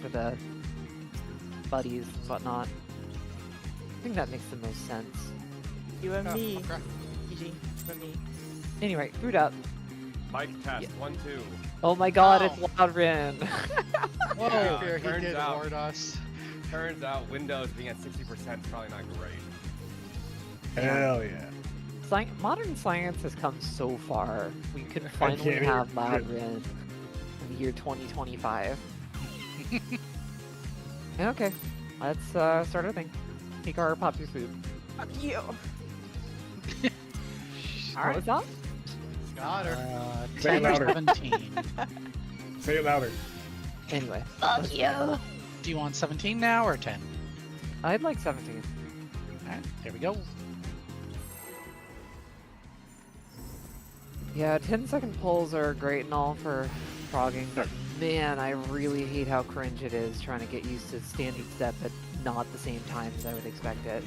for the buddies and whatnot. I think that makes the most sense. You and me. Okay. GG for me. Anyway, boot up. Mic test, Yeah. 1, 2. Oh my god, Ow. it's Loudrin! Whoa, Yeah, here he turns did out- warn us. Turns out Windows being at 60% is probably not great. Hell yeah. Modern science has come so far. We could I finally can't have hear- Loudrin in the year 2025. Okay, let's start our thing. Hikaru, pop your food. Fuck you. What was that? Got her. Say it 10 or louder. 17. Say it louder. Anyway, Fuck you. Do you want 17 now or 10? I'd like 17. Alright, there we go. Yeah, 10-second pulls are great and all for frogging, but man, I really hate how cringe it is trying to get used to standing step at not the same time as I would expect it.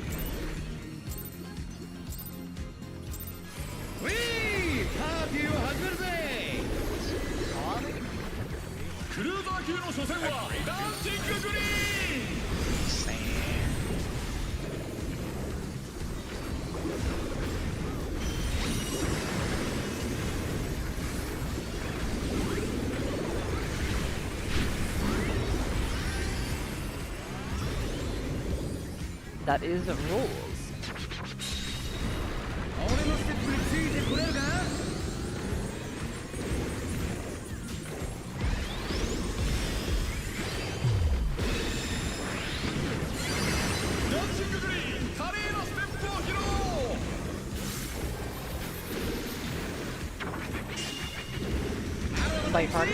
That is rules. Fight party.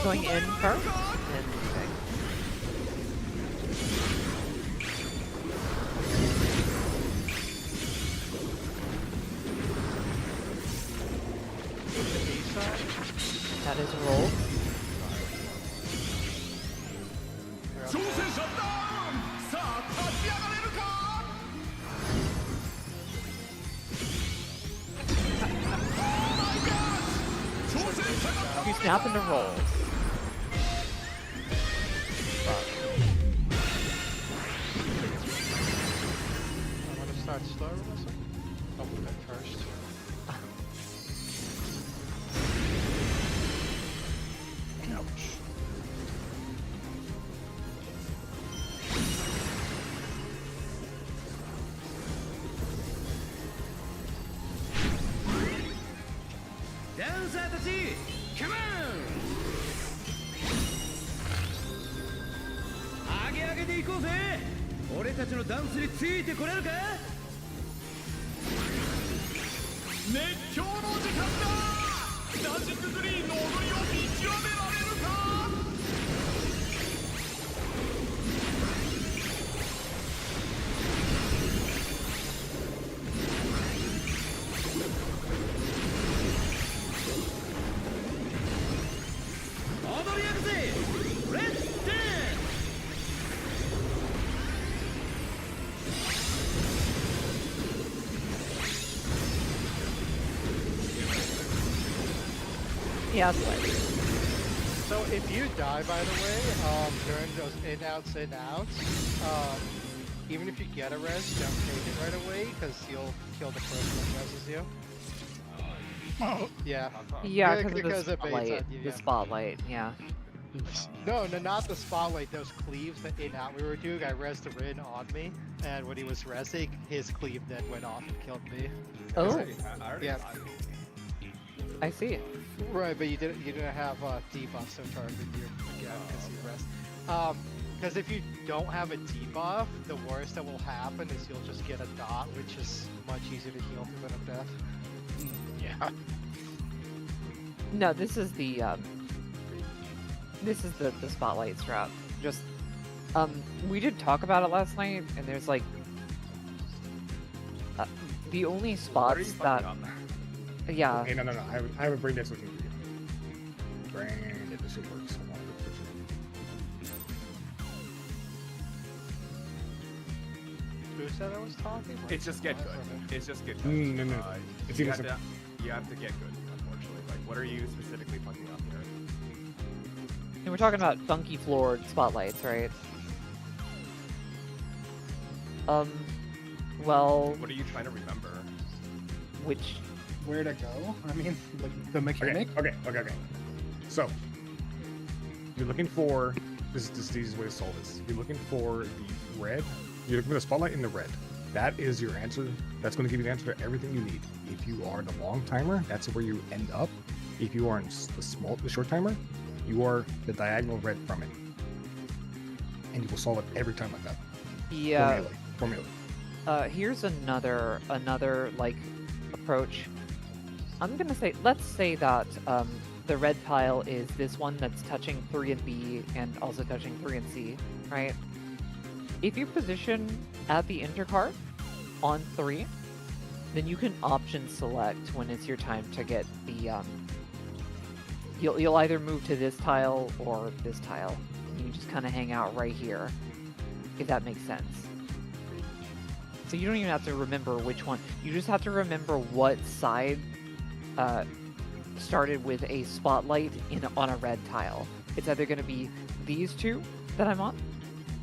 Going in first? And okay. That is a roll. You snap into rolls. I want to start slow or something. Oh, that first. Ouch. Yeah, slightly. So if you die, by the way, during those in-outs, even if you get a res, don't take it right away, because you'll kill the person that reses you. Oh, Yeah. Yeah, Yeah, because of because the it baits spotlight. on you, The yeah. spotlight, yeah. No, not the spotlight, those cleaves that in-out we were doing, I resed the Rin on me, and when he was resing, his cleave then went off and killed me. Oh, I already Yeah. got it. I see. Right, but you didn't have debuff, so target you again because you rest. Because if you don't have a debuff, the worst that will happen is you'll just get a dot, which is much easier to heal through than a death. Yeah. No, this is the spotlight strap. Just we did talk about it last night, and there's like the only What are you spots that fucking up? yeah. Okay, no. I have a brain dead solution for you. Brain dead, this shit works. Hold on, Who said I was talking? It's just get good. It's just get good. No. It's you, even have to, you have to get good, unfortunately. Like, what are you specifically fucking up here? And we're talking about funky floored spotlights, right? Well, What are you trying to remember? which Where to go? I mean, like the mechanic. Okay. So, you're looking for this is the easiest way to solve this. You're looking for the red. You're looking for the spotlight in the red. That is your answer. That's going to give you the answer to everything you need. If you are the long timer, that's where you end up. If you are in the short timer, you are the diagonal red from it, and you will solve it every time like that. yeah. Formula. Here's another like approach. I'm gonna say, let's say that the red tile is this one that's touching 3 and B and also touching 3 and C, right? If you position at the intercart on 3, then you can option select when it's your time to get the you'll either move to this tile or this tile. You just kind of hang out right here, if that makes sense. So you don't even have to remember which one. You just have to remember what side started with a spotlight on a red tile. It's either going to be these two that I'm on,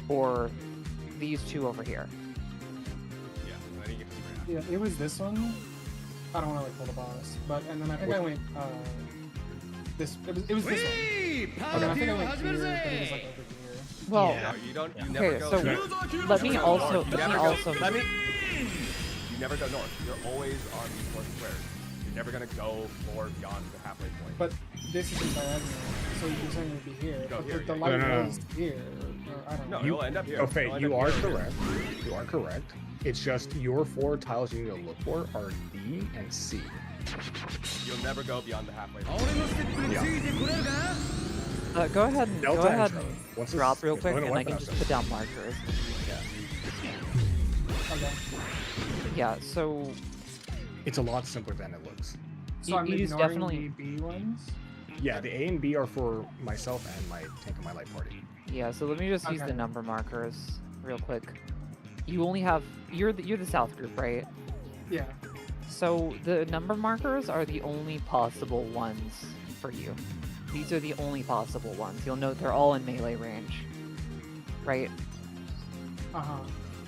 or these two over here. Yeah, and then you get to Yeah, it was this one. I don't want to like pull the boss, but and then I think I went this. It was this one. And then I think I went here, and it was like over here. Well, Yeah. No, you don't. You never okay, go. so north. let me You also never let me go- also Let me. You never go north. You're always on these north squares. You're never gonna go forward beyond the halfway point. But this is the diagonal, so you're saying it would be here. Go But here, the yeah. light No. is here. Or, I don't know. No, you'll end up here. So, Faye, You'll end you up are here or here. correct. You are correct. It's just your 4 tiles you need to look for are D and C. You'll never go beyond the halfway point. Yeah. go ahead and Delta go and ahead Trevor. and Once drop it's- real it's quick, going to and I wipe can out just stuff. put down markers. Okay. Yeah. So It's a lot simpler than it looks. So I'm it is ignoring definitely- the B ones. Yeah, the A and B are for myself and my tank and my light party. yeah. So let me just use the Okay. number markers real quick. You only have you're the south group, right? Yeah. So the number markers are the only possible ones for you. These are the only possible ones. You'll note they're all in melee range, right?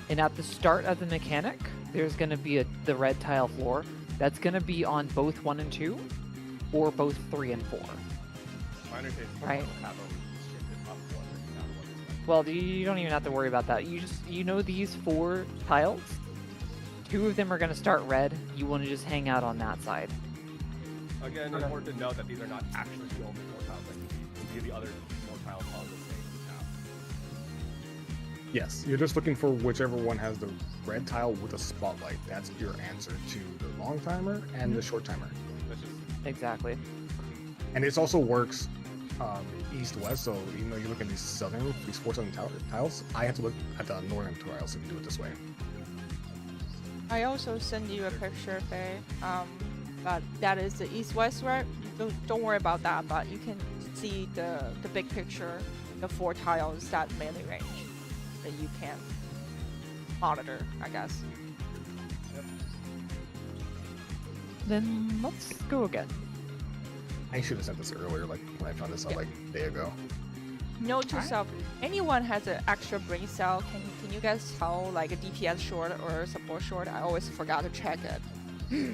And at the start of the mechanic, there's going to be the red tile floor. That's going to be on both 1 and 2, or both 3 and 4. My understanding is Right. you'll have them shifted up one or down one. Well, you don't even have to worry about that. You know these 4 tiles? 2 of them are going to start red. You want to just hang out on that side. Again, Okay. important to note that these are not actually the only 4 tiles. Like, these are the other 4 tiles on the same map. Yes, you're just looking for whichever one has the red tile with a spotlight. That's your answer to the long timer and the short timer. That's just Exactly. And this also works east-west, so even though you look at these 4 southern tiles, I have to look at the northern tiles if you do it this way. I also send you a picture, Faye. But that is the east-west route. Don't worry about that. But you can see the big picture, the 4 tiles that melee range that you can monitor, I guess. Then let's go again. I should have sent this earlier, like when I found this out like a day ago. Note to self: anyone has an extra brain cell, can you guys tell like a DPS short or support short? I always forgot to check it. no.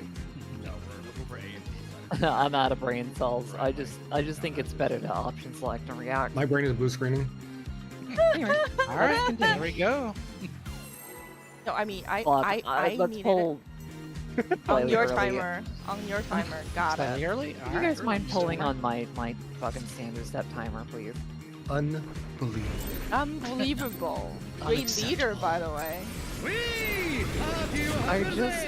We're looking for A and B. I'm out of brain cells. I just think it's better to option select and react. My brain is blue screening. Anyway, All right, there we go. No, I mean I let's needed pull it on slightly your early. timer. On your timer, got Slightly it. early. All You right. guys mind pulling on my fucking standard step timer, please? Unbelievable. Unbelievable. Great leader, Unacceptable. by the way. I just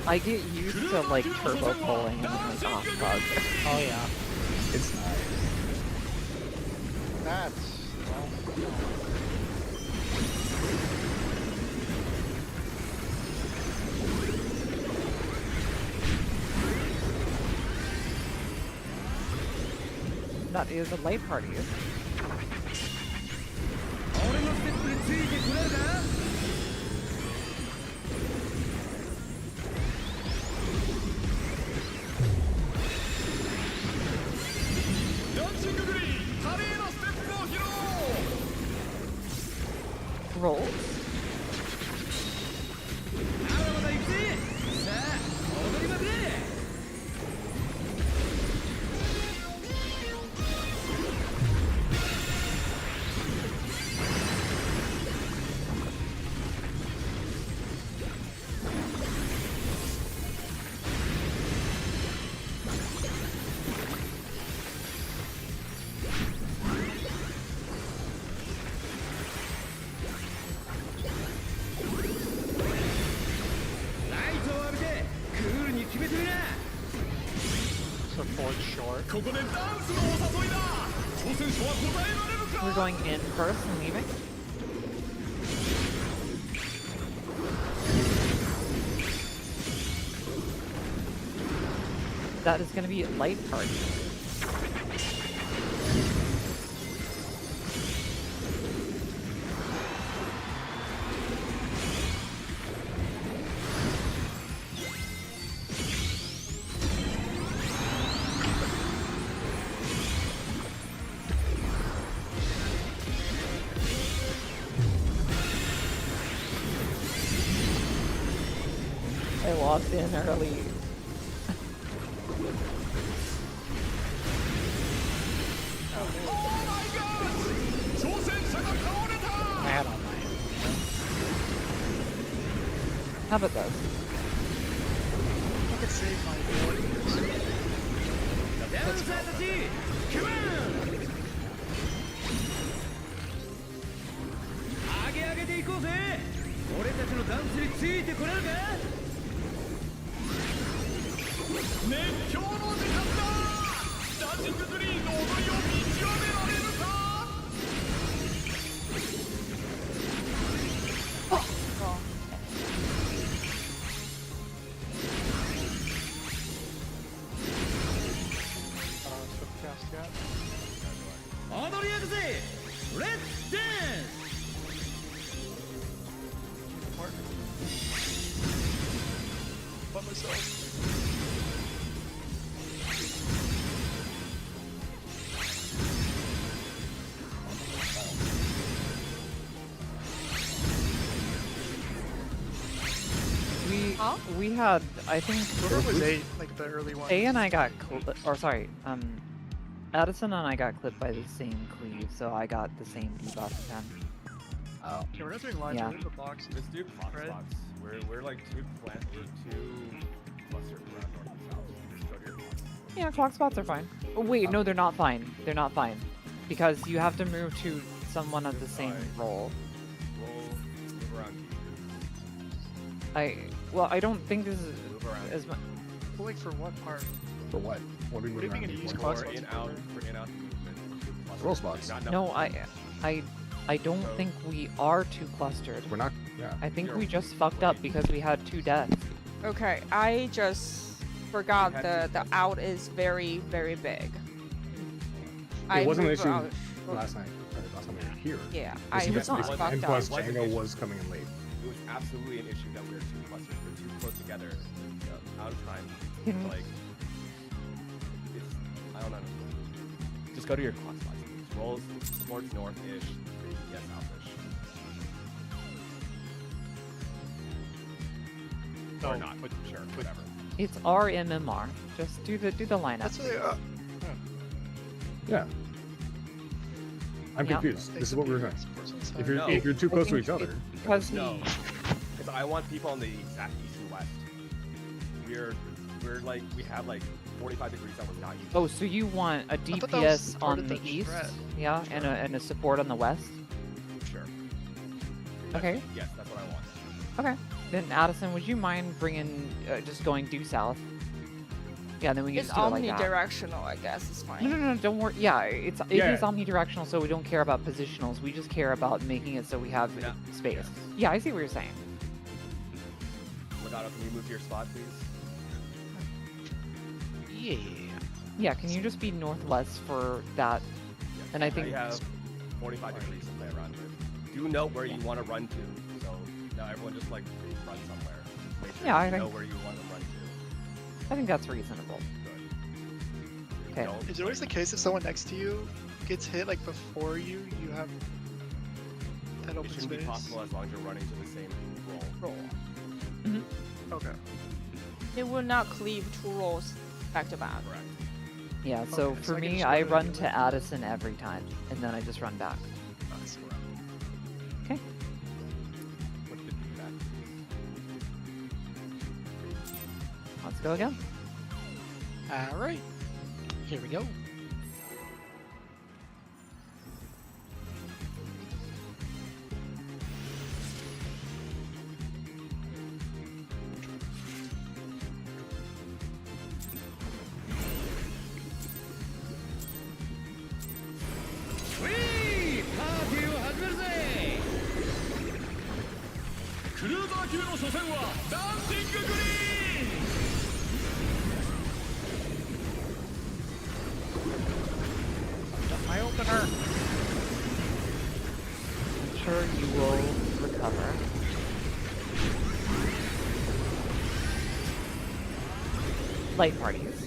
I get used to like turbo pulling and I'm like, oh fuck. Oh yeah. It's nice. That's well, That is a light party. Rolls. so fourth short. We're going in first and leaving. That is going to be a light party. I walked in early. I had all mine. How about this? I could save my abilities. Cast yet? Mark. But myself. We had, I think, Whoever was 8, like the early one. A and I got or sorry, Addison and I got clipped by the same cleave, so I got the same debuff again. Oh. Yeah, we're not doing lines, Yeah. we're doing the box. Let's do clock Right. spots. We're like two clustered around north and south. Just go to your clock. Yeah, clock spots are fine. Oh, wait, no, they're not fine. They're not fine. Because you have to move to someone at the same Right. role. Move around. Well, I don't think this is Move around. as much. But like for what part? For what? What are we What do you moving mean around you use for? clock For spots in for? out for in out movement. Cluster. Roll spots. Not enough. No, I don't So- think we are too clustered. We're not. Yeah. I think You're we just fucked up because we had 2 deaths. Okay, I just forgot had the two the clusters. out is very very big. It wasn't an moved issue out- last night. Last time we were here. Yeah, This I is was not. fucked and up. plus, Wasn't an Django issue. was coming in late. It was absolutely an issue that we were too clustered. We're too close together. Out of time. Can- Like, it's, I don't know. Just go to your clock spots. Rolls towards north-ish. Yes, south-ish. Or Oh, not, but sure, whatever. It's RMMR. Just do the lineup. That's a, Yeah. I'm Yeah. confused. This is what we're doing. If you're No. if you're too close to think each other, Because No. Because I want people on the exact east and west. We're like, we have like 45 degrees that we're not using. Oh, so you want a thought that was DPS part on of the the east? threat. Yeah, and a support on the west? Sure. Okay. Yes, that's what I want. Okay. Then Addison, would you mind bringing just going due south? Yeah, then we can It's just do it like that. omnidirectional, I guess. It's fine. No, don't worry. Yeah, it Yeah. is omnidirectional, so we don't care about positionals. We just care about making it so we have Yeah. space. Yeah, I see what you're saying. Legato, can you move to your spot, please? Yeah. Yeah, can you just be northwest for that? And I Now think you have 45 degrees to play around with. Do know where you want to run to. So now everyone just like run somewhere. Make sure Yeah, I you know think- where you want to run to. I think that's reasonable. Good. Okay. Don't, Is it always the like, case if someone next to you gets hit like before you, you have that It open shouldn't space? be possible as long as you're running to the same roll. Okay. It will not cleave 2 rolls back to back. Correct. Yeah, so Okay, so for I can me, just I go run and to do that. Addison every time, and then I just run back. That's correct. Okay. What's the feedback? Let's go again. All right. Here we go. Done my opener. I'm sure you will recover. Light parties.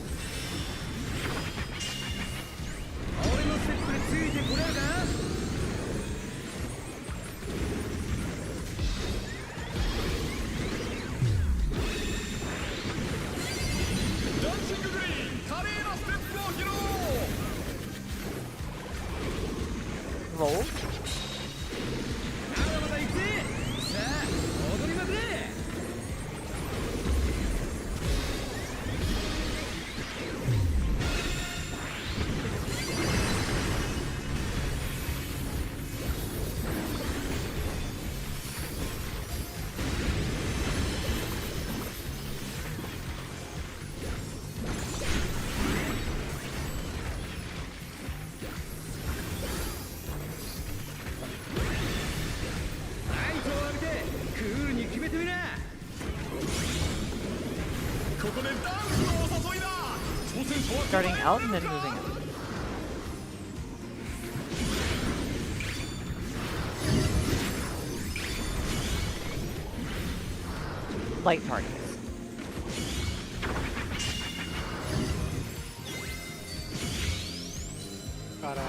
Roll. Starting out and then moving in. Light parties. Got it.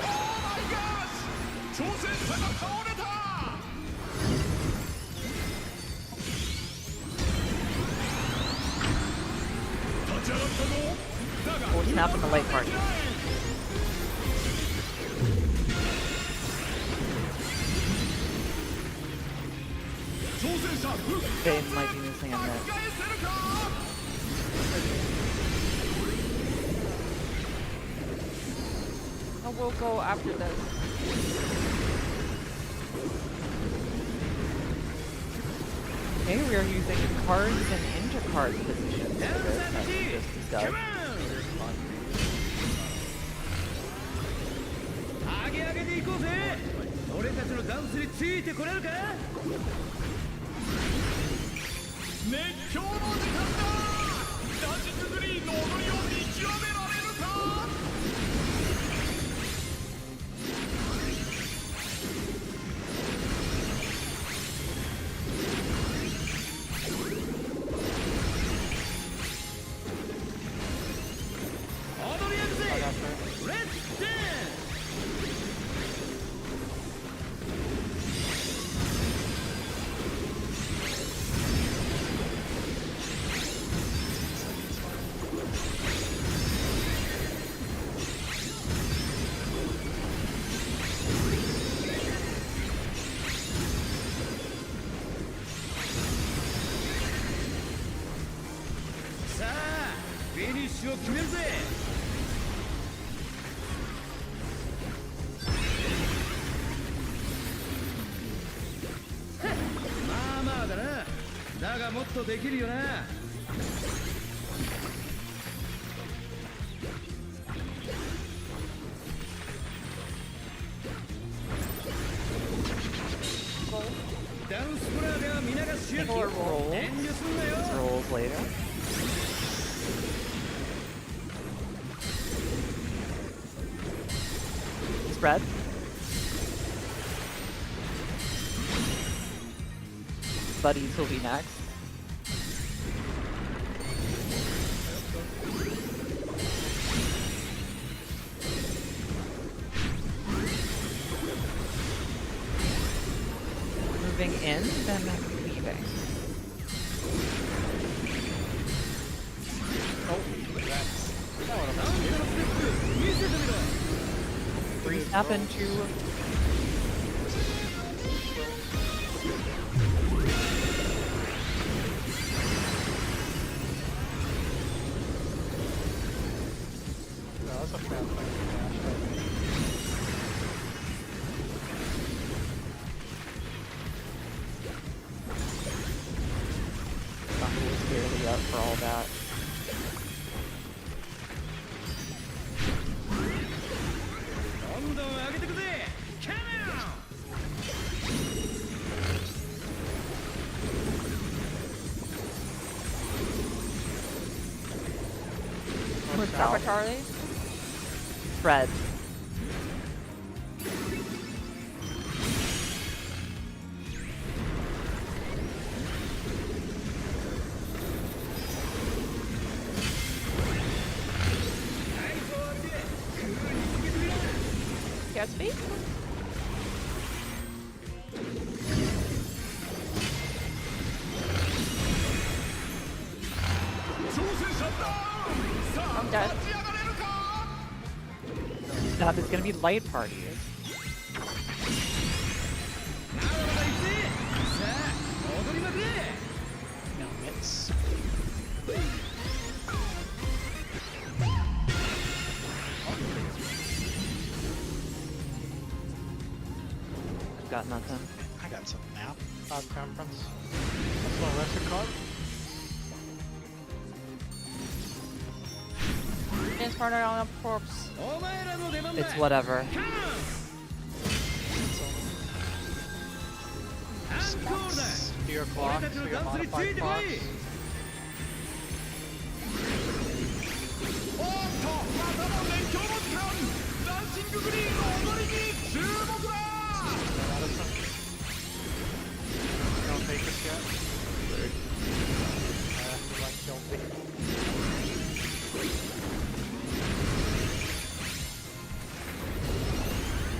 We'll snap in the light party. They might be missing on that. I will go after this. Okay, we are using cards and intercard positions for this, as we just discussed. もっとできるよな。 ダンスフロアでは皆が主役。 More rolls. 遠慮すんなよ。 Rolls later. Spread. Buddies will be next. Moving in, then leaving. Snap into No, that's a fast thing. Bumble was barely up for all that. What's Alpha out? Charlie. Spread. Gatsby. I'm dead. That is gonna be light parties. No hits. I've got nothing. I got some now. Not temperance. That's my lesson card. Dance partner on a corpse. It's whatever. Deer clock. So we got modified clocks. Don't take this yet. You like killed me.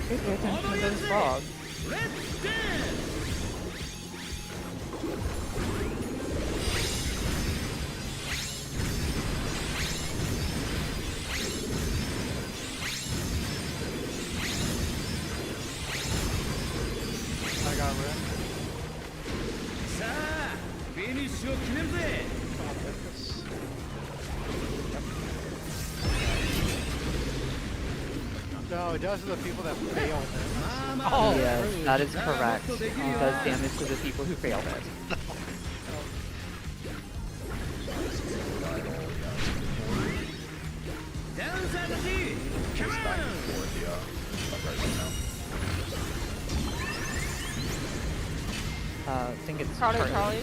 Pay attention to those frogs. I got rid. さあ、フィニッシュを決めるぜ。 I'll get this. No, it does to the people that fail it. Oh, yes, that is correct. It does damage to the people who failed it. I think it's Charlie, Charlie. Charlie.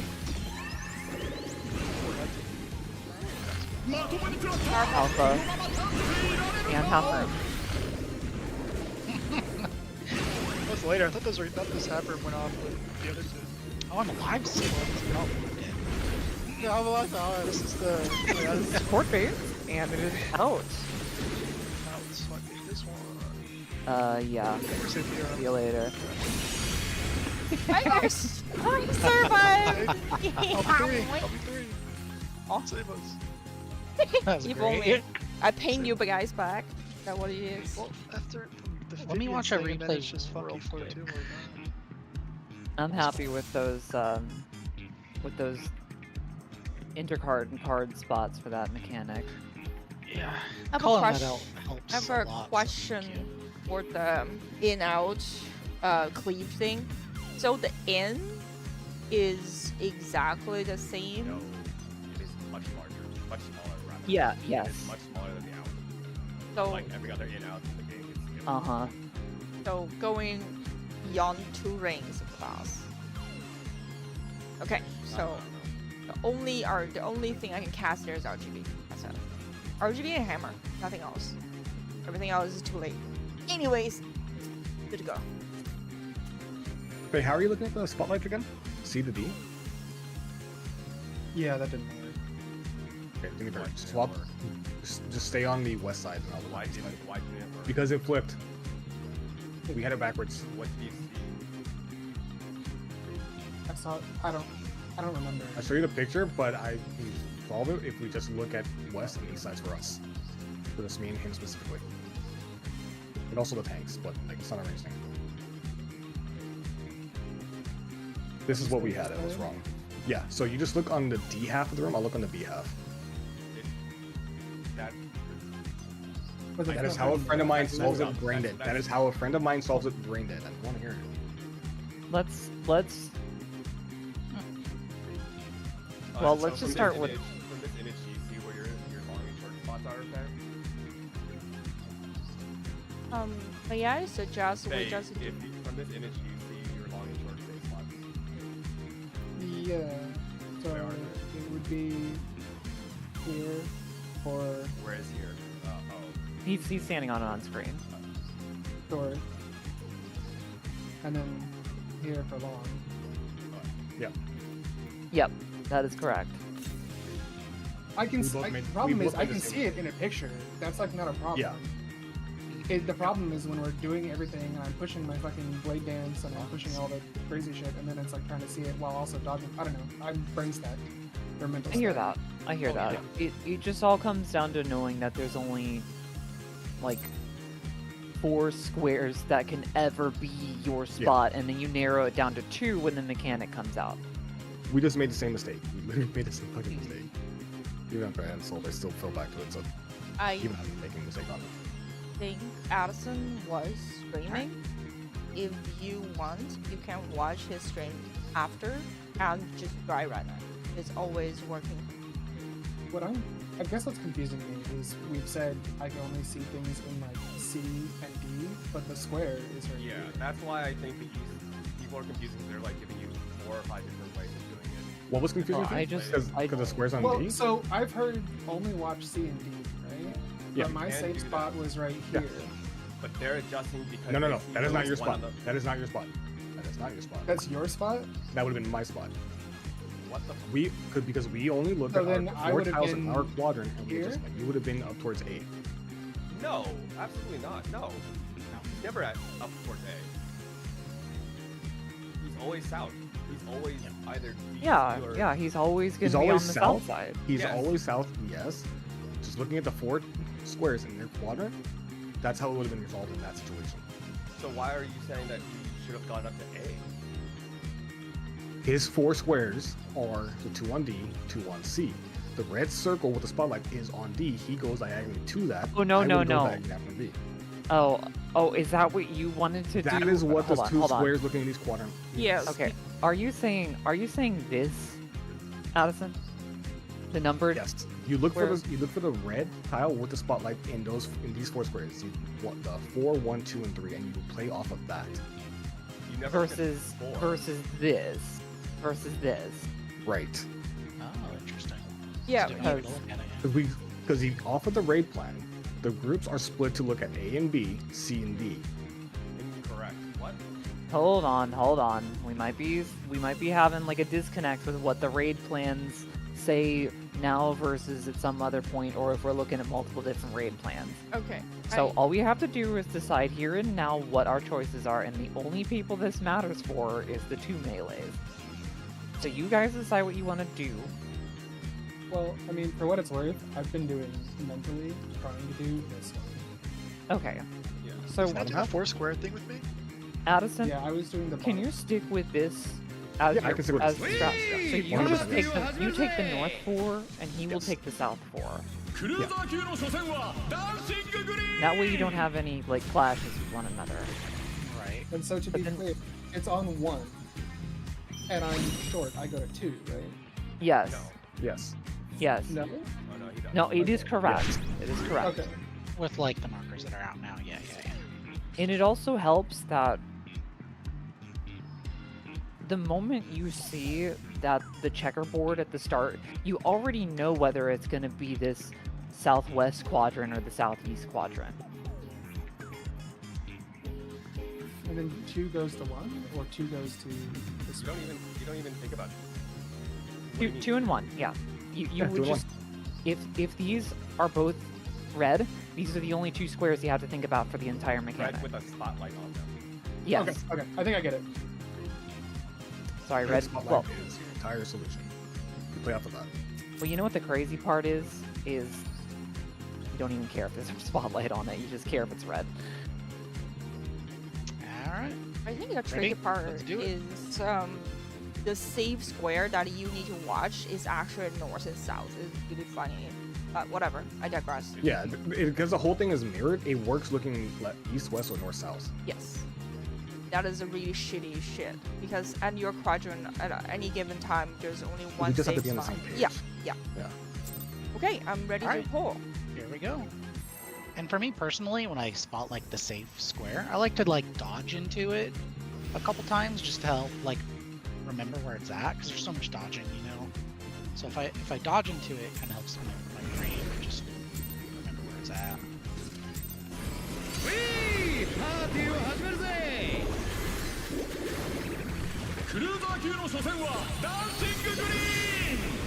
Alpha and Halper. That was later. I thought this Happer went off with the other two. Oh, I'm alive still. Oh, Yeah, I'm like, oh, This is the. Support phase, and it is out. That was fucking this one. Yeah. Where's it here? See you later. I survived. I'll be three. I'll be three. Oh. Save us. that's You've great. only. I paying you guys back. Is that what it is? Well, after the Let me Vivian watch a thing, and then replay it's just real funky for quick. two more times. I'm happy with those intercard and card spots for that mechanic. Yeah. I have a Calling that question. out helps I have a a lot. question for the in-out cleave thing. So the in is exactly the same. No, it is much larger, much smaller. Rather. Yeah, It yes. is much smaller than the out. So Like every other in-out in the game. It's different. Uh-huh. so going beyond 2 rings of class. Okay, so the only thing I can cast there is RGB. That's it. RGB and hammer, nothing else. Everything else is too late. Anyways, good to go. Wait, how are you looking at the spotlight again? C to D? Yeah, that didn't work. Okay, give me Why that. didn't it Swap. work? Just stay on the west side and I'll look Why at the didn't side. why didn't it work? Because it flipped. We had it backwards. What do you see? I saw. I don't remember. I'll show you the picture, but I can solve it if we just look at west and east sides for us. For this me and him specifically. And also the tanks, but like it's not a range thing. This is what we had, it was wrong. Yeah, so you just look on the D half of the room, I'll look on the B half. That Was it That is not how a running friend of mine back? solves That's- it brain dead. That is how a friend of mine solves it brain dead. I don't want to hear it. Let's Uh, Well, so let's just from start this with- image, from this image, do you see where your long and short spots are, okay? May I suggest we Faye, just do from this image, do you see your long and short face spots? Yeah. So Where are they? it would be here for Where is here? he's standing on screen. short, and then here for long. Yep, that is correct. I can. We s- both I- made- the we problem is both I made the can same see it in a picture. That's like not a problem. Yeah. The problem is when we're doing everything and I'm pushing my fucking blade dance and I'm pushing all the crazy shit, and then it's like trying to see it while also dodging. I don't know. I'm brain stacked. Or mental I hear stacked. that. I hear Oh, that. It just all comes down to knowing that there's only like 4 squares that can ever be your spot, and then you narrow it down to 2 when the mechanic comes out. We just made the same mistake. We literally made the same fucking mistake. Even after I had solved, I still fell back to it, so I even after making a mistake on it. think Addison was streaming. If you want, you can watch his stream after and just dry run it. It's always working. I guess what's confusing me is we've said I can only see things in like C and D, but the square is right Yeah, here. that's why I think that people are confusing. They're like giving you 4 or 5 different ways of doing it. What was confusing? Oh, for I you? just- because I- the squares on Well, D. so I've heard only watch C and D, right? Yeah, But you my can safe do spot that. was right Yeah. here. But they're adjusting because No, they see that is not those your one spot. on the- That is not your spot. That is not your spot. That's your spot. That would have been my spot. What the? Because we only looked So at then our I 4 would've tiles in been our quadrant, and we here? just you would have been up towards A. No, absolutely not. No, he's never up towards A. He's always south. He's always either D Yeah, or yeah, he's always gonna He's be on always the south? south side. He's Yes. always south. Yes. Just looking at the 4 squares in their quadrant, that's how it would have been resolved in that situation. So why are you saying that he should have gone up to A? His 4 squares are the 2 on D, 2 on C. The red circle with the spotlight is on D. He goes diagonally to that. Oh, no, I no, would go no. diagonally after B. Oh, is that what you wanted to do? That is what Hold the on, 2 hold on. squares looking at each quadrant. Yes. Okay, are you saying this, Addison? The numbered? Yes. You look Where- for the red tile with the spotlight in these 4 squares. You want the 4, 1, 2, and 3, and you play off of that. You never look at versus 4. versus this. Right. Oh, interesting. Yeah. It's a different way because- to look at it, Because off of the raid plan, the groups are split to look at A and B, C and D. Incorrect. What? Hold on. We might be having like a disconnect with what the raid plans say now versus at some other point, or if we're looking at multiple different raid plans. Okay. So all we have to do is decide here and now what our choices are, and the only people this matters for is the 2 melees. So you guys decide what you want to do. Well, I mean, for what it's worth, I've been doing mentally trying to do this one. Okay. Yeah. So Isn't that the 4 square thing with me? Addison, Yeah, I was doing the. can bottom. you stick with this as Yeah, I your, can stick with as this. strat? So you 100%. just take the north 4, and he will Yes. take the south 4. クルーザー級の初戦はダンシンググリーン That way you don't have any like clashes with one another. Right. And so to But be then- clear, it's on 1. and I'm short, I go to 2, right? Yes. No. Yes. Yes. No. Oh no, he doesn't. No, it is correct. It is correct. Okay. With like the markers that are out now, yeah. And it also helps that the moment you see that the checkerboard at the start, you already know whether it's going to be this southwest quadrant or the southeast quadrant. And then 2 goes to 1, or 2 goes to this You don't even think about it. What do you mean? 2 and 1, yeah. You Yeah, 2 would and 1. just if these are both red, these are the only 2 squares you have to think about for the entire mechanic. Red with a spotlight on them. Yes. Okay, I think I get it. Sorry, Red red. spotlight Well, is your entire solution. You play off of that. well, you know what the crazy part is you don't even care if there's a spotlight on it. You just care if it's red. Alright. I think the tricky Ready? part Let's do it. is the safe square that you need to watch is actually north and south. It's really funny. But whatever, I digress. Yeah, because the whole thing is mirrored, it works looking east, west, or north, south. Yes. That is a really shitty shit. Because at your quadrant, at any given time, there's only one We just have safe to be on the spot. same page. Yeah, yeah. Yeah. Okay, I'm ready Alright. to pull. Here we go. And for me personally, when I spot like the safe square, I like to like dodge into it a couple times just to help like remember where it's at, because there's so much dodging, you know. So if I dodge into it, it kind of helps my brain just remember where it's at. ウィーパーティーを始めるぜクルーザー級の初戦はダンシンググリーン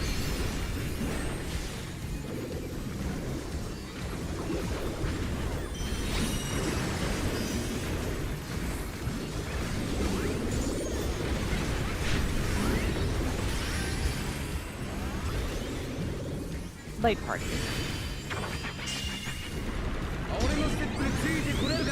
Light party. 俺のステップについてこれるか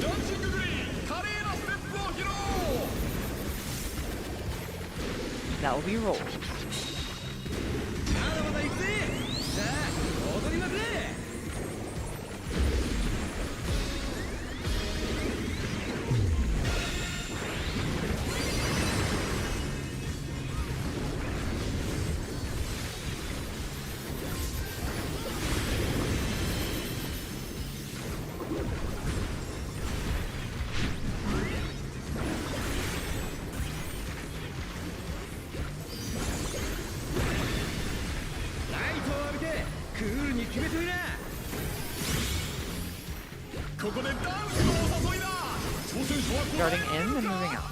ダンシンググリーン華麗なステップを披露 That will be rolled. まだまだ行くぜさあ踊りまくれ ライトを浴びてクールに決めといなここでダンスのお誘いだ挑戦者はこの Starting in and moving out.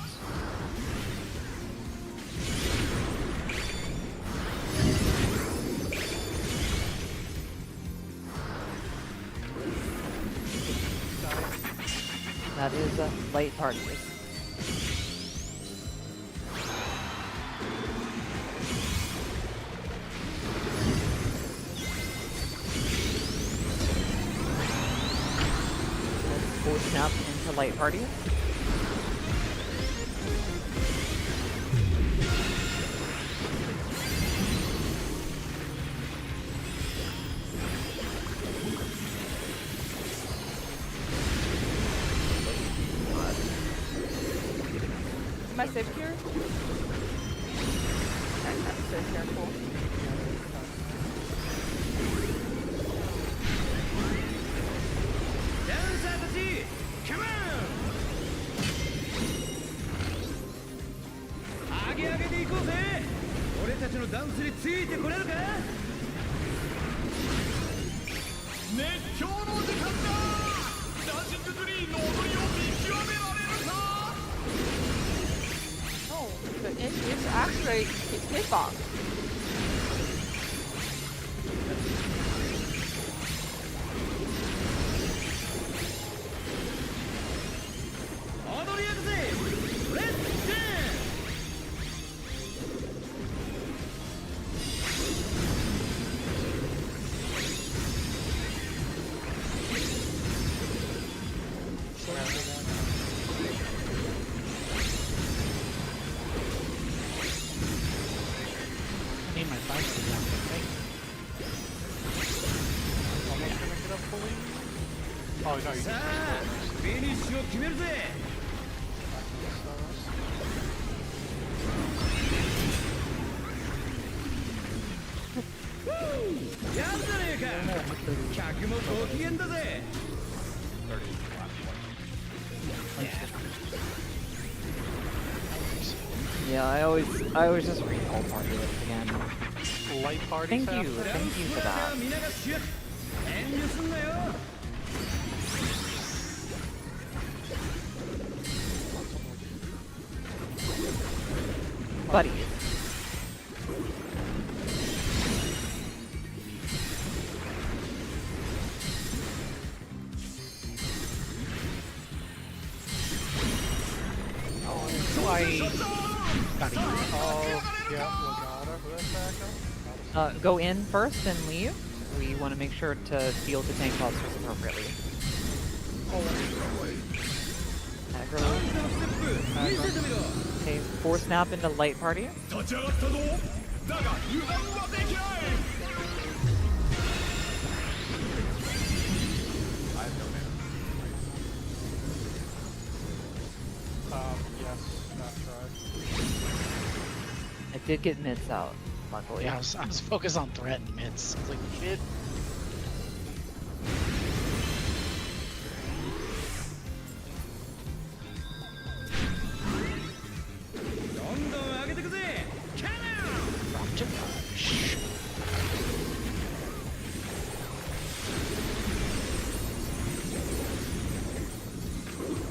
That is light parties. Open up into light parties. Am I safe here? Okay, I'm safe here, cool. Dancer たち Come on 上げ上げていこうぜ俺たちのダンスについてこれるか熱狂の時間だダンシンググリーンの踊りを見極められるか Oh, it's actually it's hitbox. Oh no, you just さあフィニッシュを決めるぜ やるじゃねえか客もご機嫌だぜ Yeah, I always just recall party this again. light parties Thank you for that. 皆が主役遠慮すんなよ Buddy. So I got even. Oh, yeah, Lagata, who has backup? Go in first and leave. We want to make sure to deal to tank monsters appropriately. Aggro. Okay, force snap into light party. 立ち上がったぞだが油断はできない I have no mana. Yes, not tried. I did get mids out, luckily. Yeah, I was focused on threat and mids. I was like, shit. Rocket punch.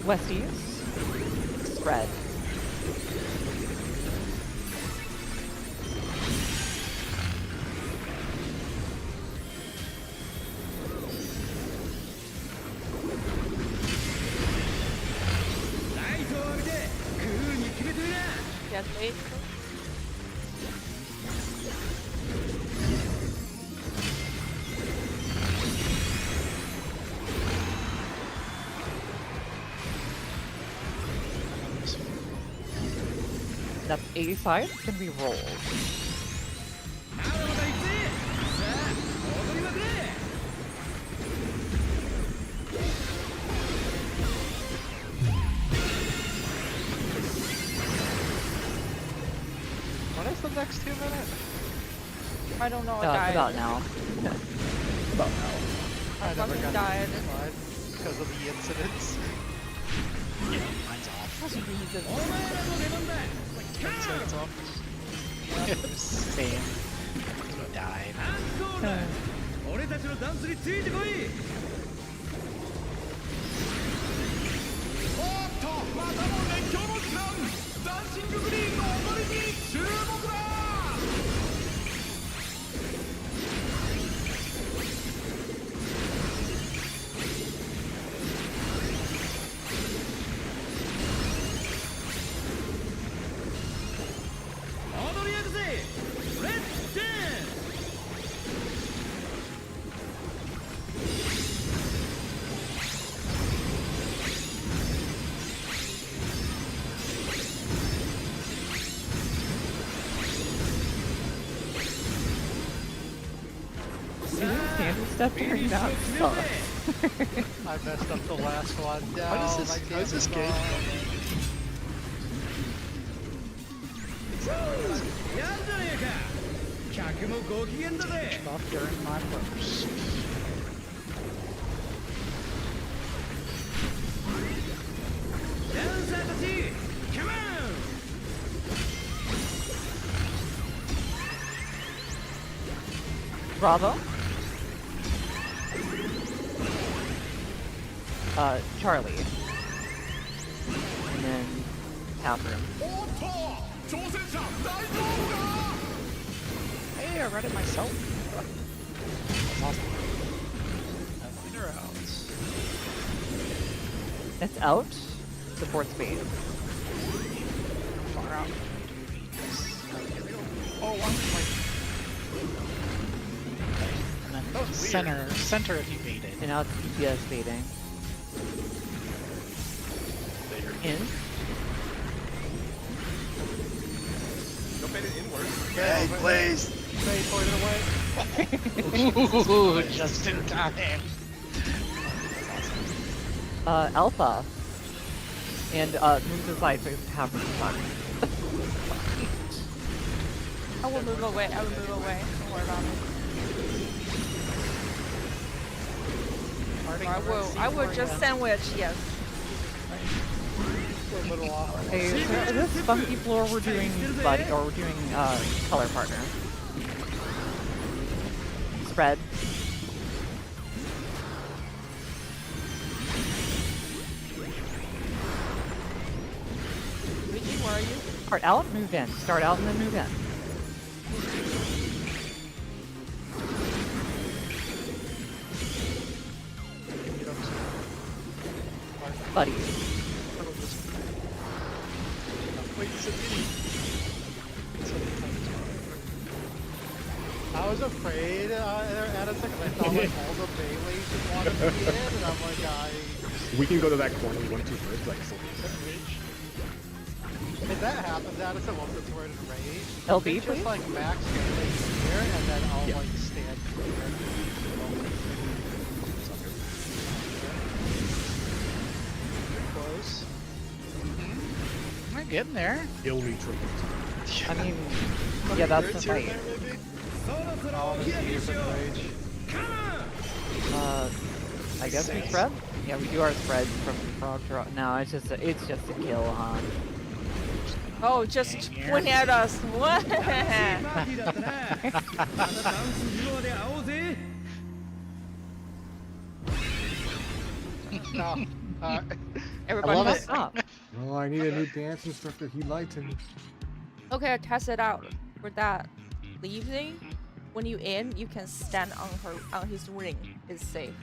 Westies. Spread. Yes, wait. That's 85. Can we roll? When is the next 2 minutes? I don't know. I It's died. about now. About now. I never fucking got died. notified because of the incidents. Yeah, mine's off. Jesus. 10 seconds off. Same. He died. 俺たちのダンスについてこいおっとまたも熱狂の時間ダンシンググリーンの踊りに注目だ 踊りやるぜレッツダンス Doing standard stuff during that sucks. I messed up the last one. No, How does my this game game? is やるじゃねえか客もご機嫌だぜ Off during my burst. Come on! Bravo. Charlie. And then Catherine. おっと挑戦者大丈夫か Hey, I read it myself. That's awesome. They're out. It's out. Support speed. Far out. Oh, I'm like. And then That was center if you bait it. And now it's DPS baiting. In. Go bait it inward. Hey, please! They pointed away. Ooh, just in time. Alpha. And move aside so have some time. I will move away. I will move away. Don't worry about it. Parting I the Red will. Sea I will for just ya. sandwich. Yes. We're a little off. Hey, this funky floor we're doing buddy or we're doing color partner. Spread. Luigi, where are you? Start out, move in. Start out and then move in. Buddy. Wait, you said mini. I was afraid at a second. I thought like all the Baileys just wanted to be in, and I'm like, We can go to that corner. We want to first, like. if that happens, Addison wants to throw it in rage. LB, Just please. like max damage here, and then I'll like stand here. Close. We're getting there. Ill neutral. I mean, yeah, that's the Birds here and fight. there, maybe? I'll just see if it's rage. I guess we spread? Yeah, we do our spread from frog draw. No, it's just a kill, huh? Oh, just Dang, here. pointing at us. What? パーティーだったなまたダンスフロアで会おうぜ No. Everybody love must it. stop. Oh, I need a new dance instructor. He lied to me. Okay, test it out. For that leaving, when you in, you can stand on his ring. It's safe.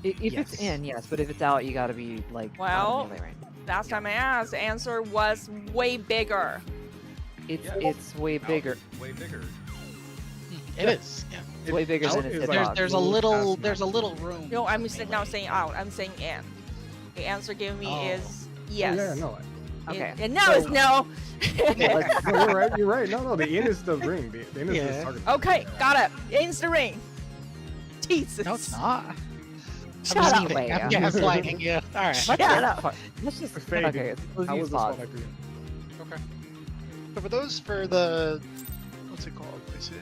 If it's Yes. in, yes, but if it's out, you gotta be like. out Well, of melee range. Last time I asked, the answer was way bigger. It's way bigger. Way bigger. It is. Yeah. It's way bigger Out than is it's like- hitbox. There's a little room. No, I'm now saying out. I'm saying in. The answer given me Oh. is yes. Oh, yeah, no. Okay. And now it's no. No, you're right. You're right. No, the in is the ring. The in is Yeah. the target. Okay, got it. In's the ring. Jesus. No, it's not. Shut I'm up, just wait. kidding. I'm gaslighting you. All right. Let's Shut just- Let's just Fade. okay. Let's How use was this pause. one for you? Okay. So for those for the what's it called? Let me see.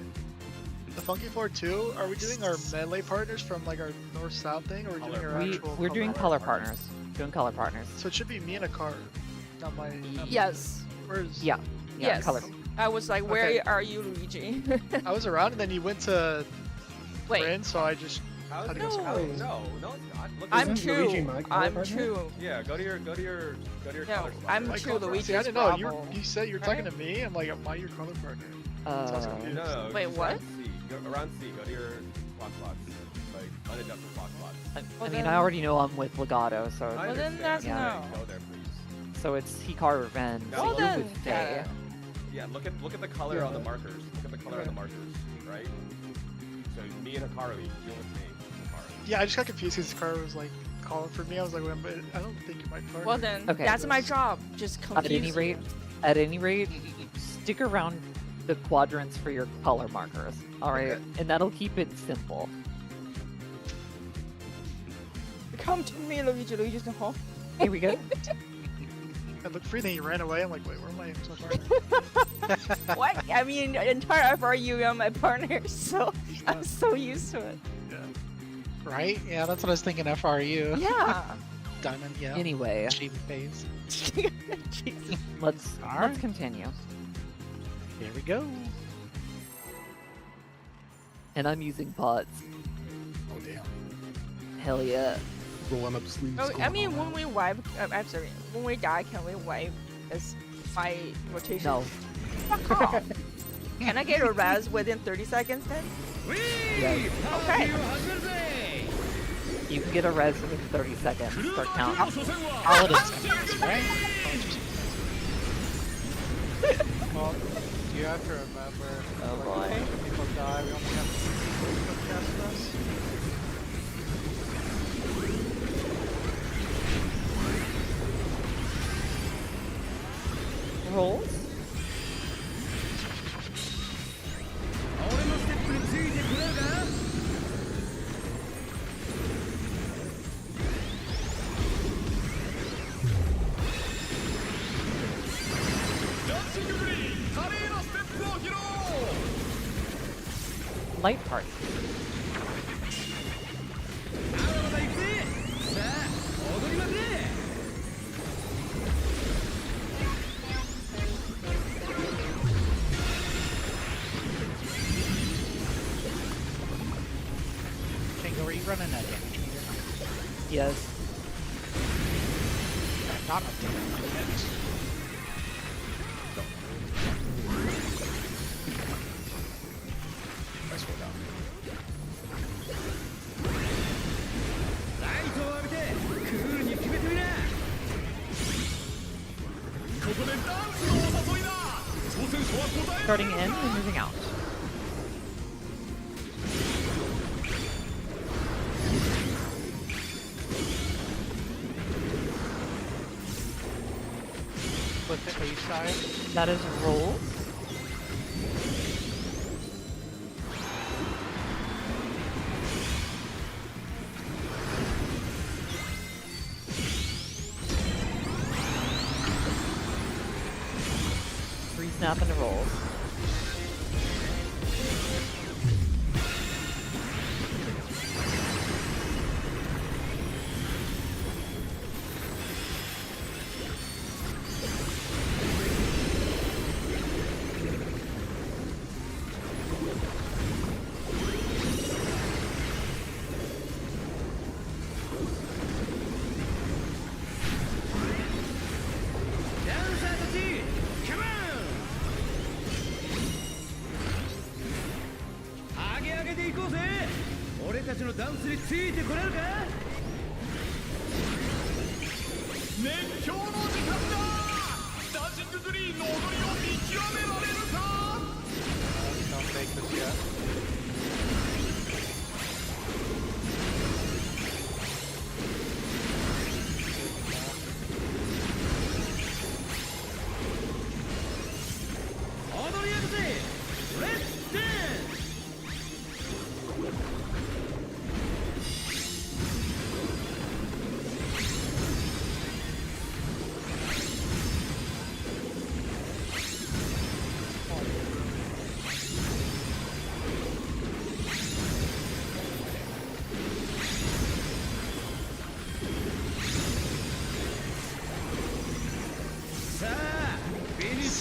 The Funky Floor 2, are we doing our melee partners from like our north-south thing, or are we doing our actual We're doing color color partners. Doing color partners. So it should be me and a car, not my. Yes. Where's? Yeah. Yeah. Yes. Color. I was like, where Okay. are you, Luigi? I was around, and then you went to Wait, Bryn, so I just. How's How do it you go? go? No, it's not. Look, I'm Isn't Luigi true. my color I'm partner? true. Yeah, go to your No, color spot. I'm My true. color- Luigi's See, I didn't know. Bravo. You said you were talking to me. I'm like, am I your color partner? Sounds Uh, confused. No. Wait, just what? Around C. Go around C. Go to your block spots. Like unadjusted block spots. I Well, mean, then- I already know I'm with Legato, so I Well, then understand, that's but no. Go there, please. so it's Hikaru Revenge. Well, you're then, with Faye. Yeah, look at the color on the markers. Look at the color on the markers, right? So me and Hikaru, you're with me, Hikaru. Yeah, I just got confused because car was like calling for me. I was like, wait, but I don't think you're my partner. Well then, Okay. that's my job. Just confuse At any rate, stick around the quadrants for your color markers. All right, Okay. and that'll keep it simple. Come to me, Luigi. Luigi's the home. Here we go. I looked free, then he ran away. I'm like, wait, where am I so far? What? I mean, entire FRU, you're my partner, so I'm so used to it. Yeah. Right? Yeah, that's what I was thinking. FRU. Yeah. Diamond. Yeah. Anyway, Cheap phase. Jesus. let's Alright. continue. Here we go. And I'm using pots. Oh damn. Hell yeah. Rolling up sleeves. Oh, I going mean, on. when we wipe, I'm sorry, when we die, can we wipe as my rotation? No. Fuck off. Can I get a res within 30 seconds then? ウィー Yes. パーティーを始めるぜ You can get a res in 30 seconds. クルー Start パーティーの counting. 初戦は Paladin's commands, right? Well, you have to remember. Oh, like, boy. when people die, we only have 2 people cast us. Rolls? 俺のステップについてくれるか light party. まだまだ行くぜ。さあ踊りまくれ。 Shingo, are you running a damage meter? Yes. I'm not updating my limits. Nice one down. ライトを浴びてクールに決めてみな。ここでダンスのお誘いだ。挑戦者は答え。 Starting in and moving out. With the A side. That is rolls. Free snap into rolls. Don't make this yet.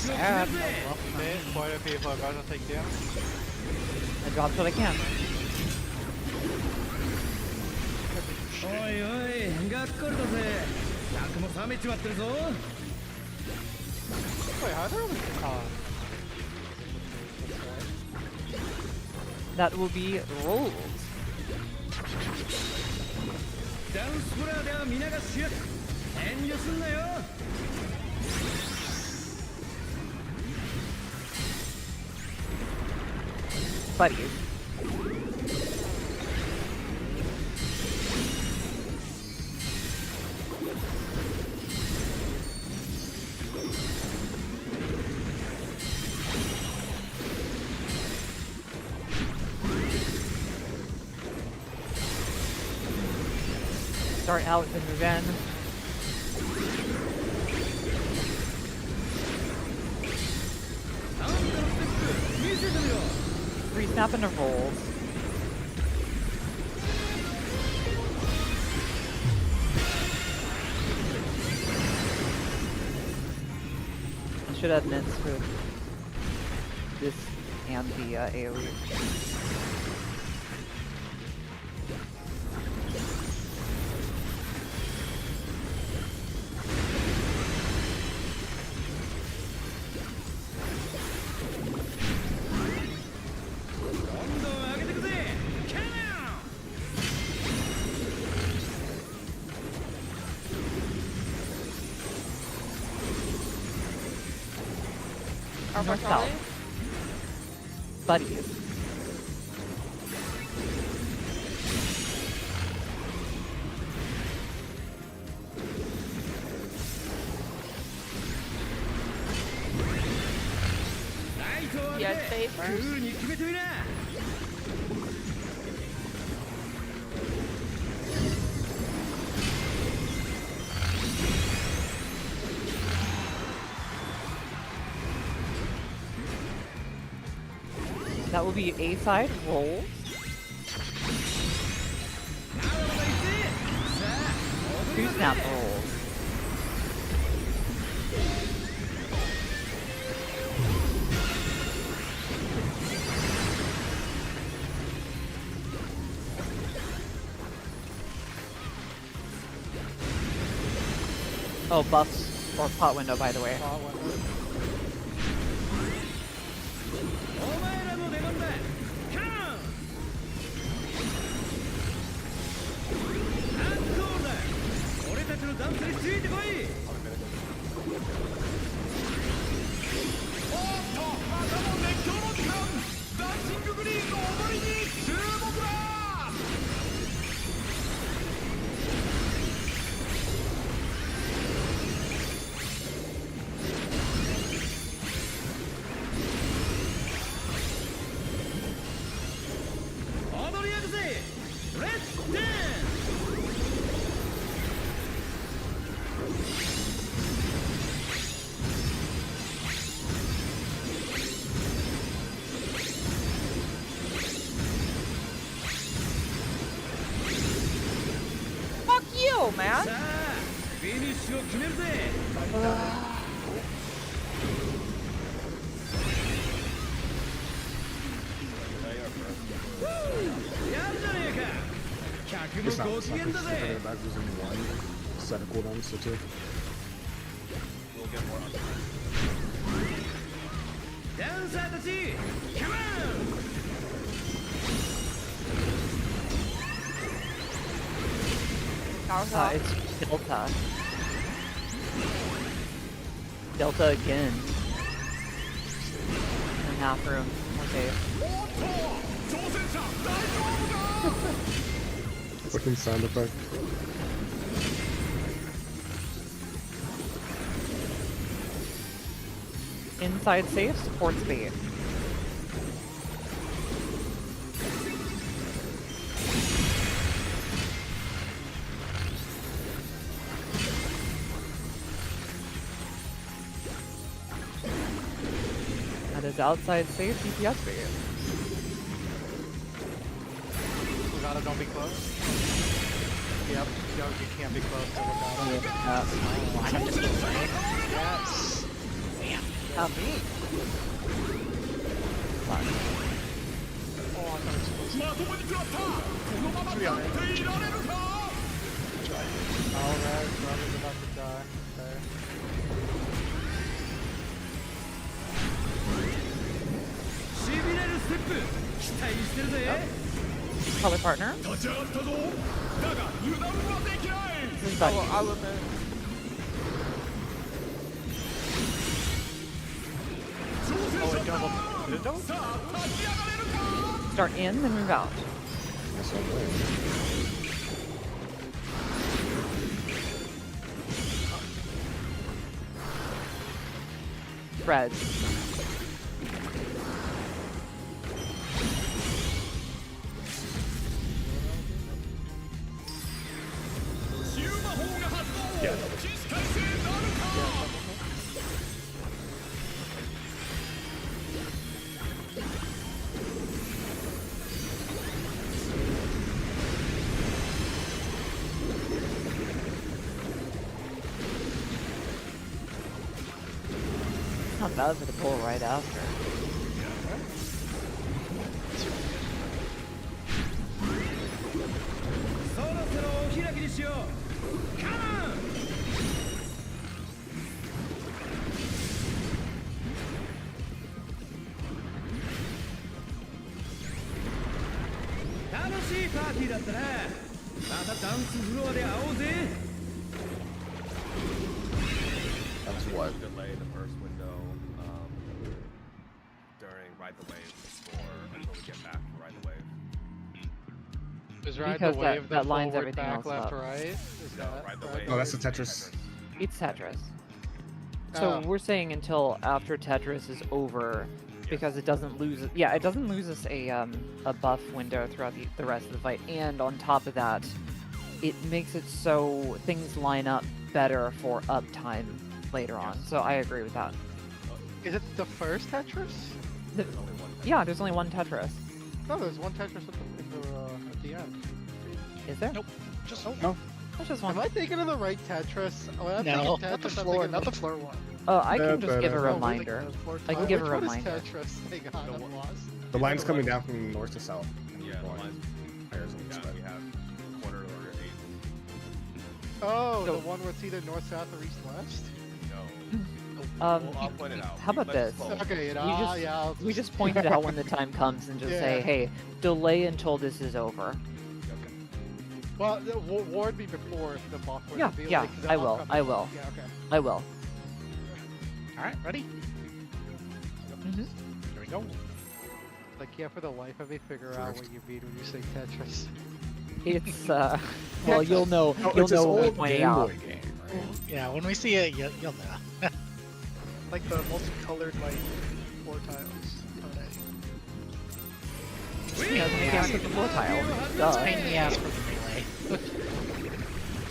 Sad. Okay, quite a few people are going to take you. I dropped what I can. おいおい、がっかりだぜ。客も冷めちまってるぞ。 Wait, how do we That will be rolls. ダンスフロアでは皆が主役。遠慮すんなよ。 Buddies. Start out and move in. Free snap into rolls. I should have mints for this and the AoE. North south. Buddies. Yes, babe. クールに決めてみな。 Starting That will be A side rolls. Two snap rolls. Oh, buffs or pot window, by the way. Pot window. お前らの出番だカモンアンコールだ俺たちのダンスについてこいおっとまたも熱狂の時間ダンシンググリーンの踊りに注目だ 踊り上げぜレッツダンー Fuck you, man! さあフィニッシュを決めるぜ やるじゃねえか客 It's も not, ご it's 機 not 嫌 good だ to ぜ think about losing one set of cooldowns to two. We'll get more on that. ダンサーたちカモン Power It's Delta. Delta again. And half room. Okay. おっと挑戦者大丈夫か Fucking sound effect. Inside safe supports bait. That is outside safe DPS bait. Legato, don't be close. Yep, yo, you can't be close to Legato. I have to be quick. Yes. Help me. Fuck. Oh, I thought it was supposed まともに食らったこのまま立っていられるか to. Alright, brother's about to die. Okay. しびれるステップ期待してるぜ Color partner. 立ち上がったぞだが油断はできない This is I Buddy. will, I will move. 挑戦 Oh, 者 wait, double. Double? さあ立ち上がれるか Start in, then move out. That's all right. Reds. Not bad for the pull right after. That's what? Delay the first window during Ride the Wave until we get back from Ride the Wave. Is Ride Because the that- Wave that the lines forward, everything back, else left, up. right? Is No, that Ride the Ride Wave. No, that's the is Tetris. It's Tetris. So Oh. we're saying until after Tetris is over, because it doesn't lose. Yeah, it doesn't lose us a buff window throughout the rest of the fight, and on top of that, it makes it so things line up better for uptime later on. So I agree with that. Is it the first Tetris? The- There's only one. Yeah, there's only one Tetris. No, there's one Tetris at the end. Is there? Nope. Just No. There's just Am one. I thinking of the right Tetris? When I'm No, thinking Not the Tetris, I'm floor, thinking not the of- floor one. Oh, I can just give a Oh, wait, reminder. the floor I can tile. give a Which one is reminder. Tetris? Hang on, The I'm one- lost. The line's coming down from north to south. and Yeah, the going line's higher than yeah, expected. we have corner or 8. Oh, So- the one where it's either north, south, or east, west? No. Um, Well, I'll point it out. how about Let's this? vote. Okay, We just- yeah, I'll we just point it out when the time comes and just say, Yeah. hey, delay until this is over. Okay. Well, warn me before if the boss were Yeah, to be yeah, like, 'cause I I'm will, coming. I will. Yeah, okay. I will. All right, ready? Mm-hmm. Here we go. Like, yeah, for the life of me, figure out what you mean when you say Tetris. It's well, you'll know. No, You'll it's this know when we old point it Game out. Boy game, right? Yeah, when we see it, you'll know. Like the multicolored like floor tiles. Because we can't put the floor tile. It's Duh. pain in the ass for the melee.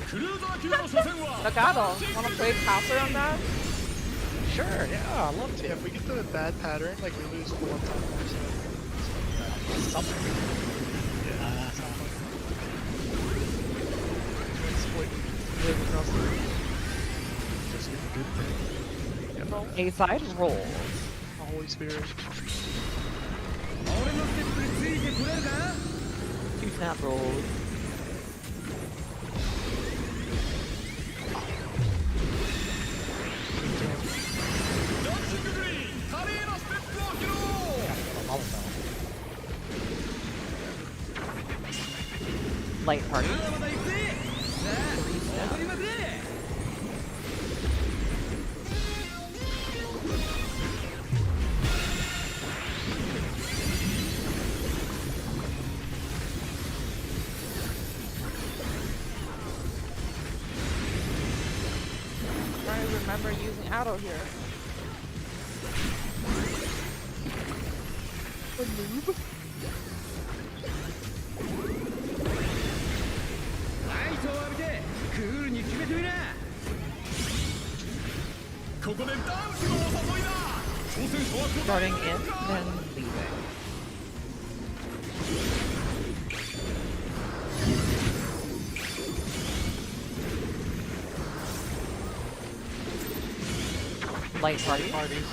クルーザー級の初戦は Nagato, wanna play passer on that? Sure, yeah, I'd love Yeah, to. if we get to a bad pattern, like we lose for one time or so. Something. Split. Live across the room. Just get the good thing. A side rolls. The Holy Spirit. 俺のステップについてくれるか Two snap rolls. Light party. Three snap. Trying to remember using Auto here. A noob? ライトを浴びてクールに決めてみなここでダンスのお誘いだ挑戦者は答 Starting え in, られるか then leaving. Light party. Parties.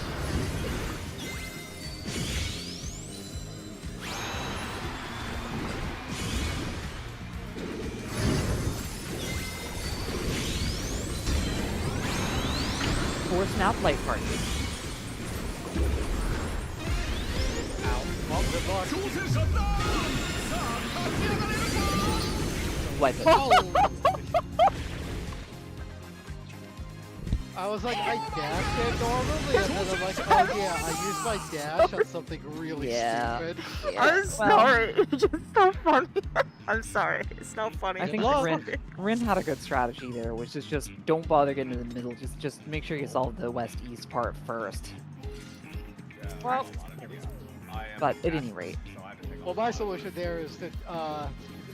Four snap light party. Well, good luck. 挑戦者ださあ立ち上がれるか Wipe it. I was like, I dashed it normally, and then I'm like, oh yeah, I used my dash on something really Yeah. stupid. I'm sorry. It's just so funny. I'm sorry. It's not funny. I think Rin had a good strategy there, which is just don't bother getting in the middle. Just make sure you solve the west-east part first. Well, But at any rate, Well, my solution there is to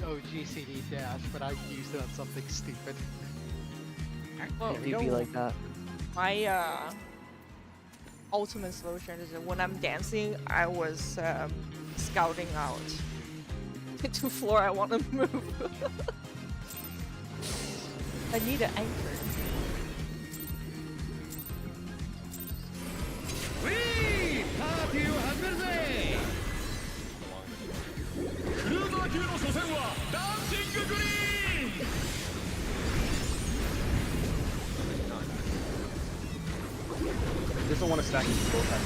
OGCD dash, but I used it on something stupid. well, it do be like that. my ultimate solution is that when I'm dancing, I was scouting out to floor I want to move. I need an anchor. ウィーパーティーを始めるぜクルーザー級の初戦はダンシンググリーン Just don't want to stack these both at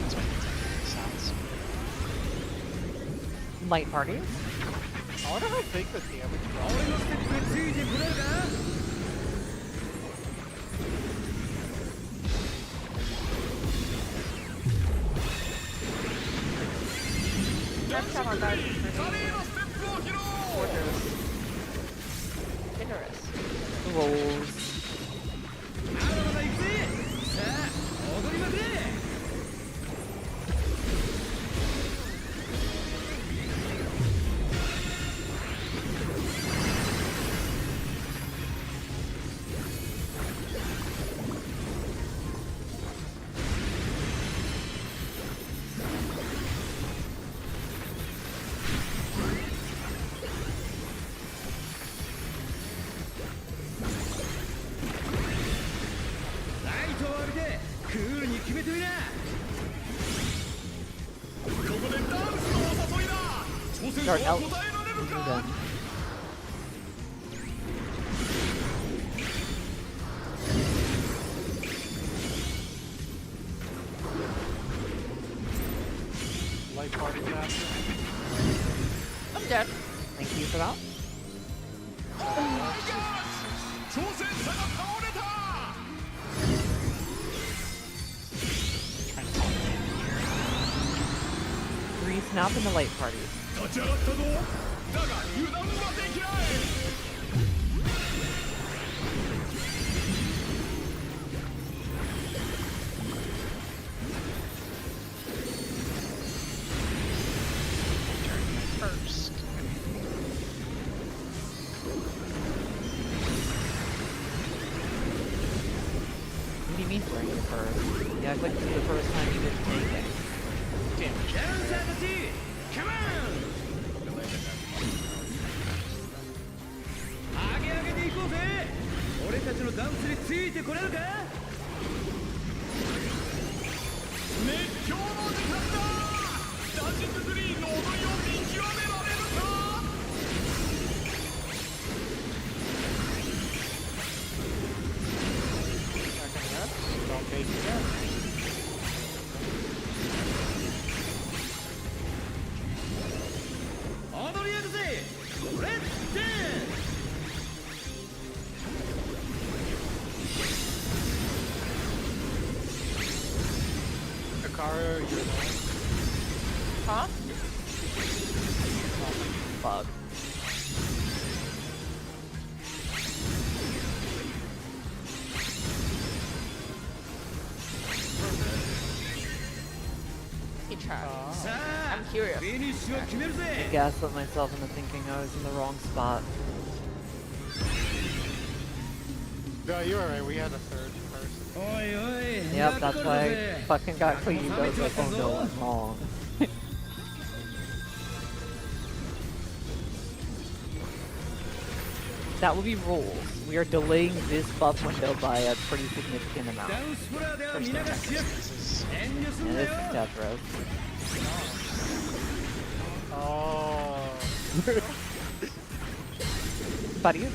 That's what it sounds. Light party. I wonder how big the damage 俺のステップについてくれるか That's how I got 華麗なステップを披露 Generous. Rolls. まだまだ行くぜさあ踊りまくれ Generous. Start 答 out. えられる Move か in. Light parties after. I'm dead. Thank you for that. 挑戦者が倒れた Trying to follow it here. 3 snap in the light parties. 立ち上がったぞだが油断はできない First. What do you mean during the first? Yeah, I clicked the first time you didn't take it. Damage. ダンサーたちカモン上げ上げていこうぜ俺たちのダンスについてこれるか熱狂の時間だダンシンググリーンの踊りを見極められるか Don't take it. 踊りやるぜレッツダンス Hikaru, you're the Huh? Bug. He tried. さあ I'm curious. フィニッシュを決めるぜ I gaslit myself into thinking I was in the wrong spot. No, you were right. We had a third person. おいおい Yep, やっと that's こ why る I ぜ fucking got cleaned. I was like, oh no, I'm wrong. That would be rules. We are delaying this buff window by a pretty significant amount. ダンスフロアでは First 皆 time が主役 Texas. 遠慮すん And な this よ is death row. Oh. Buddy?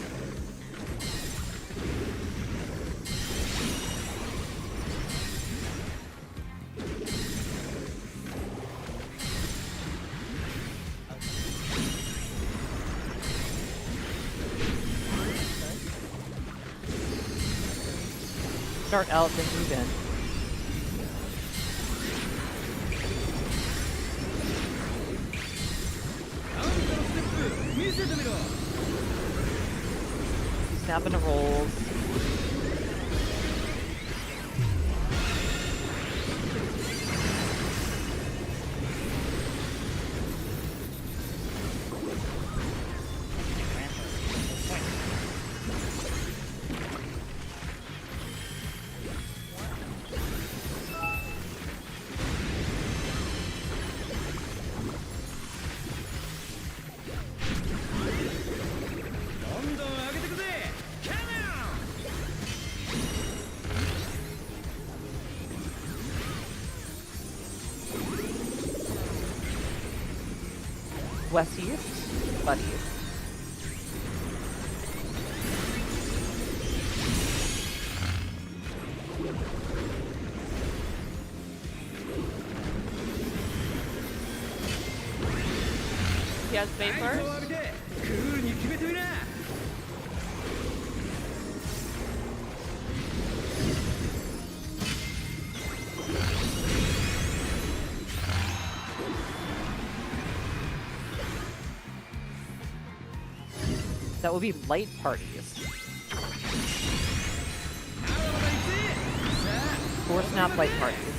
Start out, then move in. Snap into rolls. West east, buddy. He has ライトを vapors. 浴びてクールに決めてみな That would be light parties. 4 snap light parties.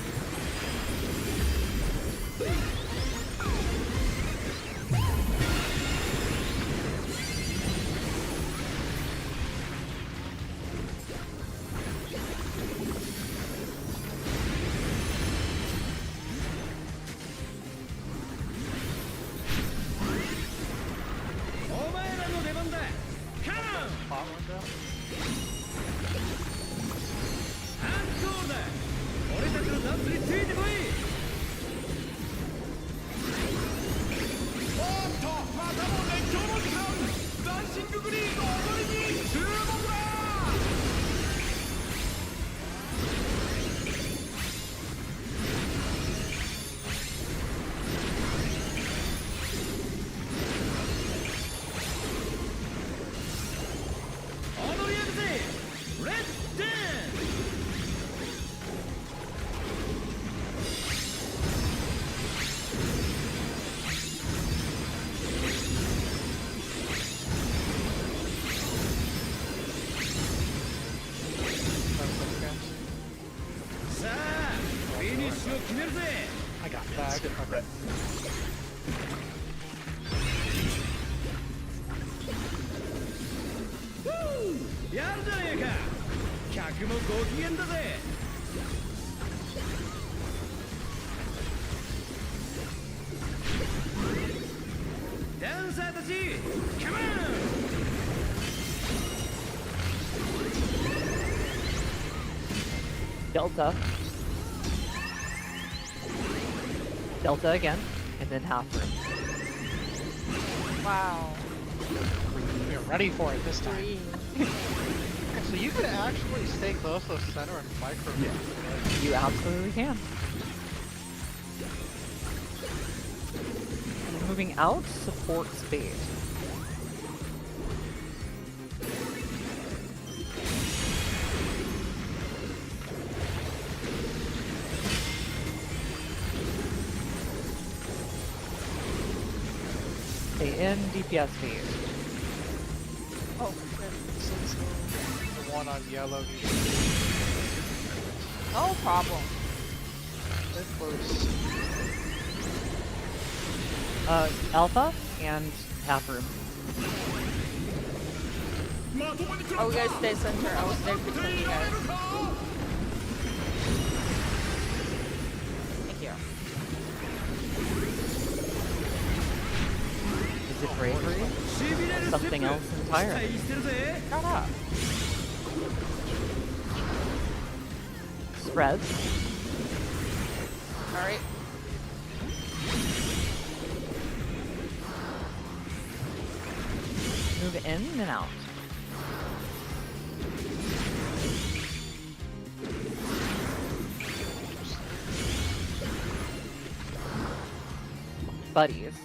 Pot window? そうだ俺たちのダンスについてこいおっと I did. Okay. Woo! やるじゃねえか。客もご機嫌だぜ。ダンサーたち、カモン。Delta. Delta again, and then half room. Wow. We're ready for it this time. Green. So you can actually stay close to the center and micro. Yeah. You absolutely can. Moving out, support speed. Stay in DPS speed. Oh, good. The one on yellow. No problem. They're close. Alpha and half room. Oh, you guys stay center. I will stay between you guys. Thank you. Is it bravery? Or something else entirely? Shut up. Spreads. Alright. Move in and out. Buddies.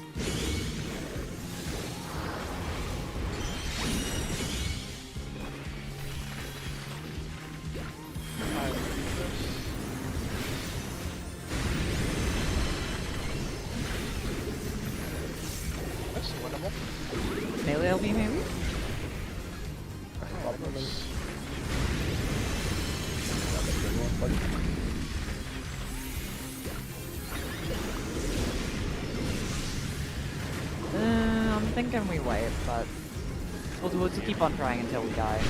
That's winnable. Melee LB maybe? I'm thinking we wait, but we'll just keep on trying until we die.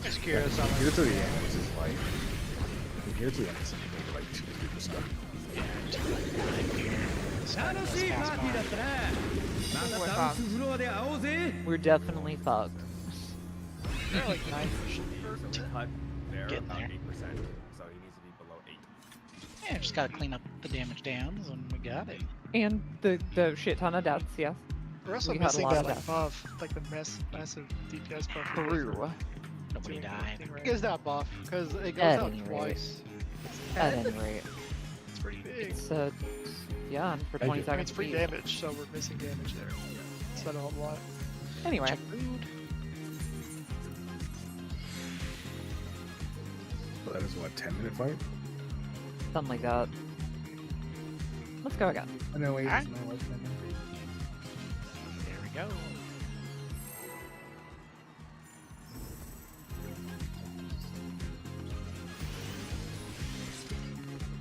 Just curious on From here to the end, this is like. From here to the end, it's like 2-3%. Yeah, to We're definitely fucked. They're like 9% to cut there, Getting about there. 8%. So he needs to be below 8. Yeah, just gotta clean up the damage downs and we got it. And the shit ton of deaths, yes. We're also We had a missing lot that of like death. buff, like the massive DPS buff. Through. Nobody died. is that buff because it goes At out any rate. twice. At any rate. It's pretty big. It's yeah, and for Thank 20 you. I mean, seconds. it's free each. damage, so we're missing damage there. It's not a whole lot. Anyway, Check food. So that is what, 10-minute fight? something like that. Let's go again. I know 8 is Alright. my life number. There we go.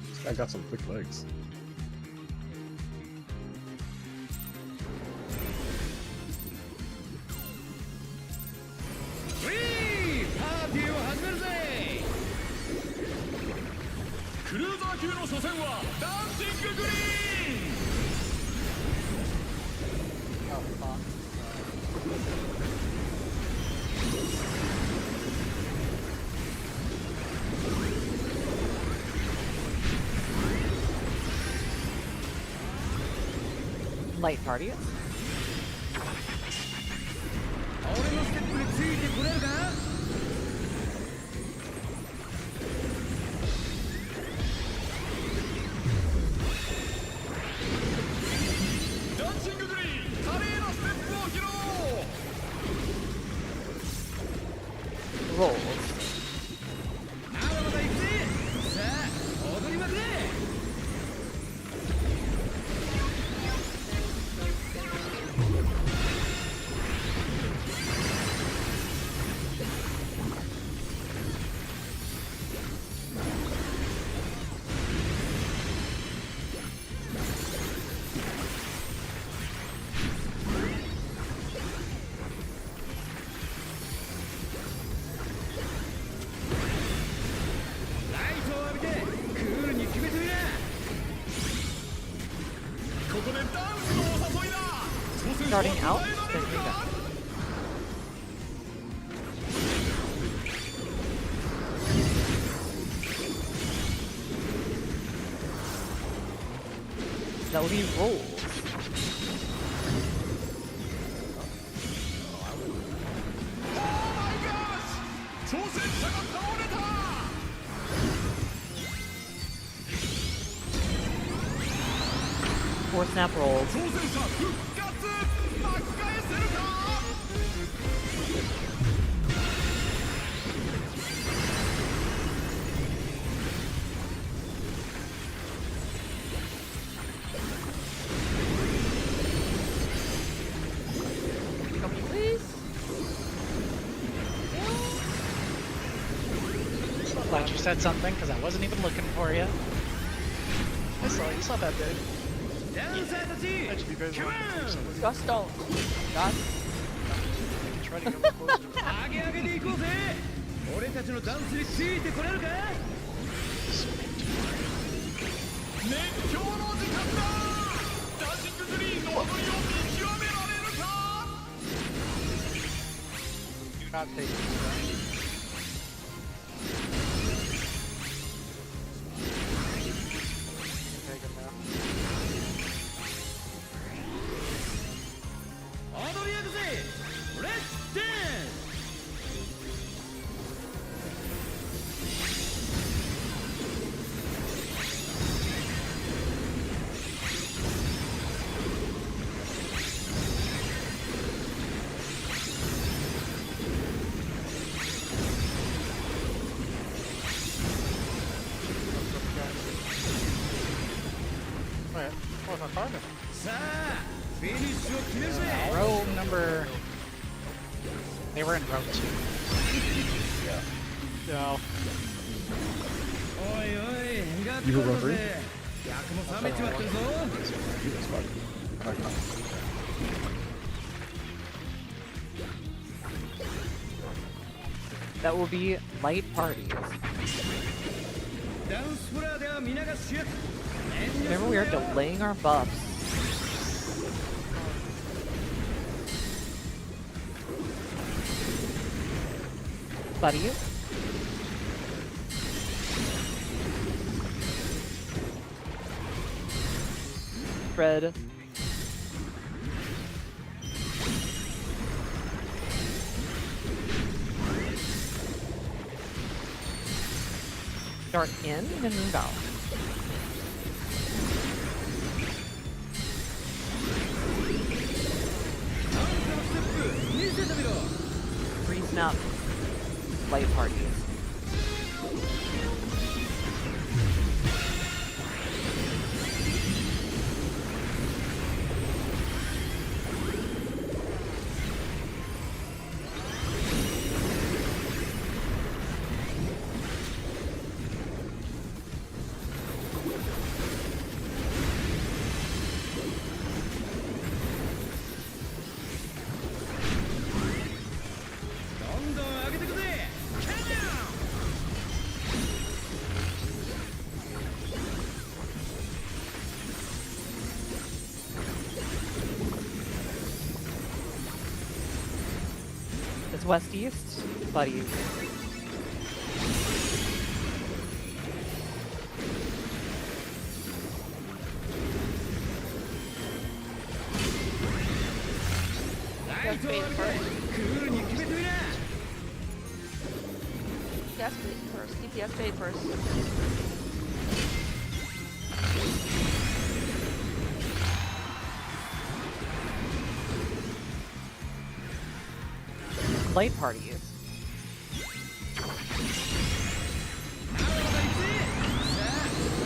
This guy got some quick legs. Oh, fuck. Light parties. Rolls. starting out, then rebound. That will be rolls. Four snap rolls. Please. Glad you said something, because I wasn't even looking for you. I saw it. It's not that big. Actually, you guys want to do something. Just don't. Just. I can try to get a little closer to it. 俺たちのダンスについてこれるか熱狂の時間だダンシンググリーンの踊りを見極められるか Do not take it. Take it now. 踊り上げぜレッツダンス Wait, what's my partner? さあフィニッシュを決めるぜ Row number. They were in row 2. Yeah. おいおいがっYou were こ row る three? ぜ役も冷めちまってるぞ Jesus fuck. Alright, That will be light parties. ダンスフロアでは皆が主役 Remember, we are delaying our buffs. Buddy. Fred. Start in and move out. Three snap light parties. It's west east, buddy. Just wait first. Just wait first. DPS wait first. Light parties.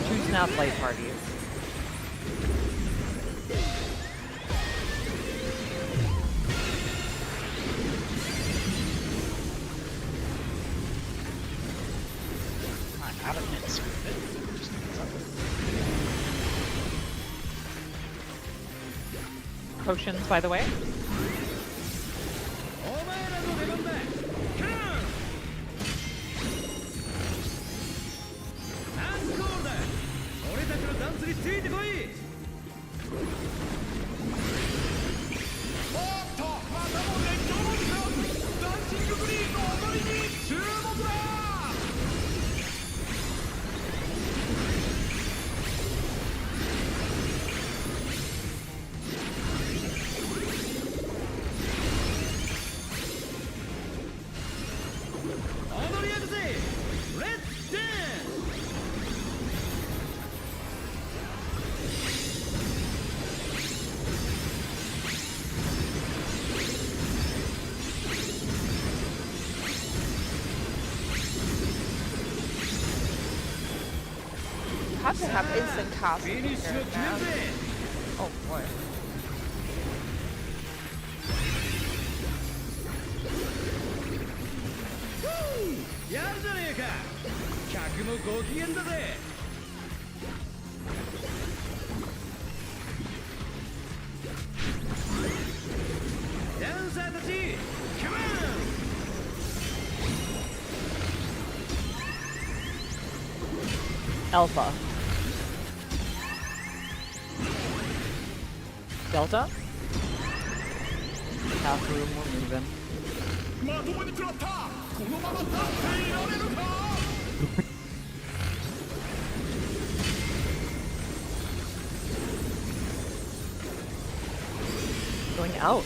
Two snap light parties. I'm out of minutes. Just minutes up. Potions, by the way. お前らの出番だカモンアンコールだ俺たちのダンスについてこい about to have instant cast in here now. Oh boy. やるじゃねえか客もご機嫌だぜダンサーたちカモン Alpha. Delta. Half room, we're moving. まともに食らったこのまま立っていられるか Going out.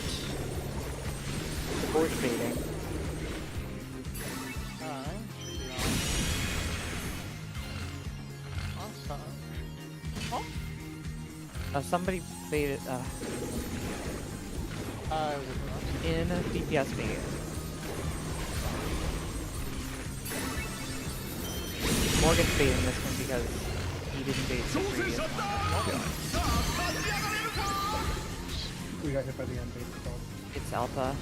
Force baiting. Alright. Awesome. Somebody baited in DPS bait. Morgan's baiting this one because he didn't bait the 挑戦 previous 者 one. ださあ立ち上がれるか We got hit by the end bait. It's Alpha.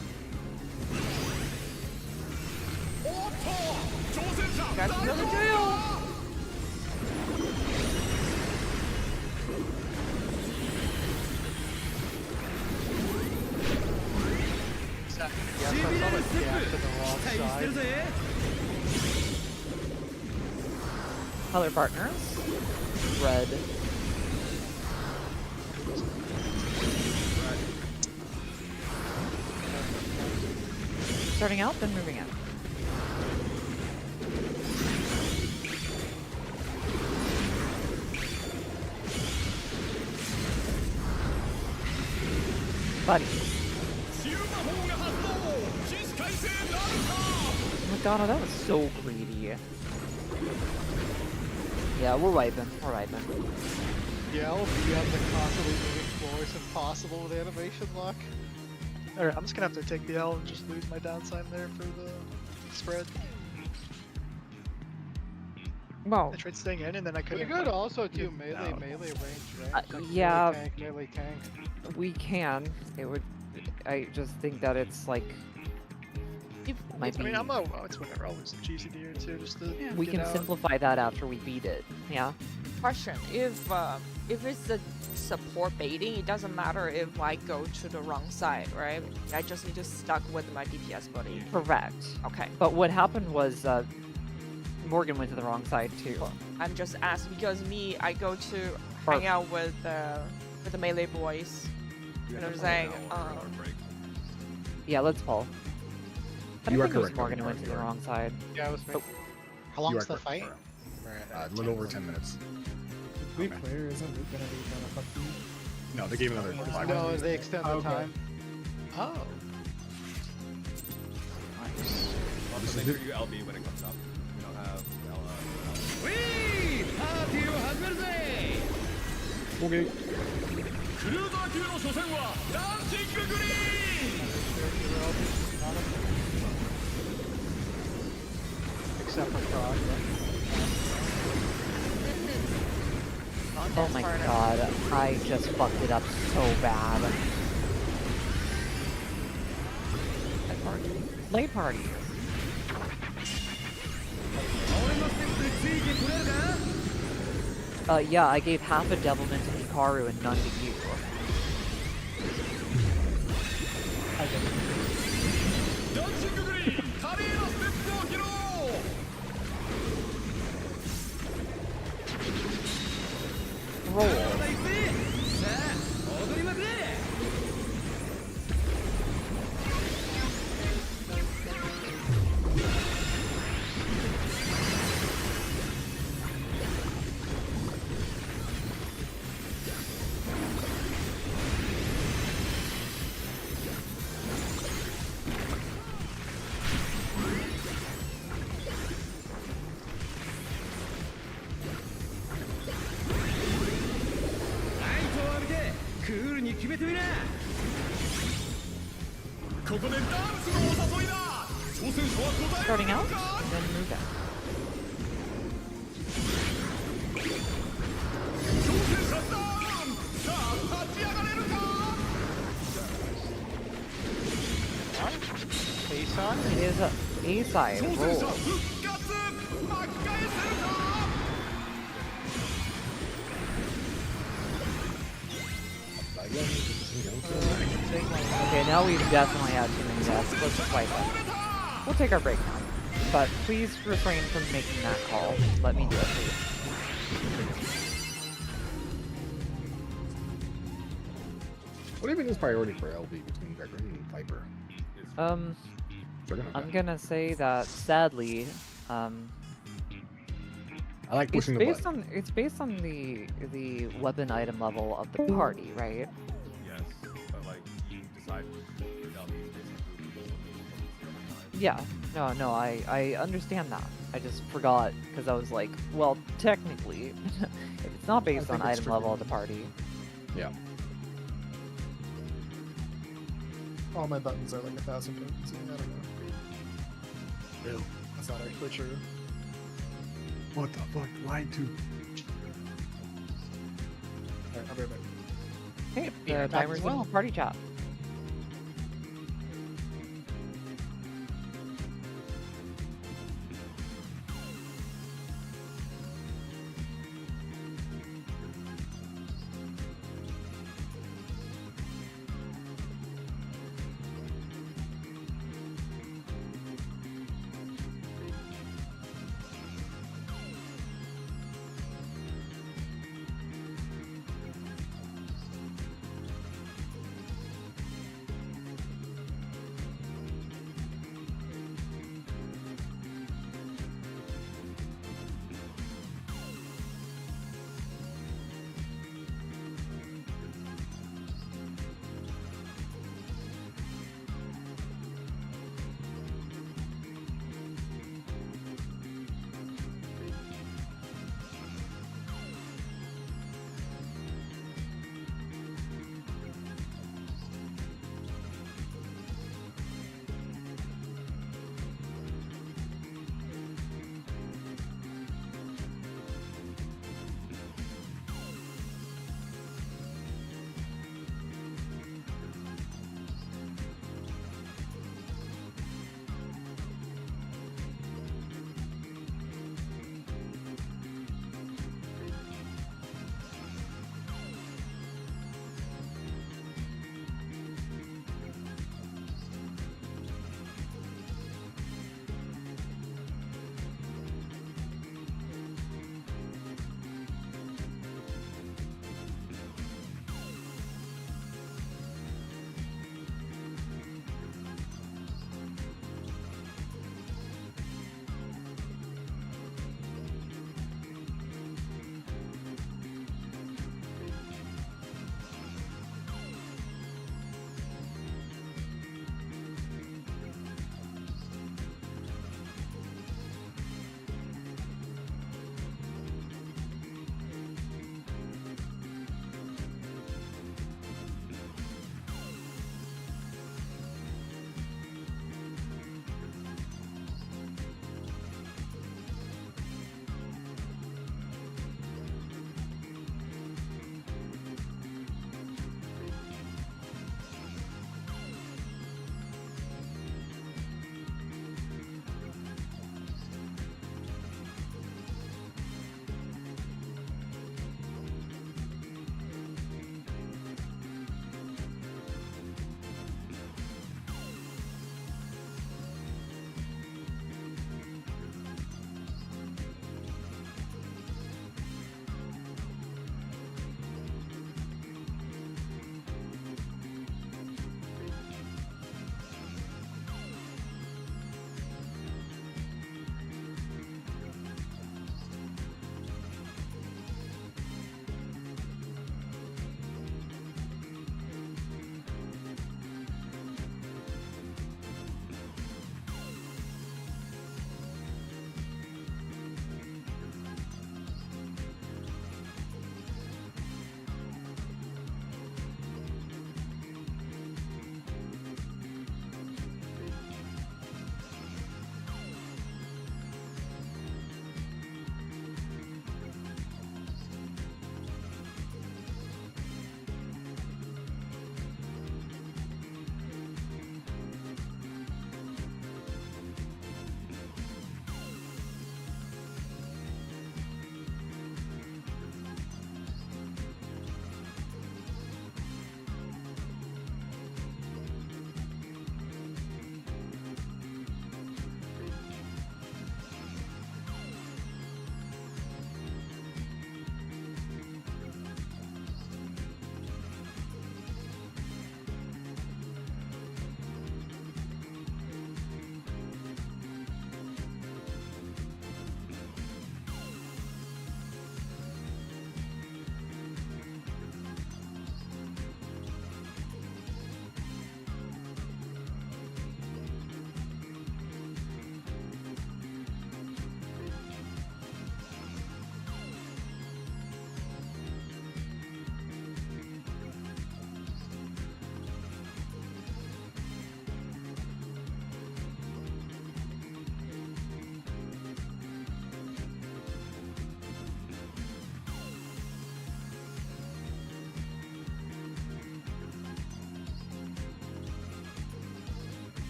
おっと挑戦者 Guys, another drill. Yes, I saw the gap to the wrong 期待してる side. ぜ Color partners. Red. Starting out, then moving in. Buddy. シル魔法が発動起死回生なるか Madonna, that was so greedy. Yeah, we're wiping. We're wiping. Yeah, LBM, the constantly moving floor is impossible with animation lock. Alright, I'm just gonna have to take the L and just lose my downtime there for the spread. Well, I tried staying in and then I We couldn't. could also do get melee out. range, Uh, like yeah. melee tank. we can. It would. I just think that it's like. It might I mean, be- I'm it's whatever. I'll lose some GCD here too, just to we get can out. simplify that after we beat it. Yeah. Question: If it's a support baiting, it doesn't matter if I go to the wrong side, right? I just need to stuck with my DPS buddy. Correct. Okay. But what happened was Morgan went to the wrong side too. I'm just asking because me, I go to Or- hang out with the melee boys. You You have know to what I'm pull saying? it out or break. Yeah, let's pull. But You I are think it was correct, Morgan you who are, went to you the are. wrong side. Yeah, it was me. Oh. How You long's are the correct, fight? Sarah. We're at, A little over 10 minutes. To be clear, isn't Luke gonna be trying to fuck you? No, they gave another 5 No, minutes. they extend the Okay. time. Oh. Nice. Also, make sure you LB when it comes up. We don't have L. ウィーパーティーを始めるぜ Okay. クルーザー級の初戦はダンシンググリーン Except for Frog. Oh my god, I just fucked it up so bad. Late party. 俺のステップについてくれるか Yeah, I gave half a devilment to Hikaru and none to you. I get it. ダンシンググリーン華麗なステップを披露 Roll. まだ行くぜさあ踊りまくれ ライトを浴びてクールに決めてみなここでダンスのお誘いだ挑戦者は答え Starting ら out, れるか and then move out. one. It is a side 挑戦 roll. 者復活巻き返せるか Okay, now we've definitely had too many deaths. Let's just wipe it. We'll take our break now. But please refrain from making that call. Let me do it, please. What even is priority for LB between Gregory and Viper? Juggernaut. I'm gonna say that sadly, I like it's pushing the based button. on the weapon item level of the party, right? Yes, but like you decide your LBs basically. Yeah. No, I understand that. I just forgot because I was like, well, technically, if it's not based on think it's item level of tricky. the party, Yeah. All my buttons are like 1,000 tokens. I don't know. Really? That's not actually true. What the fuck? Lied to. Alright, I'll be right back. hey, Be the right back timer's as well. in party chat.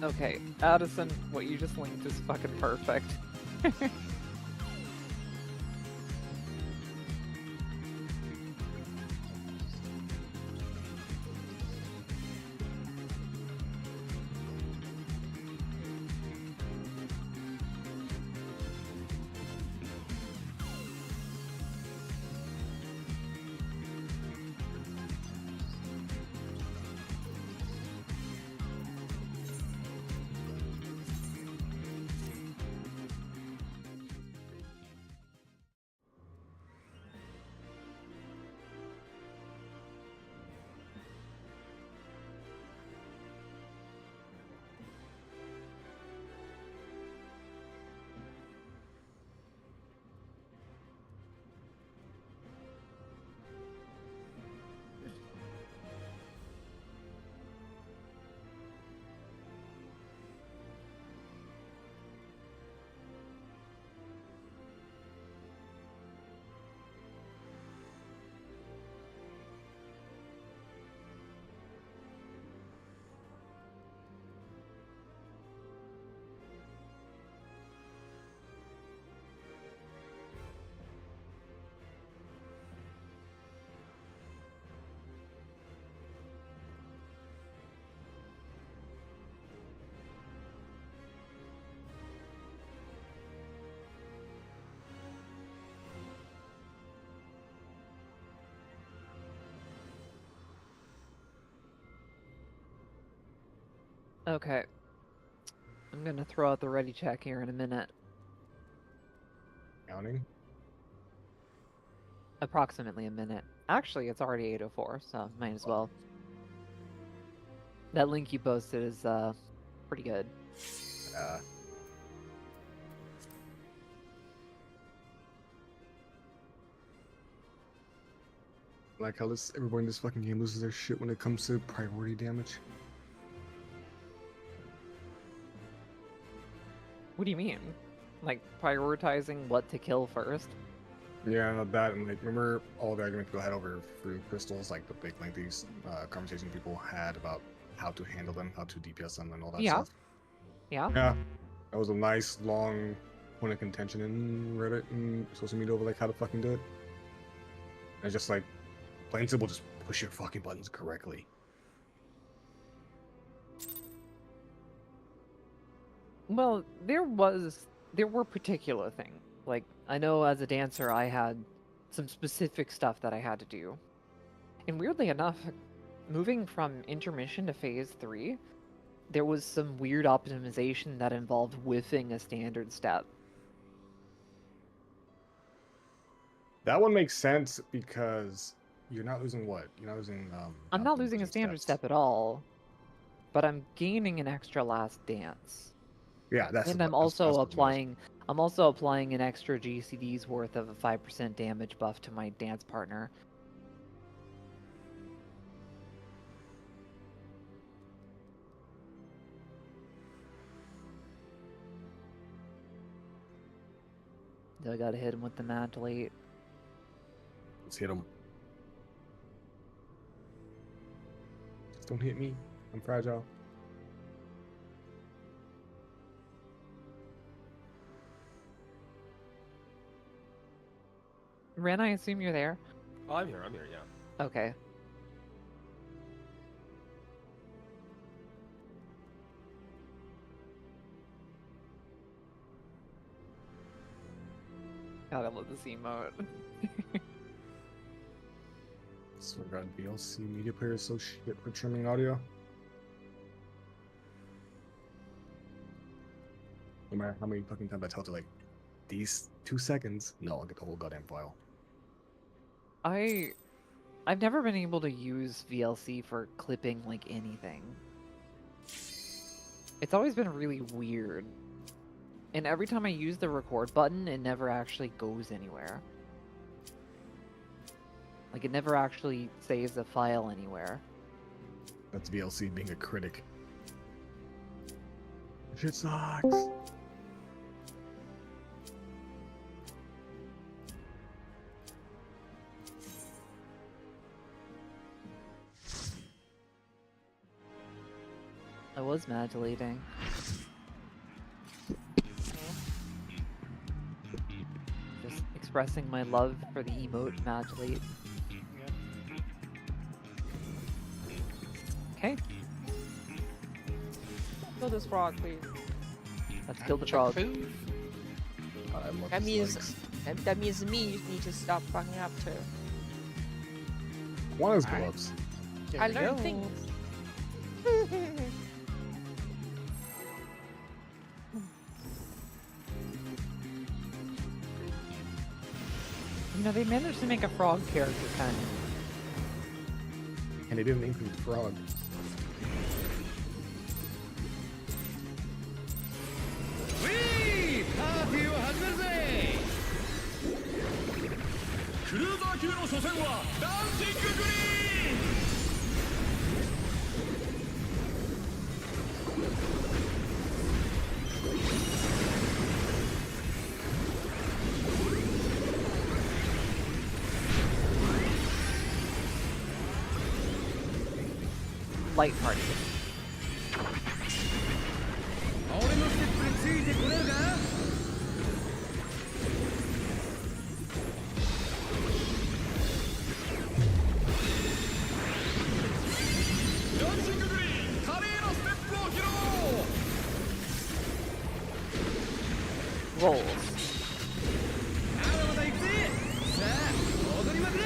Okay, Addison, what you just linked is fucking perfect. Okay. I'm gonna throw out the ready check here in a minute. Counting. Approximately a minute. Actually, it's already 8:04, so might as well. That link you posted is pretty good. Like how everybody in this fucking game loses their shit when it comes to priority damage. What do you mean? Like prioritizing what to kill first? Yeah, that and like remember all the argument people had over fruit crystals, like the big lengthy conversation people had about how to handle them, how to DPS them, and all that Yeah. stuff. Yeah. Yeah, that was a nice long point of contention in Reddit and social media over like how to fucking do it. And it's just like plain and simple, just push your fucking buttons correctly. Well, there were particular things. Like I know as a dancer I had some specific stuff that I had to do. And weirdly enough, moving from intermission to phase 3, there was some weird optimization that involved whiffing a standard step. That one makes sense because you're not losing what? You're not losing I'm not losing a standard step at all, but I'm gaining an extra last dance. Yeah, that's And the, I'm also applying an extra GCD's worth of a 5% damage buff to my dance partner. So I gotta hit him with the mantlate. Let's hit him. Just don't hit me. I'm fragile. Ren, I assume you're there? Oh, I'm here, yeah. Okay. God, I love this emote. Swear to God, VLC media player is so shit for trimming audio. No matter how many fucking times I tell it to like, these 2 seconds, no, I'll get the whole goddamn file. I've never been able to use VLC for clipping like anything. It's always been really weird. And every time I use the record button, it never actually goes anywhere. Like, it never actually saves a file anywhere. That's VLC being a critic. Shit sucks. I was modulating. Just expressing my love for the emote modulate. Okay, Kill this frog, please. let's kill the Check frog. food. I love That his means legs. that means me need to stop fucking up too. One of his Alright. gloves. I we learned go. things. You know, they managed to make a frog character kind of. And he didn't include frog. Whee! パーティーを始めるぜ。クルーザー級の初戦はダンシンググリーン。Light party. 俺のステップについてこれるか。ダンシンググリーン、華麗なステップを披露。 Rolls. まだまだ行くぜ。さあ踊りまくれ。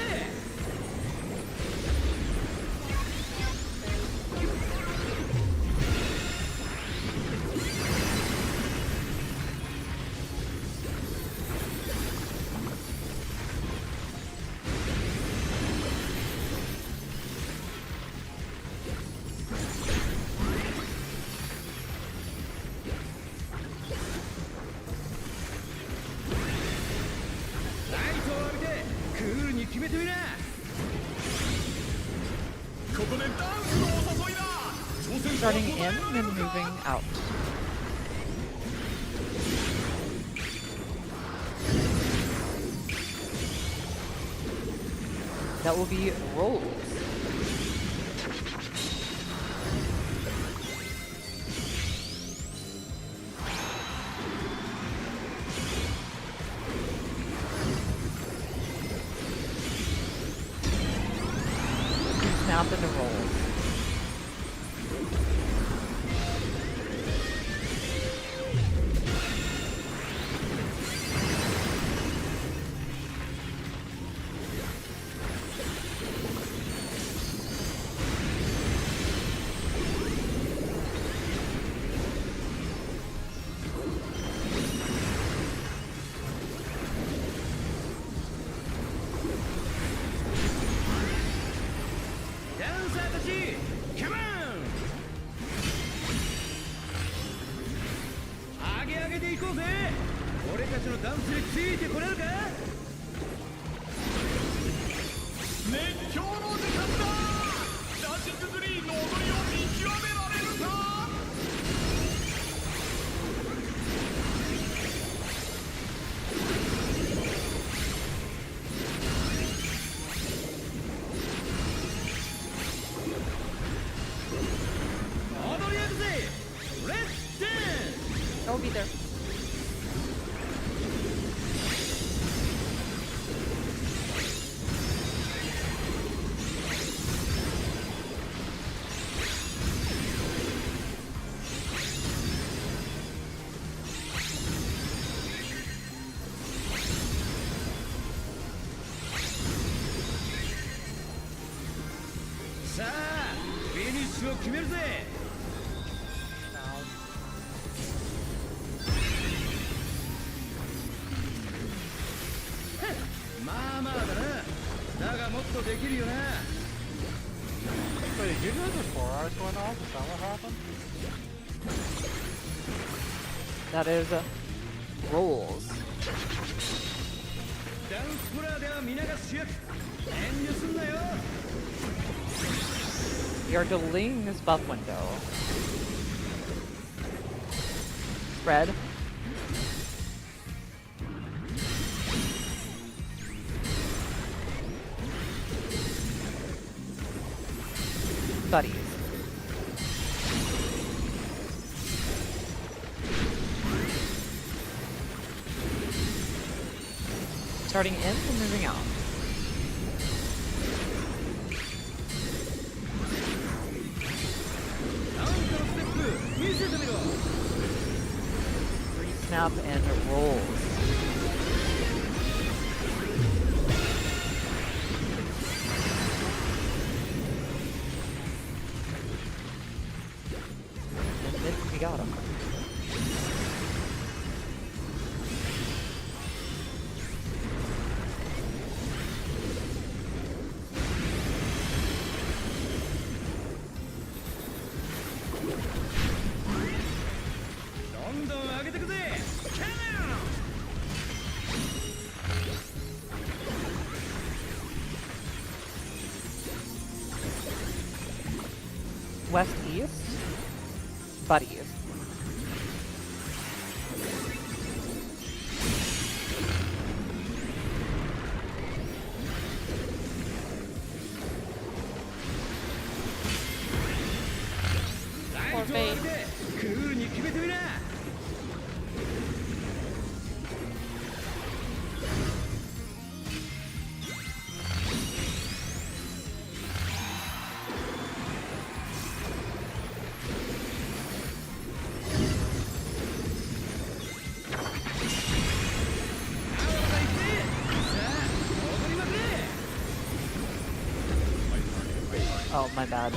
ライトを浴びてクールに決めてみな。ここでダンスのお誘いだ。挑戦者は Starting 答え in られ and るか。 moving out. That will be rolls. Snap into rolls. I'll be there. Wait, did you know the 4 hours went off? Is that what happened? That is rolls. ダンスフロアでは皆が主役。遠慮すんなよ。 We are delaying this buff window. Spread. Buddies. Starting in and moving out. Snap and rolls. And we got him. West east, buddies. Or bait. Oh, my bad.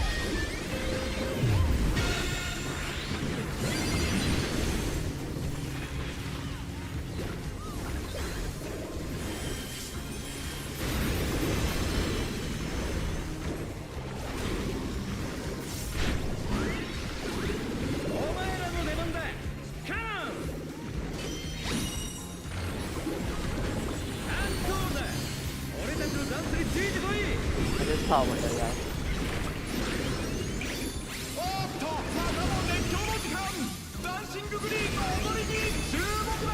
It is tall window, yeah. おっとまたも熱狂の時間ダンシンググリーンの踊りに注目だ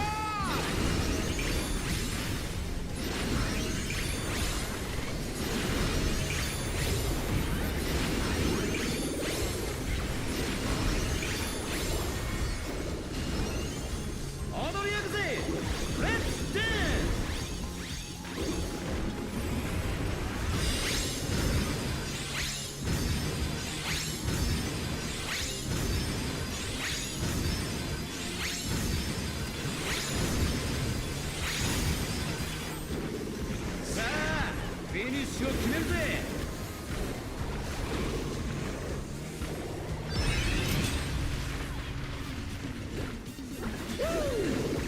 踊り焼くぜレッツダンス さあフィニッシュを決めるぜ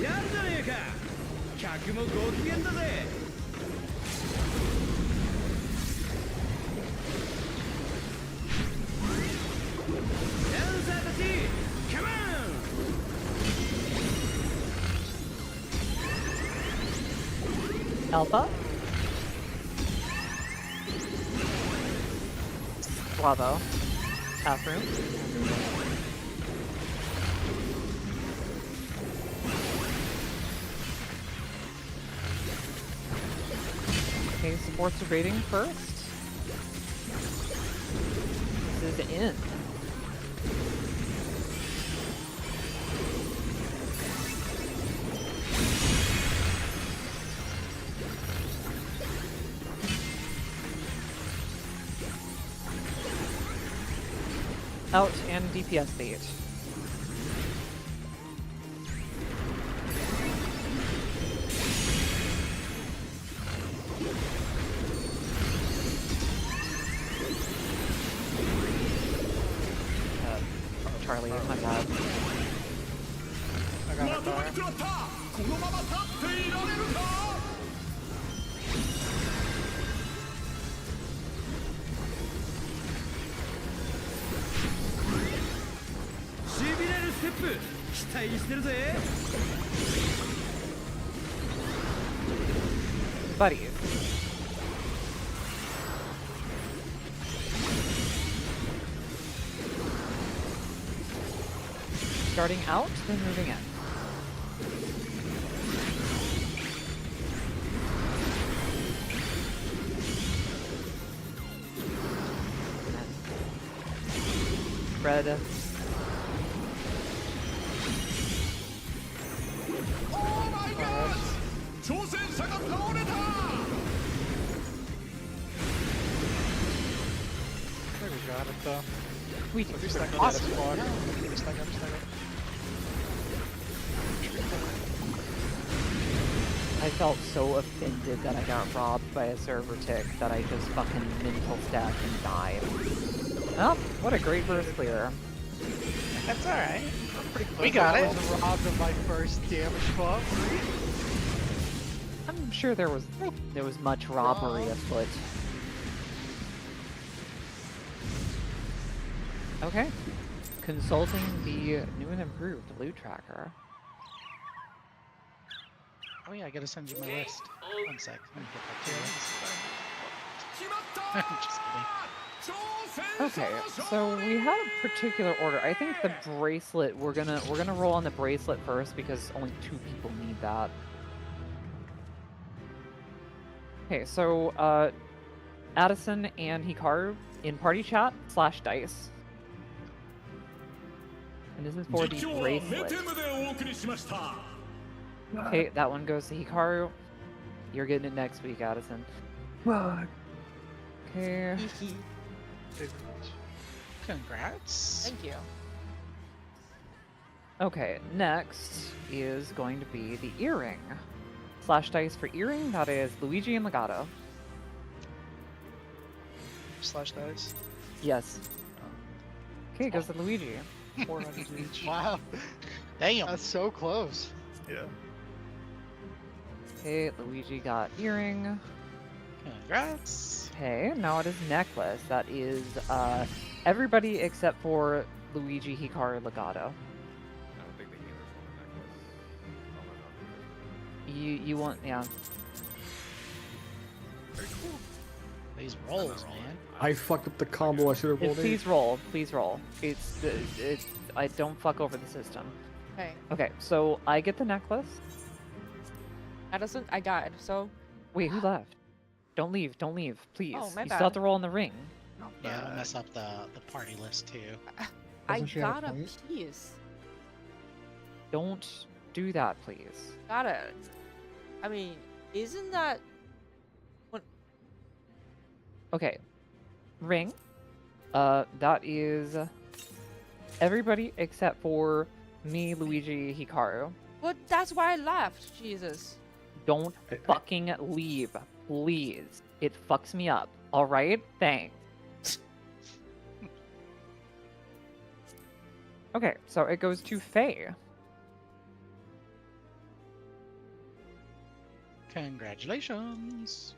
やるじゃねえか客もご機嫌だぜダンサーたちカモン Alpha. Bravo. Half room. Okay, supports are rating first. This is in. Out and DPS bait. Charlie, my bad. I got ま it ともに there. 食らったこのまま立っていられるかしびれるステップ期待してるぜ Buddies. Starting out, then moving in. Red. オーマイガー挑戦者が倒れた at it though. We So do. if you stack up Awesome. that squad, Yeah. stack up, stack up. I felt so offended that I got robbed by a server tick that I just fucking mental stacked and died. Oh, what a great burst clear. That's all right. Pretty close. We got I it. was robbed of my first damage buff. I'm sure there was much robbery afoot. Okay. Consulting the new and improved loot tracker. Oh yeah, I gotta send you my list. 1 sec. Let me get that to you. 決まったー Just kidding. 挑戦者 Okay, の勝 so 利 we had a particular order. I think the bracelet, we're gonna roll on the bracelet first because only 2 people need that. Okay, so Addison and Hikaru in party chat /dice. And this is for the 実況はメテ bracelet. ムでお送りしました Okay, that one goes to Hikaru. You're getting it next week, Addison. Okay. Hee. Congrats. Thank you. Okay, next is going to be the earring. /dice for earring, that is Luigi and Legato. Slash dice. Yes. Okay, goes to Luigi. 400 each. Wow, Damn. that's so close. Yeah. Okay, Luigi got earring. Congrats. Okay, now it is necklace. That is everybody except for Luigi, Hikaru, Legato. I don't think the healers want a necklace. You want, yeah. Very cool. These rolls, man. I fucked up the combo. I should have rolled Please roll, please roll. I don't fuck over the system. Okay. Okay, so I get the necklace. Addison, I got it. So Wait, who left? Don't leave, please. Oh, my you still have bad. to roll in the ring. Yeah, it'll mess up the party list too. I Doesn't she have a got a point? piece. Don't do that, please. Got it. I mean, isn't that Okay. Ring. That is everybody except for me, Luigi, Hikaru. Well, that's why I left. Jesus. Don't I- fucking leave, please. It fucks me up. All right? Thanks. Okay, so it goes to Faye. Congratulations.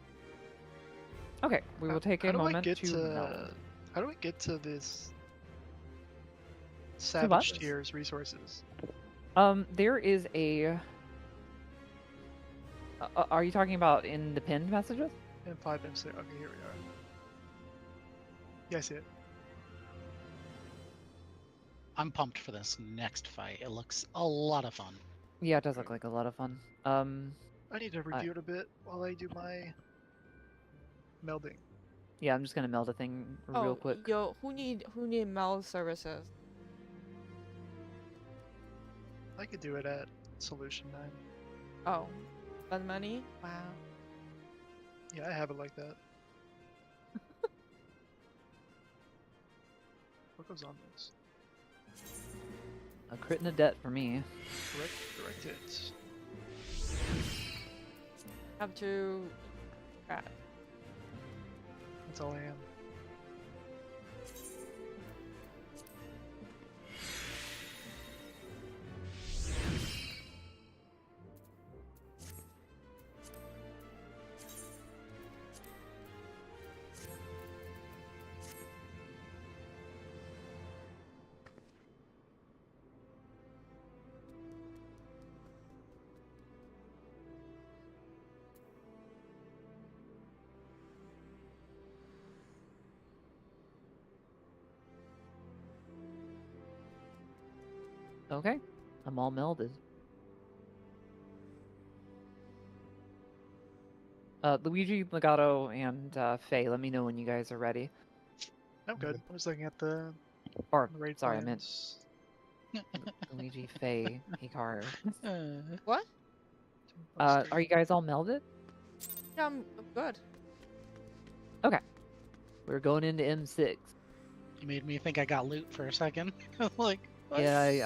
Okay, we will take How a do I moment get to meld. How do I get to this what? Savage Tears resources? There is a. Are you talking about in the pinned messages? M5 M6. Okay, here we are. Yeah, I see it. I'm pumped for this next fight. It looks a lot of fun. Yeah, it does look like a lot of fun. I need to review it a bit while I do my melding. Yeah, I'm just gonna meld a thing real quick. Yo, who need meld services? I could do it at Solution 9. Oh, spend money? Wow. Yeah, I have it like that. What goes on this? A crit and a debt for me. Direct it. Have to. Crap. That's all I am. Okay, I'm all melded. Luigi, Legato, and Faye, let me know when you guys are ready. I'm good. I was looking at the Or, raid sorry, I meant plans. Luigi, Faye, Hikaru. What? Are you guys all melded? Yeah, I'm good. We're going into M6. You made me think I got loot for a second. Like, what? Yeah,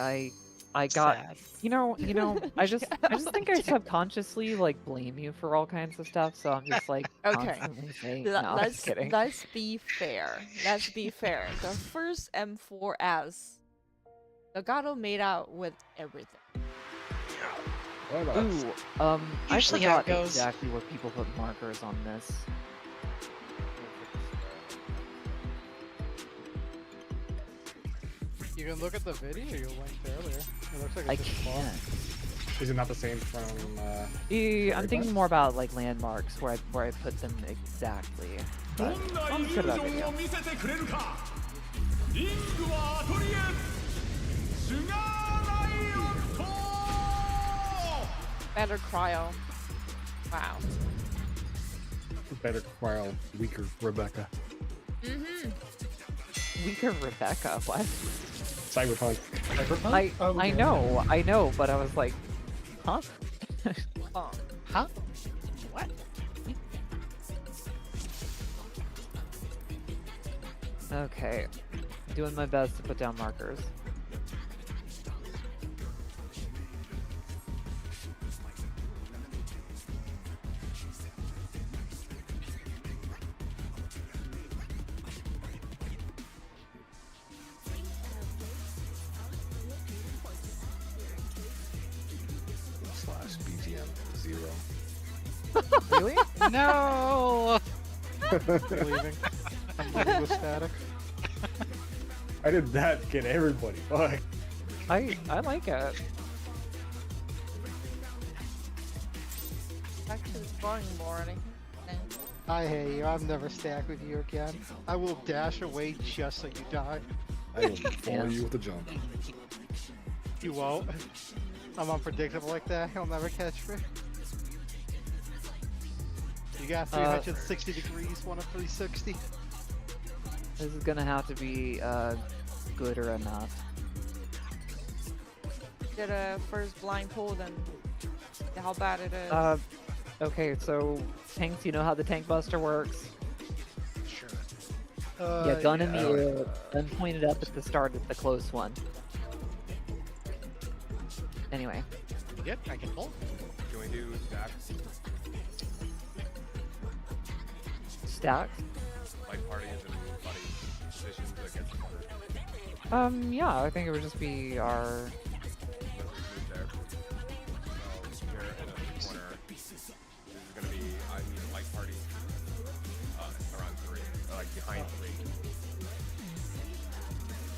I got. Sad. You know. I just think I subconsciously like blame you for all kinds of stuff. So I'm just like Okay. constantly saying. Let- No, I'm just kidding. let's be fair. Let's be fair. The first M4S, Elgato made out with everything. What about Ooh, I Usually how it forgot goes. exactly where people put markers on this. You can look at the video you linked earlier. It looks like I it's just a ball. can't. Is it not the same from? I'm thinking more about like landmarks where I put them exactly. ど But んな I'll イリ just ュ put ー it ジ up ョンを video. 見せてくれるかリングはアトリエシュガーライオンと Better cryo. Wow. Better Cryo, weaker Rebecca. Mm-hmm. Weaker Rebecca, what? Cyberpunk. Oh, I okay. know, but I was like, huh? Huh? What? Okay, doing my best to put down markers. Slash BGM 0. Really? No! Leaving. I'm leaving with static. I did that get everybody. Fuck. I like it. Back to the drawing board. I hate you. I'm never stacked with you again. I will dash away just so you die. I will follow Yeah. you with a jump. You won't. I'm unpredictable like that. He'll never catch me. You got 360 degrees, one of 360. This is gonna have to be good or enough. Did a first blind pull, then how bad it is. Okay, so tanks, you know how the tank buster works? Sure. Yeah, gun in the yeah. air, gun pointed up at the start at the close one. Anyway, Yep, I can pull. Can we do stacks? stacks. Like parties and buddies positions against each other? Yeah, I think it would just be our. Move there. So here in the corner, this is gonna be I need a light party. Around 3, or like behind 3.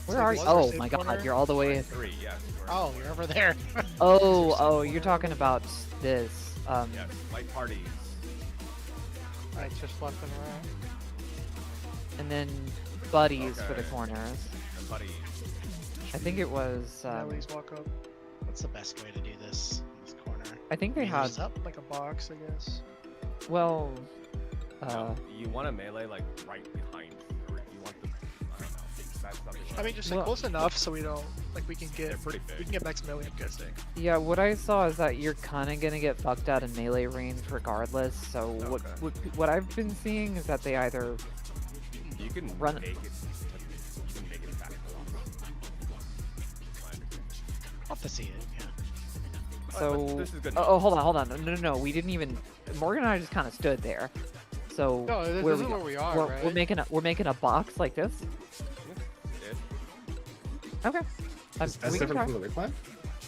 Where like are a you? super Oh safe my god, corner? you're all the way. Behind 3, yes. we're- Oh, you're over there. Oh, you're talking about this. Yes, light parties. Right, just left and right. And then buddies for the Okay. corners. And buddies. I think it was. Ellie's walk up What's the best way to do this in this corner? I think they had. Raise up. like a box, I guess. Well. No, you want a melee like right behind, or you want the I don't know. That's something. I mean, just like Well- close enough so we don't like we can They're get pretty we big. can get max melee. I'm guessing. Yeah, what I saw is that you're kind of gonna get fucked out of melee range regardless. So Okay. what I've been seeing is that they either You can Run- make it. You can make it back. I'll have to see it. Yeah. so. this is good. Oh, hold on. No. We didn't even. Morgan and I just kind of stood there. So No, this where is we where go? we are, we're, right? we're making a box like this. Okay. That's we can different try. from the raid plan?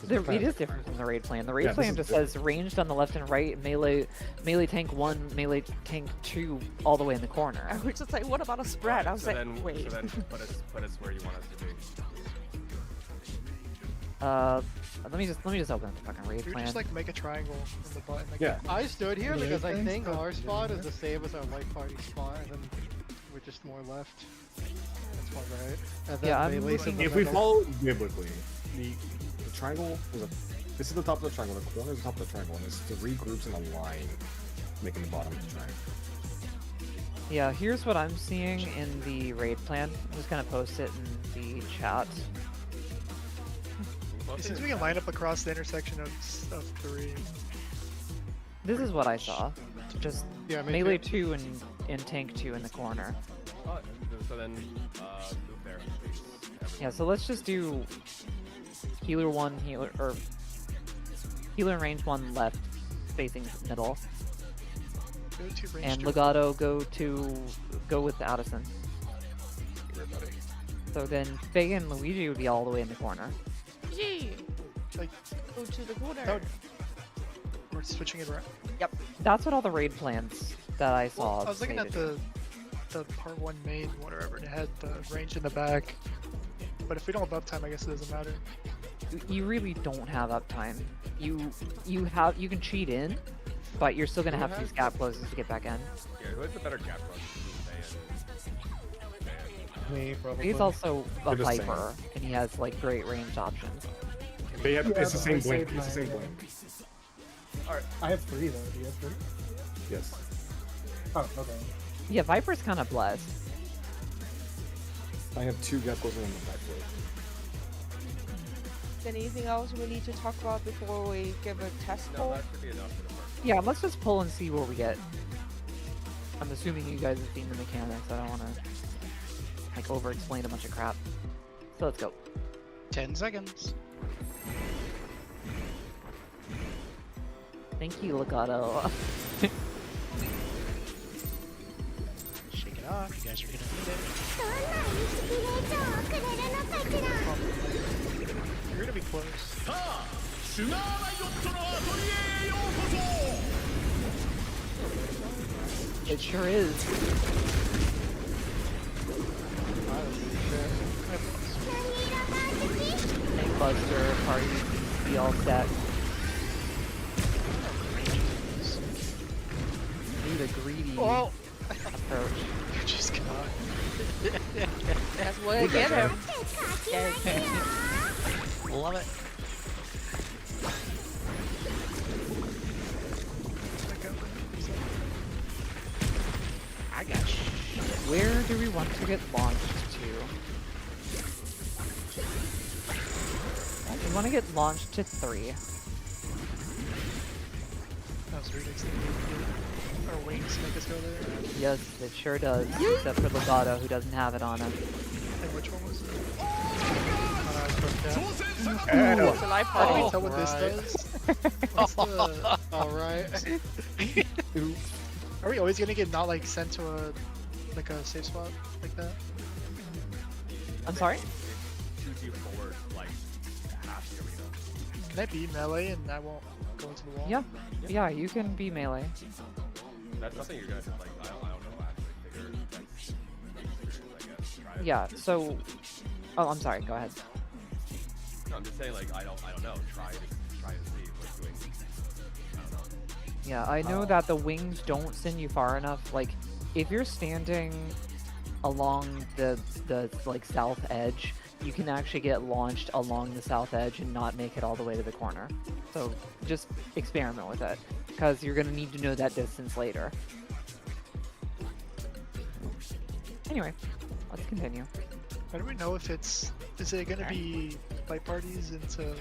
It is different from the raid plan. The raid Yeah, this plan is just different. says ranged on the left and right, melee tank 1, melee tank 2, all the way in the corner. I was just like, what about a spread? I was so like, then, wait. So then put us where you want us to be. Let me just open up the fucking raid We would plan. just like make a triangle in the button. Like, Yeah. I stood here Really? because I Thanks. think Oh, our you spot didn't is the same as our light party spot, and then we're just more left. That's more right. And then Yeah, I'm melee's in looking- the If we middle. follow biblically, the triangle is this is the top of the triangle, the corner is the top of the triangle, and there's 3 groups in a line making the bottom of the triangle. Yeah, here's what I'm seeing in the raid plan. I'm just gonna post it in the chat. it seems we can line up across the intersection of 3. This is what I saw. Just Yeah, me melee too. 2 and tank 2 in the corner. Oh, so then move there. Yeah, so let's just do healer 1, healer in range 1 left, facing middle, Go to range and 2. Legato go with Addison. Everybody. So then Faye and Luigi would be all the way in the corner. Yay! Like, Go to the corner. that would- we're switching it around. That's what all the raid plans that I saw. Well, I was looking at stated. the part 1 main, whatever, and it had the range in the back. But if we don't have uptime, I guess it doesn't matter. You really don't have uptime. You can cheat in, but you're still gonna have to use gap closes to get back in. Yeah, who has the better gap close? Me, probably. He's also a They're the same. Viper, and he has like great range options. They have, Yeah, it's the but same I blink. saved It's the same mine. blink. I have 3 though. Do you have 3? Yes. Oh, okay. Yeah, Viper's kind of blessed. I have 2 gap closers on the back foot. Anything else we need to talk about before we give a test No, poll? that should be enough for the first. Yeah, let's just pull and see what we get. I'm assuming you guys have seen the mechanics. I don't want to like over-explain a bunch of crap. So let's go. 10 seconds. Thank you, Legato. Shake it off. You guys are gonna need it. You're gonna be close. さあシュガーライオットのアトリエへようこそ It sure is. Tank Buster, party, be all set. Need a greedy Oh! approach. You just got. That's what I get him. Love it. I got you. Where do we want to get launched to? We want to get launched to 3. That was ridiculous. Our wings make us go there. Yes, it sure does. Except for Legato, who doesn't have it on him. And which one was it? Oh, I broke down. 挑戦者 It's a live How do we party. tell what this Right. does? What's the... Alright. Are we always gonna get not like sent to a like a safe spot like that? I'm sorry? Shoots you forward like half the arena. Can I be melee and I won't go into the wall? Yeah. Yeah, you can be melee. That's something you're gonna like. I don't know actually. Figure that's experience, I guess. Try it. Yeah, so... Oh, I'm sorry, go ahead. No, I'm just saying like I don't know. Try to see what's doing. I don't know. Yeah, I know that the wings don't send you far enough. Like, if you're standing along the like south edge, you can actually get launched along the south edge and not make it all the way to the corner. So just experiment with it, because you're gonna need to know that distance later. Anyway, let's continue. How do we know if it's... Is it gonna be light parties into...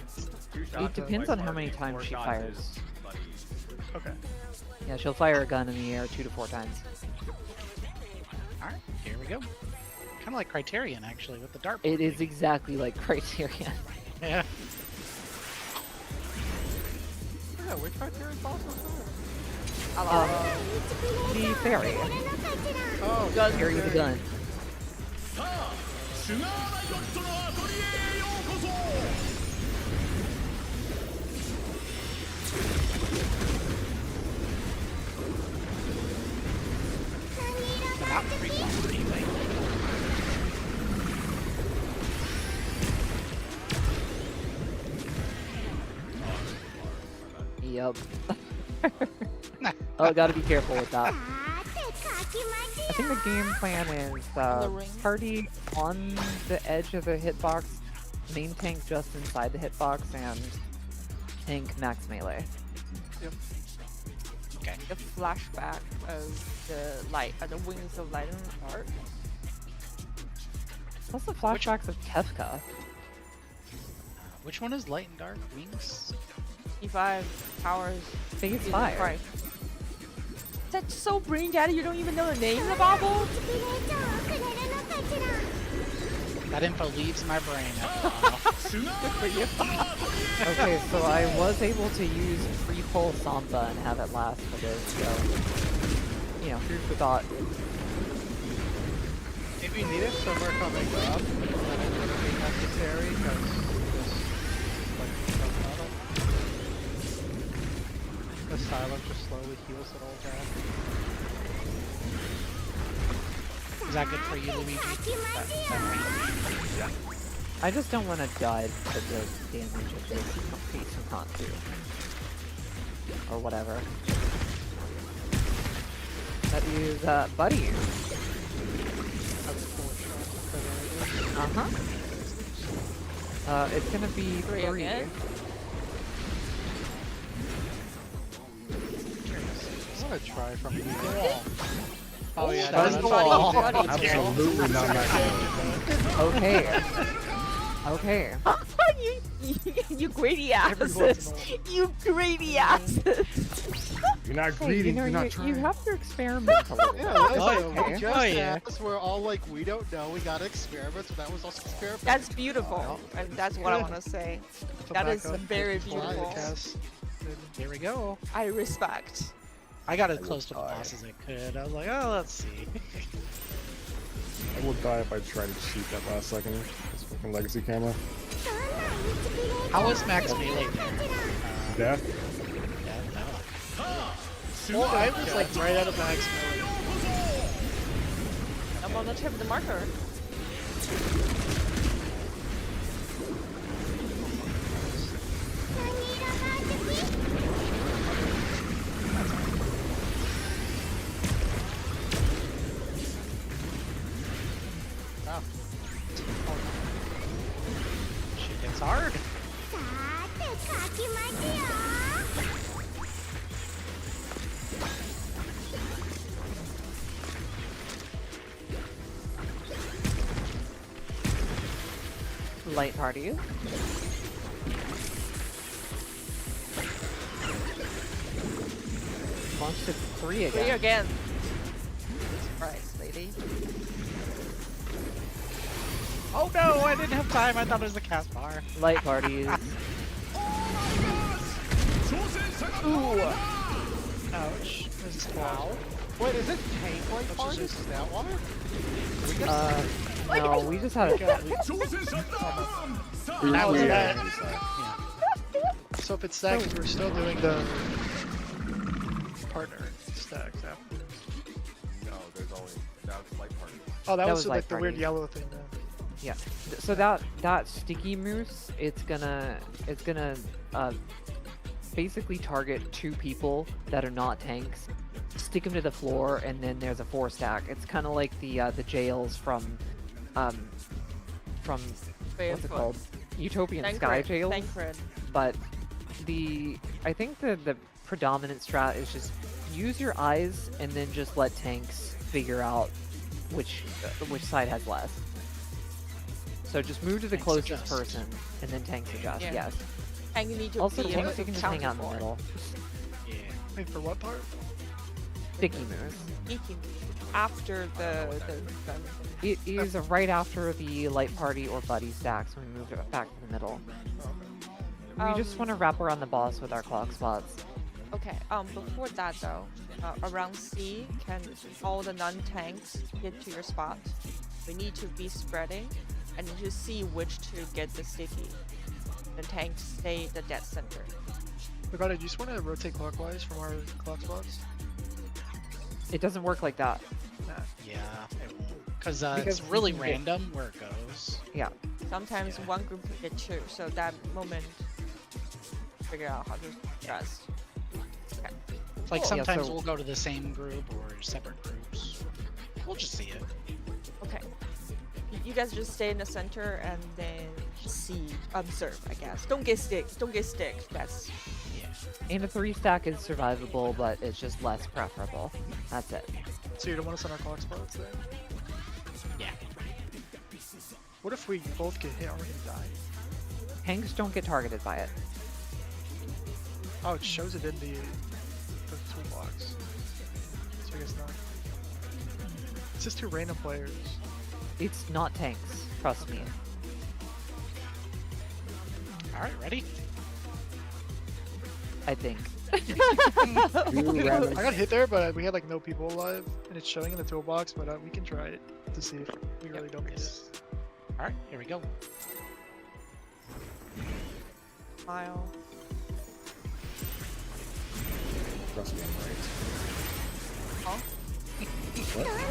2 shots depends like on how many party, times 4 she shots fires. is bloody. Okay. Yeah, she'll fire a gun in the air 2 to 4 times. Alright, here we go. Kind of like Criterion, actually, with the dart. It is exactly like Criterion. Yeah. Yeah, which criteria boss was The fairy. that? Oh, Gun. Fairy with a gun. さあシュガーライオットのアトリエへようこそ About 3 blocks anyway. Yep. Oh, gotta be careful with that. I think the game plan is the ring? party on the edge of the hitbox, main tank just inside the hitbox, and tank max melee. Okay. The flashback of the wings of light and dark. Plus the flashbacks of Kefka. Which one is light and dark? Wings? E5 powers. Phase Jesus 5. Christ. That's so brain daddy. You don't even know the name of the bobble. That info leaves my brain after a while. Okay, so I was able to use free pull Samba and have it last for this, so you know, food for thought. If you need it somewhere coming up, then it wouldn't be necessary because this like metal. The silent just slowly heals it all back. Is that good for you, Luigi? I just don't want to die to the damage of this piece of Hantu. Or whatever. That is, Buddy. That's cool shot. Uh-huh. It's gonna be Three three. again? I'm gonna try from here. Oh yeah, That's that's the fine. wall. Absolutely not that Okay. Okay. you greedy Every once asses! in a You greedy asses! You're not Hey, greedy. you know, You're not you trying. have to experiment a little. Yeah, bit. listen, Okay. we just Oh, yeah. asked, we're all like, we don't know, we gotta experiment, so that was also experiment. That's beautiful, and that's what I want to say. That is very beautiful. Here we go. I respect. I got as close to the boss as I could. I was like, oh, let's see. I will die if I try to cheat that last second. This fucking legacy camera. How was Max melee there? Death. Yeah, no. Well, I was like right out of max melee. I'm on the tip of the marker. Shit gets hard. Light party. Launched to three again. Three again. Surprise, lady. Oh no, I didn't have time. I thought it was the cast bar. Light parties. Ooh. Ouch. This is Wow. Wait, is it tank like parties? Is that why? No, we just had a That was bad. So if it's stacks, we're still doing the partner stacks afterwards. No, there's only that's light party. Oh, that, That was was like like the weird party. yellow thing then. Yeah. So that sticky moose, it's gonna basically target two people that are not tanks, stick them to the floor, and then there's a 4-stack. It's kind of like the jails from what's it called? Utopian Sky Jails. Thancred. But I think the predominant strat is just use your eyes and then just let tanks figure out which side has less. So just move to the Tanks closest adjust. person and then tanks adjust. Yeah. Yes. And you need to Also, be tanks able you to can just hang out in the counter middle. Yeah. Wait, for what part? Sticky moves. Sneaking after the It is right after the light party or buddy stacks when we move it back to the middle. We just want to wrap around the boss with our clock spots. Okay, before that though, around C, can all the non-tanks get to your spot? We need to be spreading, and you just see which to get the sticky. The tanks stay the dead center. Hikaru, do you just want to rotate clockwise from our clock spots? It doesn't work like that. Yeah, it won't. Because Because it's really you get- random where it goes. Yeah. Sometimes Yeah. one group can get two, so that moment, figure out how to adjust. Okay. Like Cool. Yeah, sometimes so- we'll go to the same group or separate groups. We'll just see it. Okay. You guys just stay in the center and then see, observe, I guess. Don't get sticked. Don't get sticked. That's Yeah. And a 3-stack is survivable, but it's just less preferable. That's it. So you don't want us on our clock spots then? Yeah. What if we both get hit? Are we gonna die? Tanks don't get targeted by it. Oh, it shows it in the toolbox. So I guess not. It's just two random players. It's not tanks. Trust me. All right, ready? I think. Do random. I got hit there, but we had like no people alive, and it's showing in the toolbox. But we can try it to see if we really don't get it. All right, here we go. Smile. Trust me, I'm right.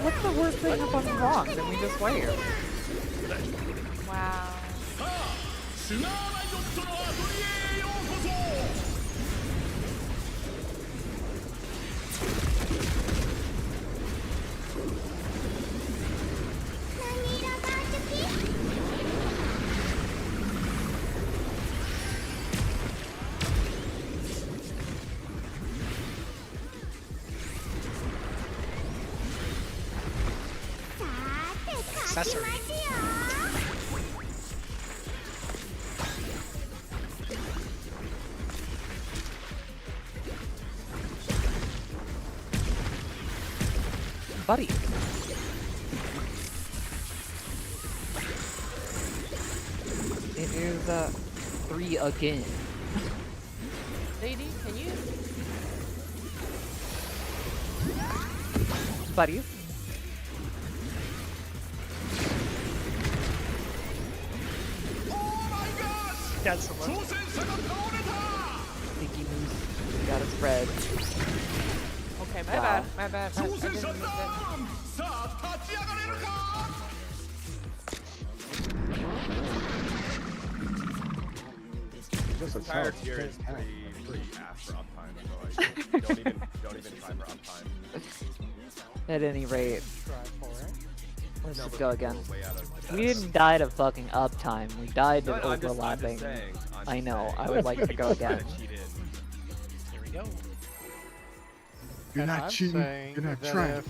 What's the worst thing if I'm wrong? Then we just wait. Wow. シュガーライオットのアトリエへようこそ Accessory. Buddy. It is 3 again. Lady, can you? Buddy. Got someone. 挑戦者が倒れた Stinky Moose. We got a spread. Okay, my Wow. bad. My bad. I 挑 didn't 戦 miss 者 it. ダウンさあ立ち上がれるか Just a The entire child. tier is pretty ass for uptime, so like, don't even try for uptime. At any rate, Try for it. let's No, just but go we're again. way out of the We depths. didn't die to fucking uptime. We died to No, I'm just overlapping. saying. I'm I just know. saying. I would like to go People try again. cheat in. Here we go. You're And not I'm cheating. saying You're not that trying.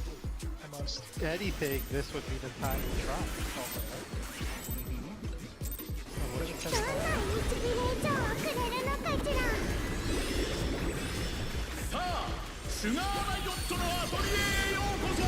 If anything, this would be the time to try. Where's the test file? さあシュガーライオットのアトリエへようこそ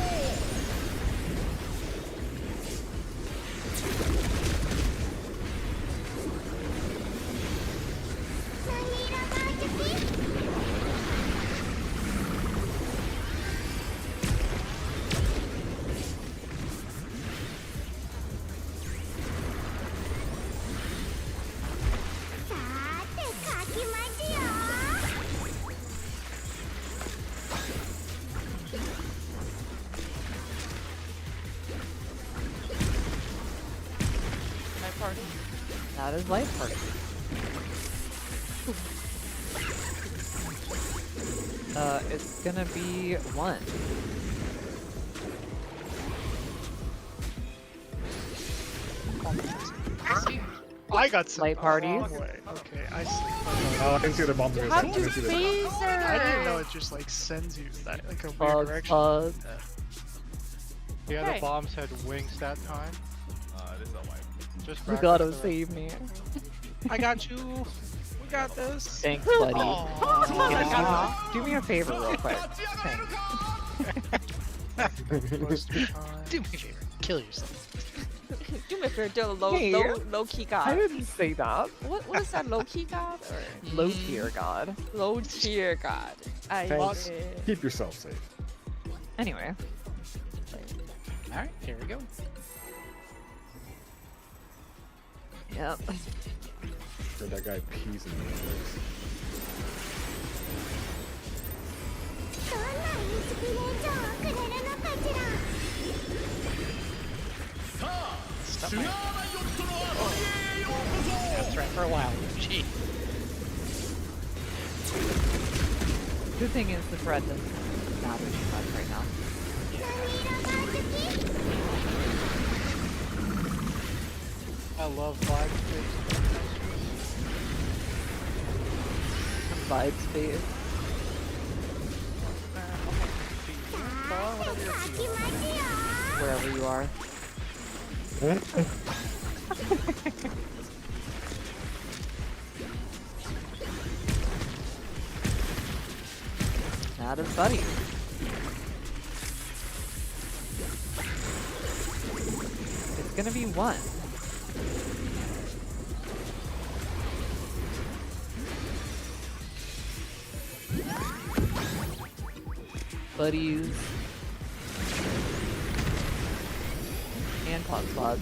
My party. That is life party. It's gonna be 1. I got some. Light parties. Okay, I see. Oh, I didn't see the bombs. You in have there. to I didn't see the- phaser. I didn't know it just like sends you that like a weird Bug, direction. bug. The other Okay. bombs had wings that time. This is a wipe. Just You practice gotta the rest. save me. I got you. We got this. Thanks, buddy. Aw. Do me a favor real quick. 立ち上がれる Thanks.か Most of the time. Do me a favor. Kill yourself. Do me a favor, do a low, Hey. low key I god. didn't say that. What is that, low key god or Low tier god. low tier god? I Thanks. did. Keep yourself safe. Anyway, All right, here we go. yep. Heard that guy pees in the place. Stuff シュガー my ライオットのアトリエへようこそ death threat for a while. Gee. Good thing is the threat doesn't matter too much right now. I love vibe space. Vibe space. Wherever you are. That is buddy. It's gonna be 1. buddies, and cloud spots.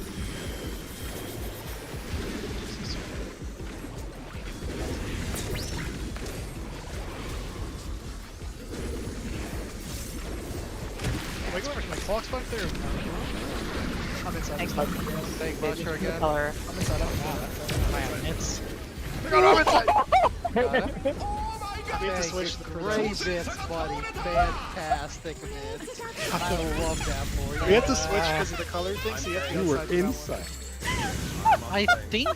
Am I going for my clock spot there? I'm inside. Thanks, I'm bud. Thank It's Butcher again. color. inside. Man, it's I'm inside. Got it. We have to Thank switch you. the Great bits, buddy. Fantastic bits. I love that for you. We have to switch because of the color thing, so you have to You go were outside for that one. inside. I think.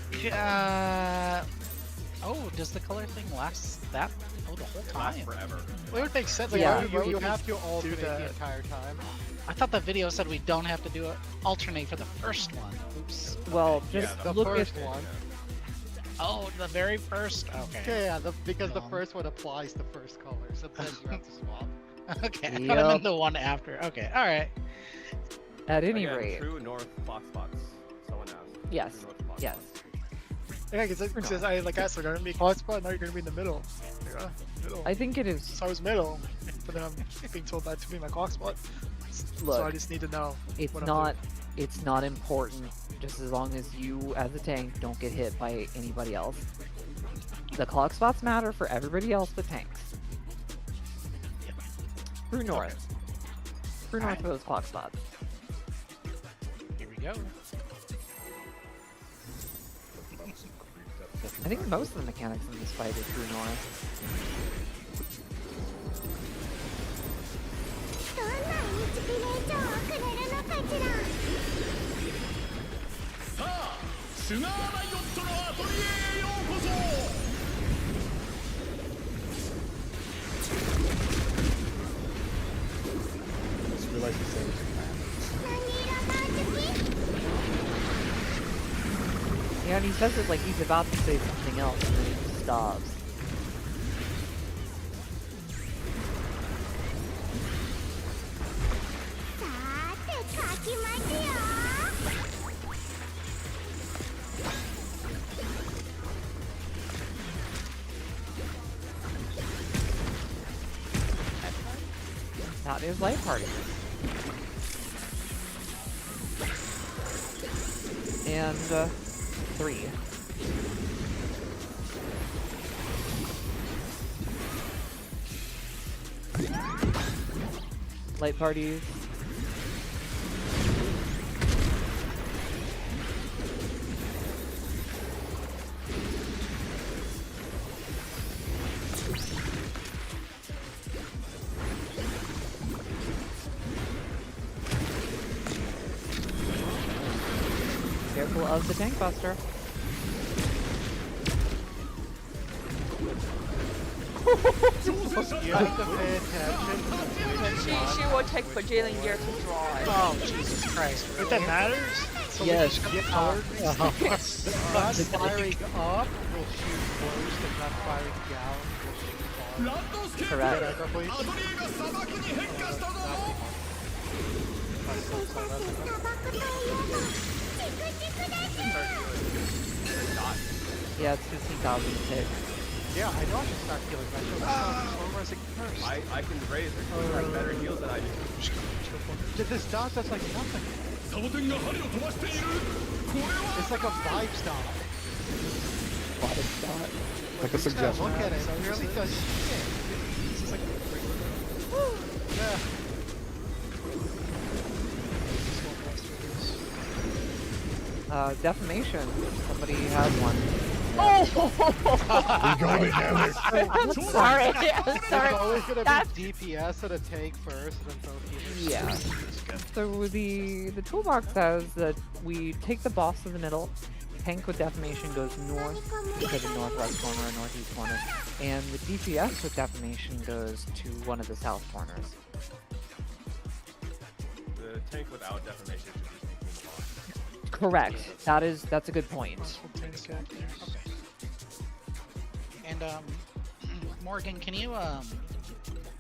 Oh, does the color thing last that? Oh, the whole It lasts time. forever. Well, it would make sense. Like, Yeah, why would You you have to do alternate that? the entire time. I thought the video said we don't have to do it. Alternate for the first one. Oops. Well, Yeah, just The look first at one. Oh, the very first. Okay. Yeah, because the Wrong. first one applies the first color. Sometimes you have to swap. Okay. I Yep. meant the one after. Okay. All right. at any Again, rate. true north clock spots. Someone asked. Yes, True north clock yes. spots. Yeah, because it says I like asked, like, I'm gonna be a clock spot. Now you're gonna be in the middle. Like, middle. I think it is. So I was middle, but then I'm being told that to be my clock spot. So I Look, just need to know. it's what I'm not. It's not important. Just as long as you, as a tank, don't get hit by anybody else. The clock spots matter for everybody else but tanks. True north. True north for those clock spots. Here we go. I think most of the mechanics in this fight are true north. どんなインスピレーションをくれるのかしら。さあシュガーライオットのアトリエへようこそ。 Just realized you said 何色の好き？ Yeah, and he says it like he's about to say something else, and then he just stops. さーて書きますよ。 That is light party. And 3. Light parties. Careful of the tank buster. You have to pay attention. She will take bajillion years to draw it. Oh, Jesus Christ. But that matters? So we Yes. just get color Not firing up will shoot first, and not firing down will shoot ラ far. ンドスケープ Correct. アトリエアトリエが砂漠に変化したぞ。 砂漠といえばチクチクです。 Yeah, it's 15,000 tick. Yeah, I know I should start healing, but I should have started first. I can raise it. You have better heals than I do. This dot does like nothing. サボテンが針を飛ばしている。これは It's like a vibe stop. like a suggestion. Look at it, it really does shit. This is like Yeah. Defamation. Somebody had one. We got it, damn it. I'm sorry. I'm It's sorry. always gonna That's- be DPS at a tank first, and then throw healers. Yeah. So the toolbox says that we take the boss to the middle. Tank with defamation goes north to the northwest corner or northeast corner, and the DPS with defamation goes to one of the south corners. The tank without defamation should be taking the boss. Correct. That's a good point. And Morgan, can you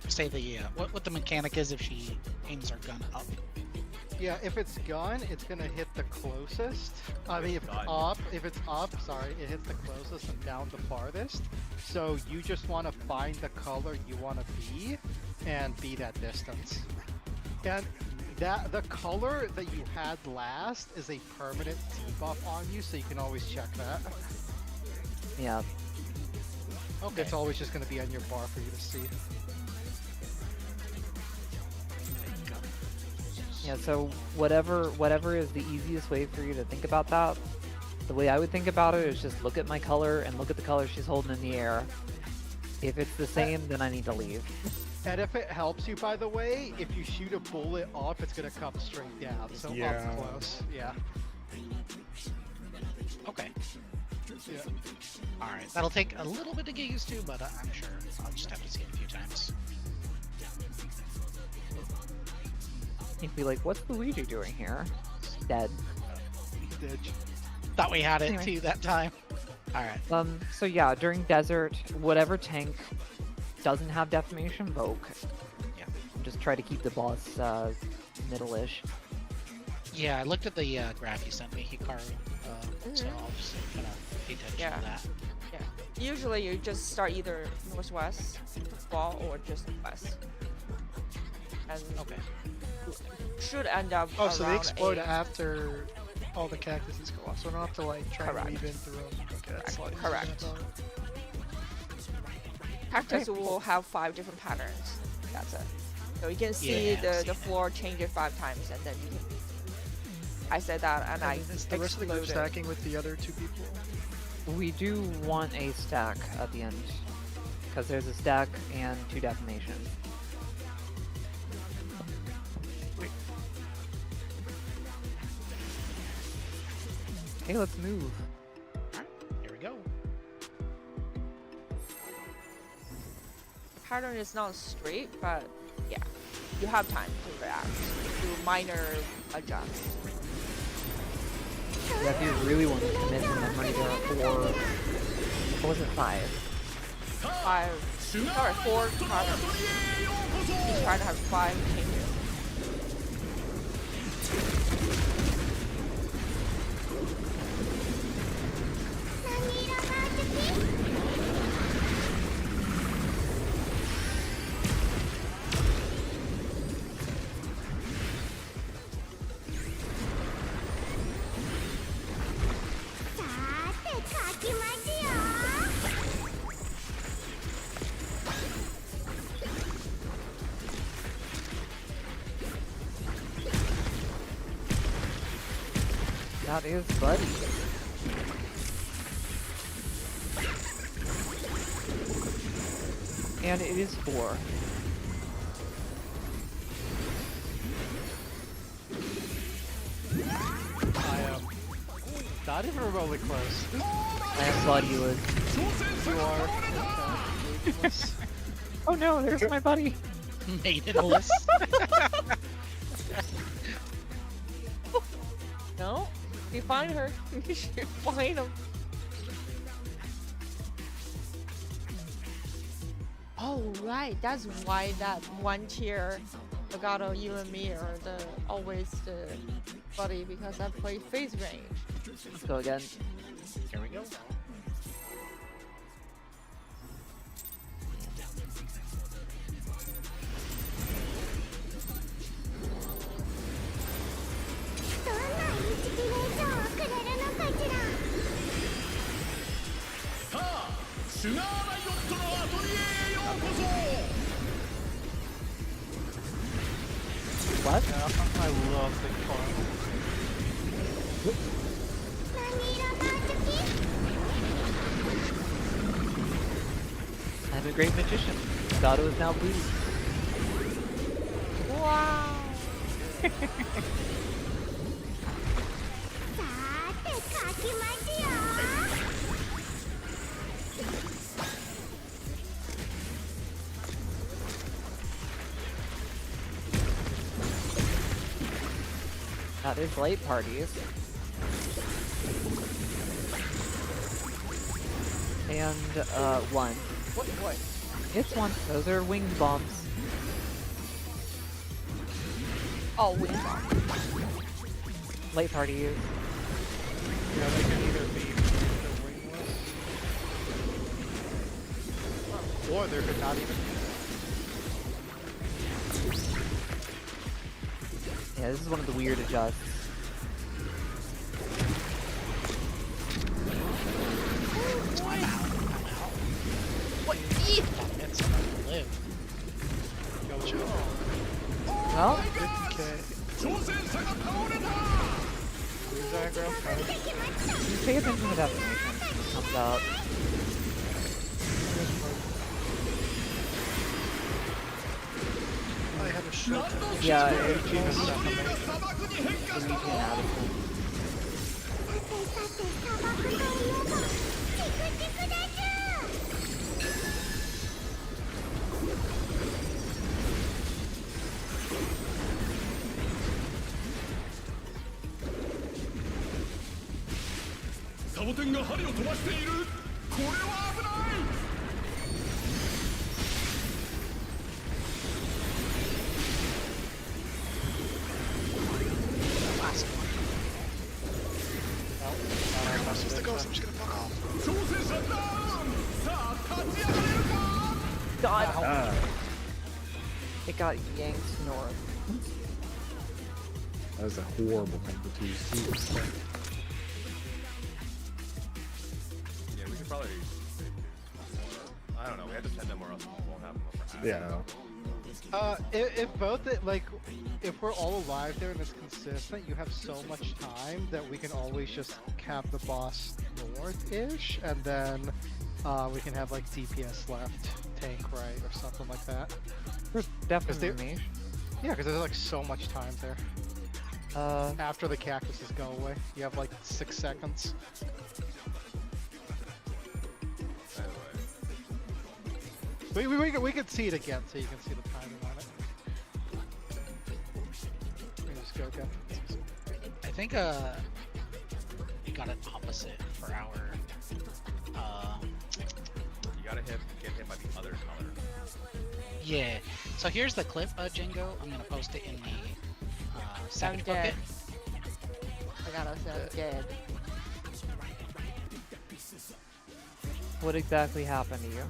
say the what the mechanic is if she aims her gun up? Yeah, if it's gun, it's gonna hit the closest. I mean, if it's Gun. up, sorry, it hits the closest and down the farthest. So you just want to find the color you want to be, and be that distance. And the color that you had last is a permanent debuff on you, so you can always check that. Yeah. Okay. It's always just gonna be on your bar for you to see. Yeah, so whatever is the easiest way for you to think about that, the way I would think about it is just look at my color and look at the color she's holding in the air. If it's the same, then I need to leave. And if it helps you, by the way, if you shoot a bullet off, it's gonna come straight down. So Yeah. up close. Yeah. Okay. Yeah. All right. That'll take a little bit to get used to, but I'm sure I'll just have to see it a few times. You'd be like, what's Luigi doing here? Dead. Ditch. Thought we had it Anyway. too that time. All right. So yeah, during desert, whatever tank doesn't have defamation, Vogue. Yeah. Just try to keep the boss middle-ish. Yeah, I looked at the graph you sent me, Hikaru. So I'll just kind of pay attention Yeah. to that. Yeah. Usually you just start either northwest, fall, or just west. And Okay. should end up Oh, so they around explode a- after all the cactuses go off, so I don't have to like try Correct. and weave in through them. Okay, that's a lot easier Correct. than I thought. Cactus will have 5 different patterns. That's it. So you can see Yeah, I've the seen floor change it 5 times, and then you can. I said that, and I And is the rest of the group exploded. stacking with the other 2 people? We do want a stack at the end, because there's a stack and 2 defamations. Okay, let's move. Here we go. Pattern is not straight, but yeah, you have time to react, to minor adjust. Yeah, if you really want to commit to memory, there are 4. What was it, 5? 5, sorry, 4 patterns. Each pattern has 5 changes. That is Buddy. And it is 4. I am not even remotely close. I thought you would. You are. Okay. Oh no, there's my buddy. Maidenless. No? If you find her, you should find him. Oh, right. That's why that one tier, Legato, you and me are always the buddy, because I play phase range. Let's go again. Here we go. What? Yeah, I love the car. I'm a great magician. Gato is now blue. Wow. That is light parties. And, 1. What? It's 1. Those are winged bombs. Oh, wing bomb. Late party is. Yeah, they can either be the wingless, or there could not even. Yeah, this is one of the weird adjusts. I'm out. What? It's gonna live. Yo, Joe. Well, 50k. 挑戦者が倒れた Use aggro. just pay attention to detonation when it comes out. I have a shot. Yeah, Team it, is definitely. 砂漠に変化 the した Legion Addison. さてさて砂漠といえばチクチクだぞ。サボテンが針を飛ばしているこれは危ない Last one. I'm not supposed to go, so I'm just gonna fuck off. 挑戦者ダウンさあ立ち上がれるか God! It got yanked north. That was a horrible thing to see. Yeah, we could probably. I don't know. We have to send them where else it won't happen. Yeah, no. If both it, like, if we're all alive there and it's consistent, you have so much time that we can always just cap the boss north-ish, and then we can have like DPS left, tank right, or something like that. There's definitely me. Yeah, because there's like so much time there. After the cactuses go away, you have like 6 seconds. We could see it again, so you can see the timing on it. Let me just go again. I think we got it opposite for our You gotta get hit by the other color. yeah. So here's the clip, Jingo. I'm gonna post it in the Savage I'm dead. Bucket. I gotta say I'm dead. What exactly happened to you?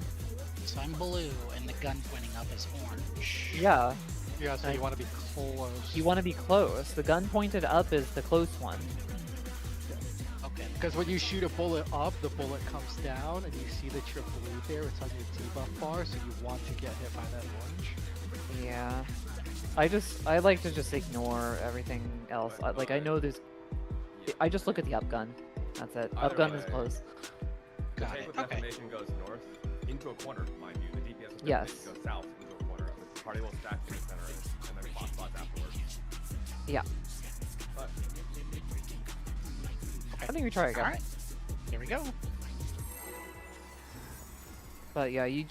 So I'm blue, and the gun pointing up is orange. Yeah, Yeah, so you want to be close. you want to be close. The gun pointed up is the close one. Okay. Because when you shoot a bullet up, the bullet comes down, and you see that you're blue there. It's on your debuff bar, so you want to get hit by that orange. Yeah. I like to just ignore everything else. Like, I know there's... I just look at the up gun. That's it. Either Up gun is way. close. The Got tank it. with Okay. detonation goes north into a corner, mind you. The DPS with Yes. detonation goes south into a corner. The party will stack in the center, and then boss spots afterwards. Yeah. But I think we try again. Alright. Here we go. But yeah, you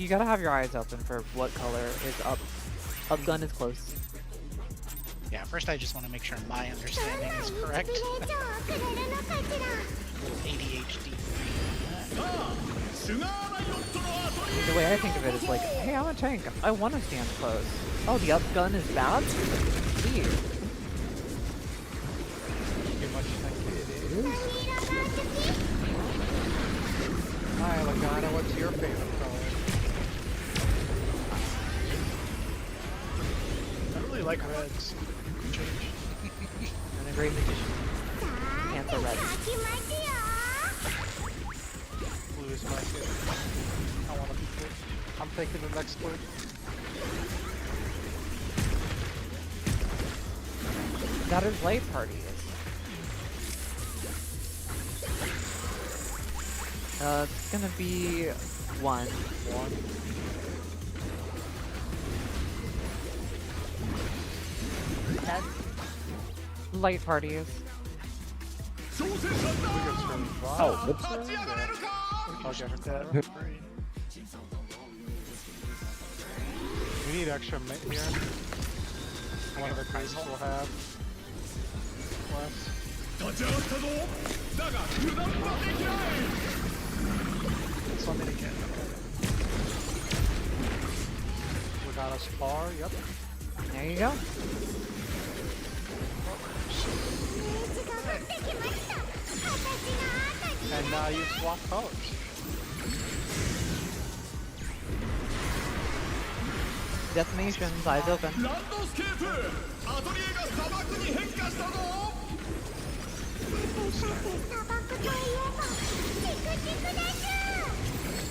gotta have your eyes open for what color is up. Up gun is close. Yeah, first I just want to make sure my understanding is correct. プレートをくれるのかしら。 ADHD. さあシュガーライオットの後に The way I think of it is like, hey, I'm a tank. I want to stand close. Oh, the up gun is bad? Weird. Too much tank it is. 何色が好き？ Hi, Lagana, what's your favorite color? I really like reds. Change. And a great magician. さあ、 Pants are red. 勝ちますよ。 Blue is my favorite. I want to be blue. I'm taking the next blue. That is light party. It's gonna be one. That's Light parties. 挑戦者ダウン Oh, whoops. 立ち上がれるか I'll get her color. We need extra mint here. One of the crates will have less. 立ち上がったぞだが油断はできない It's something again. We got a spar, yep. There you go. ジが降ってきました。私の後に And now you swap colors. Detonations, eyes open. ランドスケープアトリエが砂漠に変化したぞ。さてさて砂漠といえばチクチクです。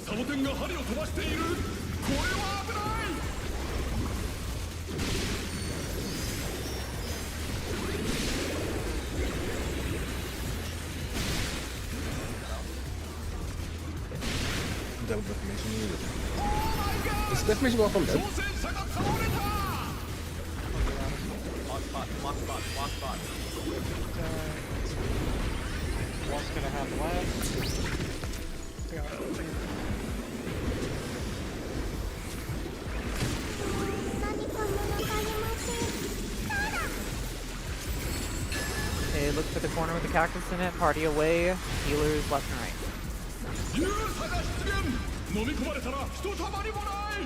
サボテンが針を飛ばしている。これは危ない。Double defamation needed. Is defamation well from dead? 挑戦者が倒れた。 Lock spot, lock spot, lock spot. One's gonna have left. Naniか物足りません。そうだ。 Okay, look for the corner with the cactus in it. Party away. Healers left and right. 勇者が出現。飲み込まれたらひとたまりもない。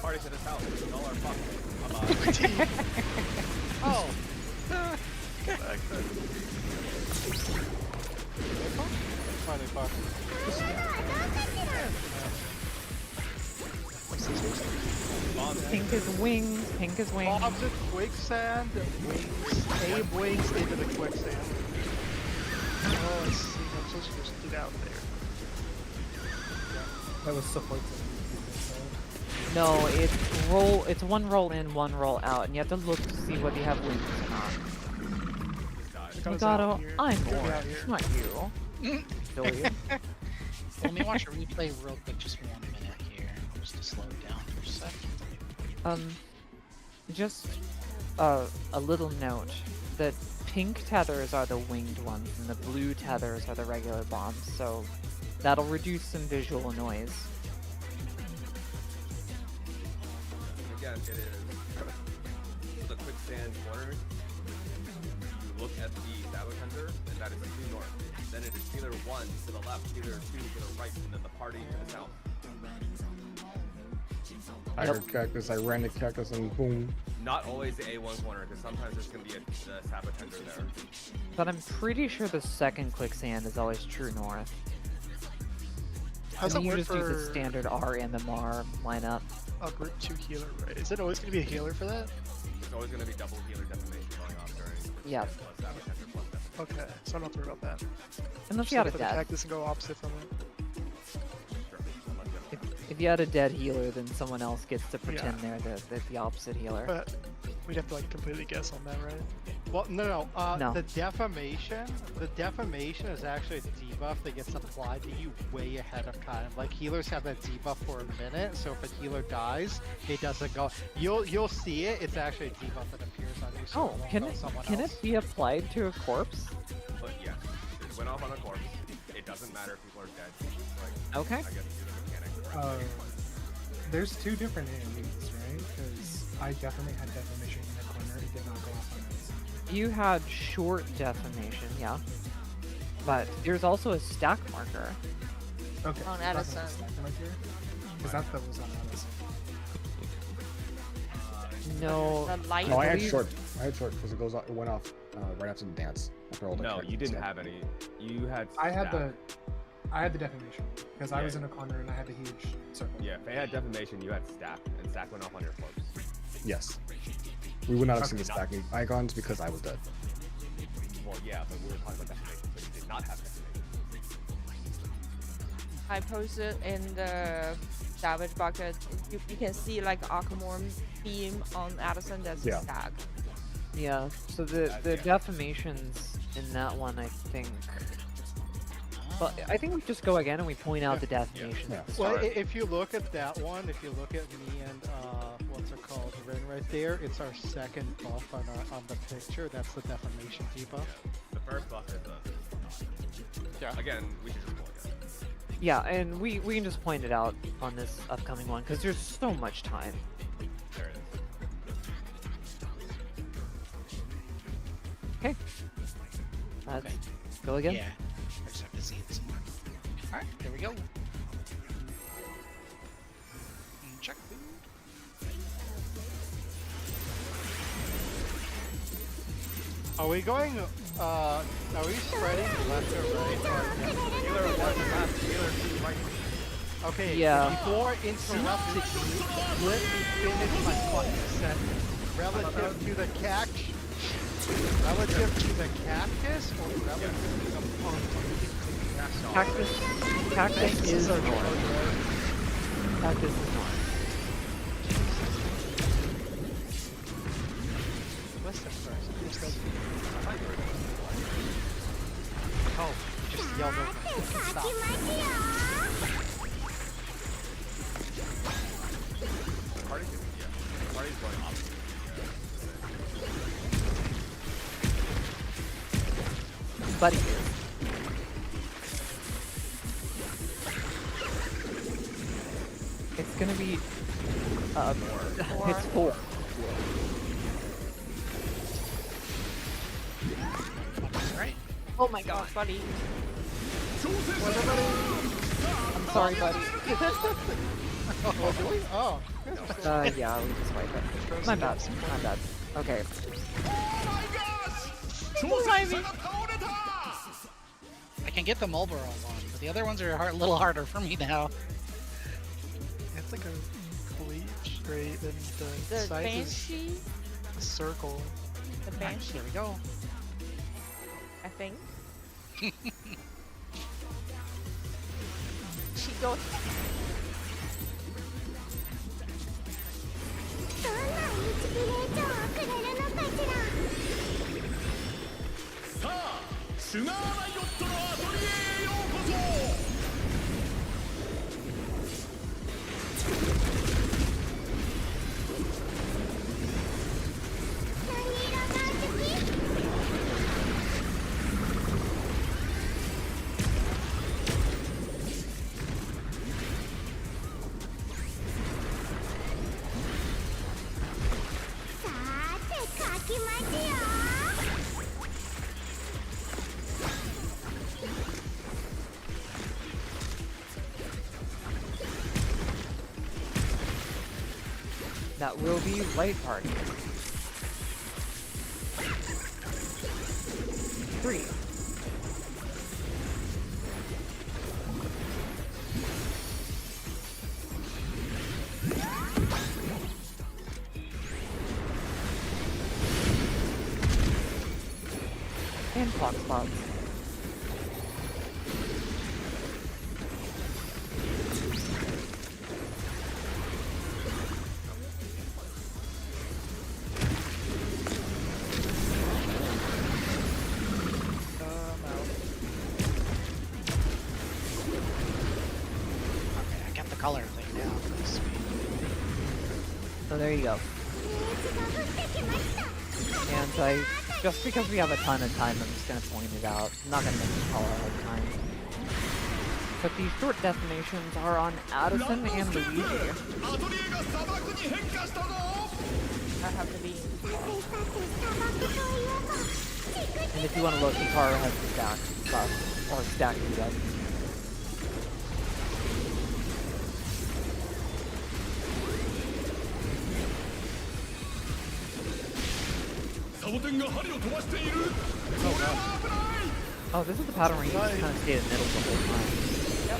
Party to this house. Y'all are fucked. Oh. Funny fuck. どうかしら。 Pink is wings. Pink is wings. Bob's in quicksand. Wings. Abe wings into the quicksand. Oh, I see. I'm supposed to just get out there. That was support. No, it's one roll in, one roll out, and you have to look to see whether you have wings or not. Hikaru's out Mikado, here. I'm Get me out orange, here. not you. Silly. Let me watch a replay real quick, just 1 minute here, just to slow it down for a second. Just a little note that pink tethers are the winged ones, and the blue tethers are the regular bombs, so that'll reduce some visual noise. Again, it is the quicksand corner. You look at the saboteur, and that is due north. Then it is healer 1 to the left, healer 2 to the right, and then the party to the south. I heard cactus, I ran the cactus, and boom. Not always the A1 corner, because sometimes there's going to be a saboteur there. But I'm pretty sure the second quicksand is always true north. How's And that you work just use the for standard RMMR lineup. a group 2 healer, right? Is it always going to be a healer for that? There's always going to be double healer defamation going off during Yeah. plus saboteur plus defamation. Okay, so I'm not worried about that. Unless Just you had look a at the dead. cactus and go opposite from it. Sure. Unless you have- If you had a dead healer, then someone else gets to pretend they're the opposite healer. But we'd have to like completely guess on that, right? Well, no. No. The defamation is actually a debuff that gets applied to you way ahead of time. Like healers have that debuff for a minute, so if a healer dies, it doesn't go. You'll see it. It's actually a debuff that appears on you. So Oh, it won't can go it someone can else. it be applied to a corpse? But yes, it went off on a corpse. It doesn't matter if people are dead. Like, Okay. I guess due to mechanics. Uh, there's 2 different AoEs, right? Because I definitely had defamation in the corner. It did not go off on us. You had short defamation, yeah. But there's also a stack marker. Okay. On that's Edison. not stacked right here. Because that was on Edison. No. The light. No, I had believe- short. I had short because it went off right after the dance. After all the No, characters you didn't said. have any. You had. I had staff. I had the defamation because I Yeah. was in a corner and I had the huge circle. Yeah, Faye had defamation. You had stack, and stack went off on your corpse. Yes. We would not have Okay, seen the not- stacking icons because I was dead. Well, yeah, but we were talking about defamation, so you did not have defamation. I posted in the Savage bucket. You can see like Arkham beam on Addison. That's Yeah. a stack. Yeah. So the Yeah. defamations in that one, I think. But I think we just go again and we point out the defamations. Yeah. at the Well, start. if you look at that one, if you look at me and what's it called, Ren right there, it's our second buff on the picture. That's the defamation debuff. The first buff is the. Yeah. Again, we should just pull again. Yeah, and we can just point it out on this upcoming one because there's so much time. There it is. Okay. Let's Okay. go again. Yeah. I just have to see the Alright, here we go. Check food. Are we going? Are we spreading left or right? Healer one left, healer two right. Okay. Yeah. Before interrupting you, let me finish my fucking sentence. Relative to the cactus. Relative to the cactus or relative to the punk? Cactus is north. Cactus is north. Listen first. Oh, just yelled over. Stop. Party's going, yeah. Party's going opposite. Buddy is. It's gonna be it's 4. Right. Oh my god. Buddy. I'm sorry, buddy. Oh, do we? Oh. Yeah, we just wiped it. My bad. My bad. Okay. I can get the Marlboro one, but the other ones are a little harder for me now. It's like a cleave straight, and the The size Banshee? is a circle. The Alright, Banshee, here we go. I think. She goes. どんなインスピレーションをくれるのかしら。さあシュガーライオットのアトリエへようこそ。何色が好き？ さーて書きますよ。 That will be light party. 3. And clock spots. Okay, I got the color thing now. Sweet. So there you go. フルーツが降ってきました。 And just because we have a ton of time, I'm just gonna point it out. I'm not gonna make you call out all the time. But these short destinations are on Addison and Luigi. アトリエが砂漠に変化したぞ。 I have to be. さてさて砂漠といえば。 And if you want to look, Hikaru has the stack stuff, or stack dead. サボテンが針を飛ばしている。これは危ない。 Oh, this is the pattern where you just kind of stay in the middle the whole time. Yep.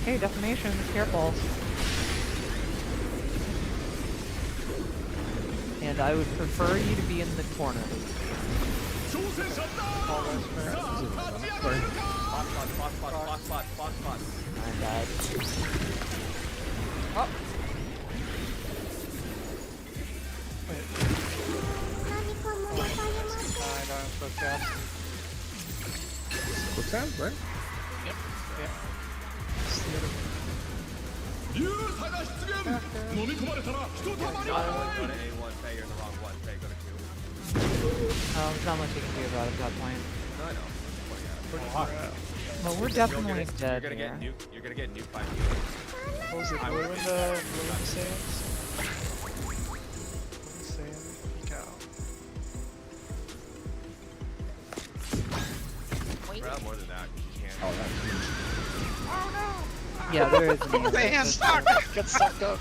Hey, defamations, careful. And I would prefer you to be in the corner. 挑戦者だ。さあ勝ち上がれるか。 Fox spot. My bad. Oh, 何かもわかりません。 I got him so fast. Quick sound, right? 流差が出現。飲み込まれたらひとたまり Not も one, ない。 go to A1, Faye, you're in the wrong one, Faye, go to 2. There's not much you can do about it at that point. No, I know. Well, yeah. Well, we're You're definitely gonna, dead you're gonna here. get nuked. You're gonna get nuked by me. What was it? I Blue would- in the sands? Blue in the sand? Hikaru. Oh, that's huge. Yeah, there is an The answer. hand gets sucked up.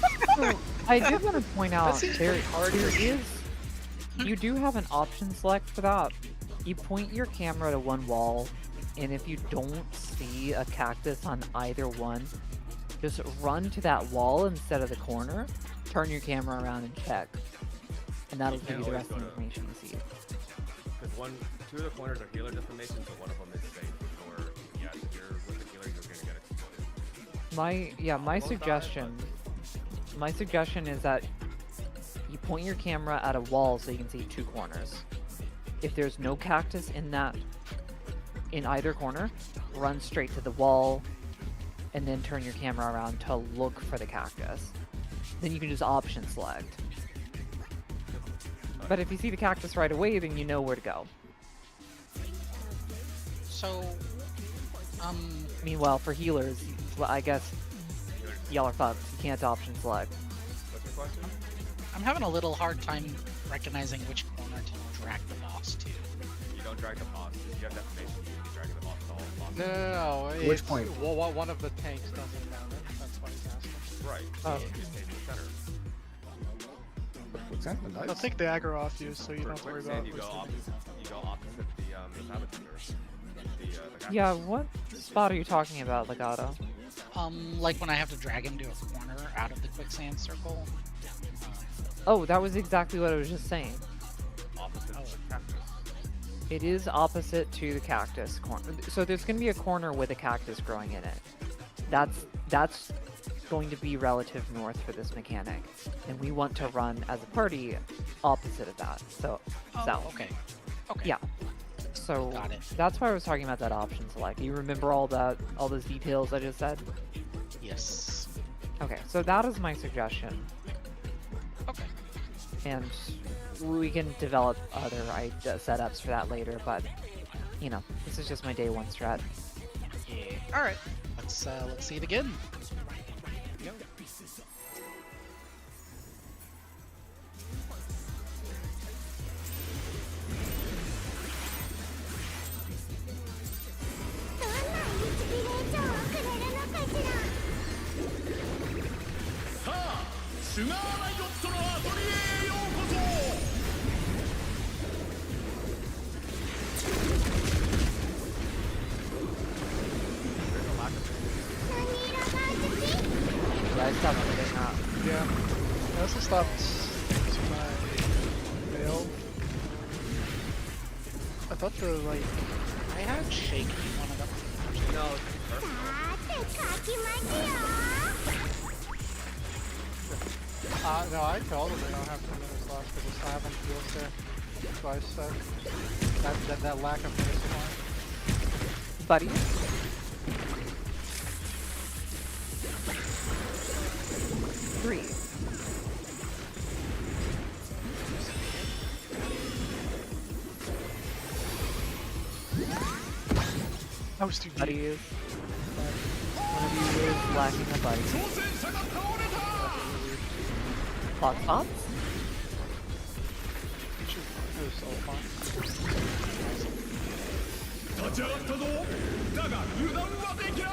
I did want to point out seems there, pretty hard there to- is. You do have an option select for that. You point your camera to one wall, and if you don't see a cactus on either one, just run to that wall instead of the corner. Turn your camera around and check, and that'll give you the rest of the information you see. Because two of the corners are healer deformations, but one of them is safe. Or yeah, if you're with the healer, you're gonna get exploded. My suggestion is that you point your camera at a wall so you can see two corners. If there's no cactus in either corner, run straight to the wall and then turn your camera around to look for the cactus. Then you can just option select. But if you see the cactus right away, then you know where to go. So, Meanwhile, for healers, well, I guess y'all are fucked. You can't option select. What's your question? I'm having a little hard time recognizing which corner to drag the boss to. You don't drag the boss. If you have deformation, you should be dragging the boss to all bosses. No. Which It's, point? Well, one of the tanks doesn't count it. That's why he's asking. Right. Oh. You just stay in the center. What's that? They'll take the aggro off you, so you don't have to worry about. You go opposite the saboteur. The Yeah, what spot are you talking about, Legato? Like when I have to drag him to a corner out of the quicksand circle. Oh, that was exactly what I was just saying. opposite the cactus. It is opposite to the cactus corner. So there's going to be a corner with a cactus growing in it. That's going to be relative north for this mechanic. And we want to run as a party opposite of that. So south. Okay. Okay. Yeah. So Got it. that's why I was talking about that option select. You remember all those details I just said? Yes. Okay, so that is my suggestion. Okay. And we can develop other setups for that later, but you know, this is just my day one strat. Yeah. All right. Let's see it again. Go. どんなインスピレーションをくれるのかしら。さあシュガーライオットのアトリエへようこそ。何色が好き？ Yeah, I stopped doing that. Yeah. I also stopped using my veil. I thought the like I had shaky one of them. No, it's perfect. さて書きますよ。 No, I told him they don't have 2 minutes left because I haven't healed there. That's why I said that lack of baseline. Buddy? Three. that was too deep. Buddy is. One of you is lacking a buddy. 挑戦者が倒れた。 Plot spots? It was so fun. 立ち上がったぞ。だが油断はできない。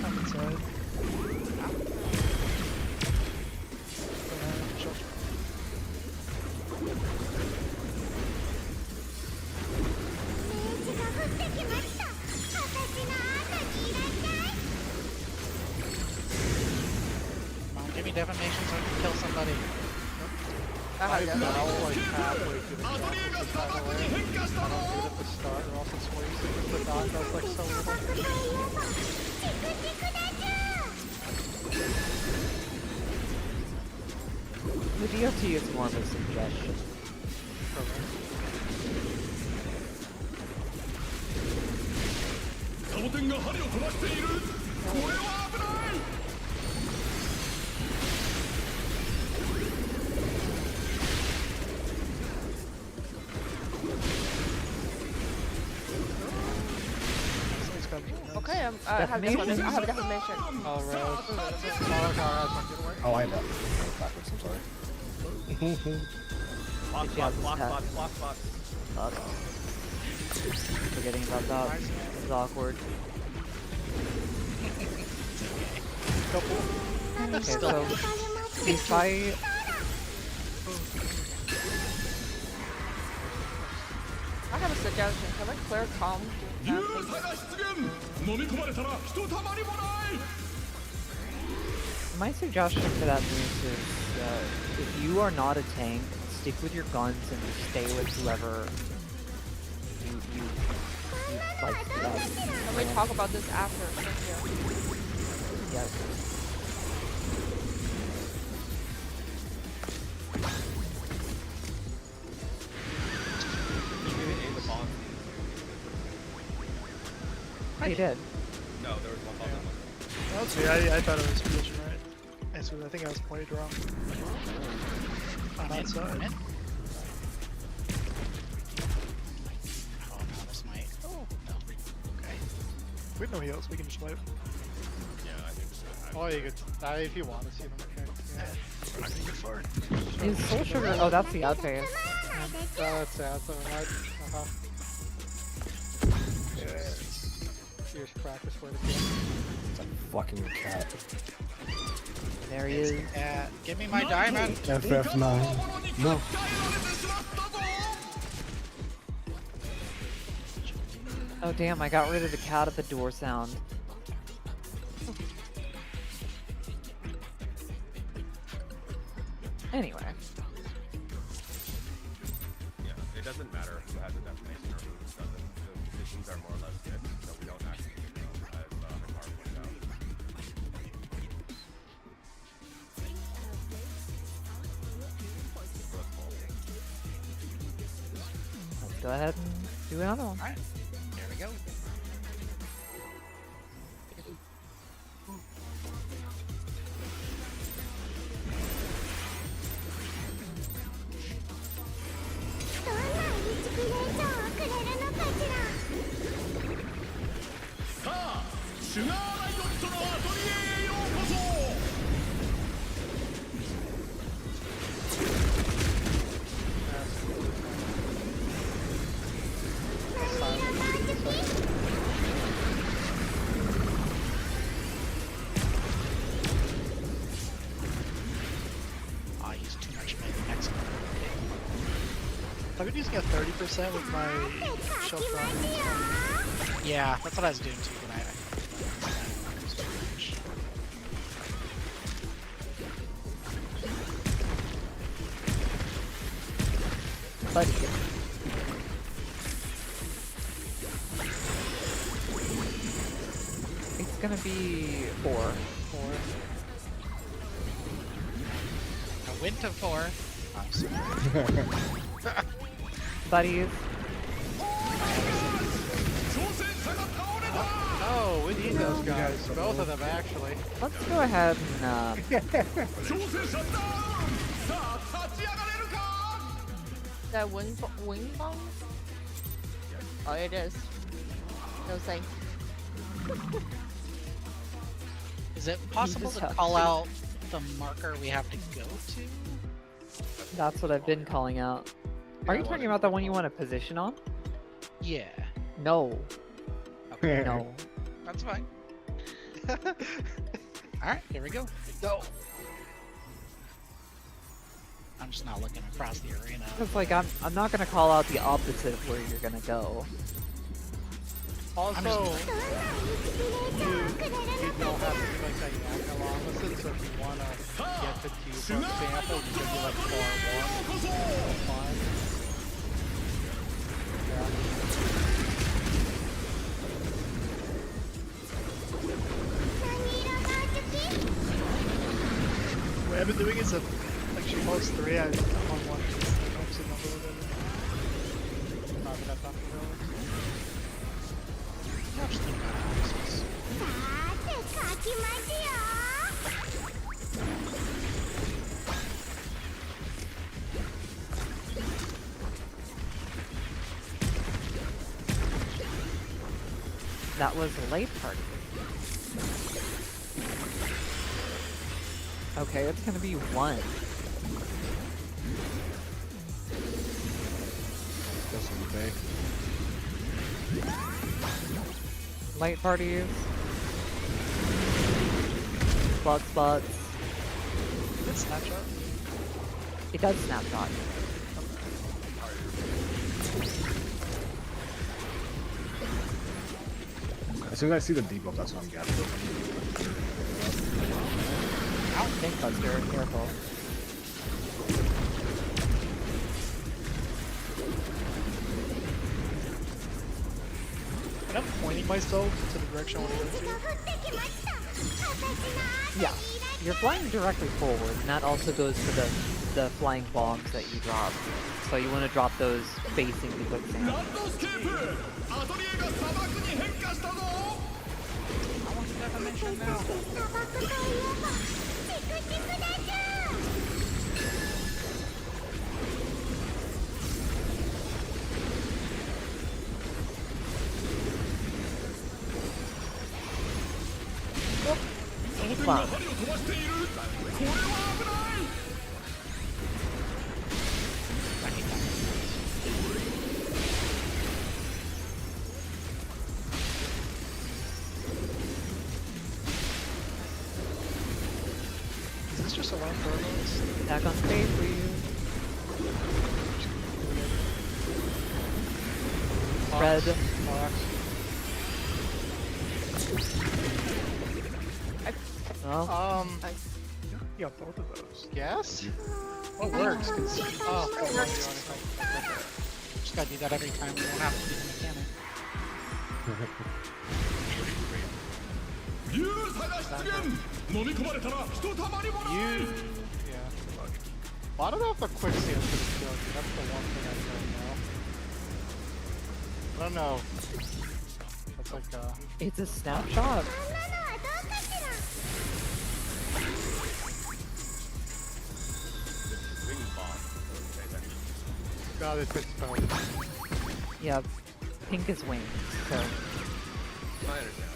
I'm inside. Shelter. 命が降ってきました。私の後にいらっしゃい。 Come on, give me defamation so I can kill somebody. I'm now like halfway through the cactus, by the way. I don't do it at the start or else it's wasted because the dot does like so 僕 little. といえばチクチクだぞ。 The DOT is more of a suggestion. サボテンが針を飛ばしている。これは危ない。 Somebody's got me. Okay, I have Defamation? defamation. I have defamation. Oh, Rose. Oh, God, that's one. Get away. Oh, I know. Backwards, I'm sorry. Block Yeah, spots, block this spots, block spots. Forgetting about that. It's awkward. Okay, so if I I have a suggestion. Can we clear calm? ユーザが出現飲み込まれたらひとたまりもない my suggestion for that move is if you are not a tank, stick with your guns and stay with whoever you like best. Can we talk about this after? Thank you. Yes. You didn't aim the bomb. They did. No, there was one bomb that was. Let's see, I thought it was position right. I think I was pointed wrong. On that side. Oh no, this might. Oh no. Okay. We have no heals, we can just wipe. Yeah, I think so. Oh, you could die if you want to see them. Okay. Yeah. We're not gonna get far. Is Soul Sugar? Oh, that's the outfit. That's sad. So uh-huh. Here's practice for the game. It's a fucking cat. There he is. Give me my diamond. FF9. No. 耐えられてしまったぞ Oh damn! I got rid of the cat at the door sound. Anyway. Yeah, it doesn't matter who has a definition or who doesn't. The positions are more or less fixed, so we don't actually need them, as Hikaru pointed out. Let's go ahead and do another one. Alright, there we go. I used too much of my next one. I've been using a 30% with my shelf run. Yeah, that's what I was doing too, but I used too much. Buddy. It's gonna be 4. I went to 4. I'm sorry. Buddies. Oh, we need those guys. Both of them, actually. Let's go ahead and 挑戦者ダウンさあ立ち上がれるか That wing bomb? Oh, it is. No thanks. Is it possible just to have call to. out the marker we have to go to? that's what I've been calling out. Are you talking about the one you want to position on? Yeah. No. Okay, No. that's fine. Alright, here we go. Go! I'm just not looking across the arena. It's like I'm not gonna call out the opposite of where you're gonna go. Also, I'm just- you don't have to be like diagonal along with it, so if you want to get to 2, for example, you could do like 4 1. That's fine. Yeah. What I've been doing is like she posts 3, I'm on 1 piece. Like, I'm sitting over whatever. Probably that's not the real. I'm just thinking about houses. さて書きますよ That was a late party. Okay, it's gonna be 1. That's what you think. Light parties. Blood spots. Good snapshot. It does snapshot. As soon as I see the debuff, that's what I'm gathering. I don't think Buster. Careful. And I'm pointing myself to the direction I want to go が to. 降ってきました私の Yeah, you're flying directly forward, and that also goes for the flying bombs that you drop. So you want to drop those facing the quicksand. ランドスケープアトリエが砂漠に変化したぞ 砂漠といえばチクチクだぞ 敵が針を飛ばしているこれは危ない Is this just a line for everyone? Back on stage for you. Red. Oh, Yeah, both of those. Yes? What works? Cause, oh, Just gotta do that every time. We don't have to do the mechanic. ユーサが出現飲み込まれたらひとたまりもない Yeah. Well, I don't know if the quicksand's gonna kill you. That's the one thing I don't know. I don't know. That's like it's a snapshot. こんなのはどうかしら Ring bomb. Okay, God, it's been spelled. Yeah, pink is wings, so I understand.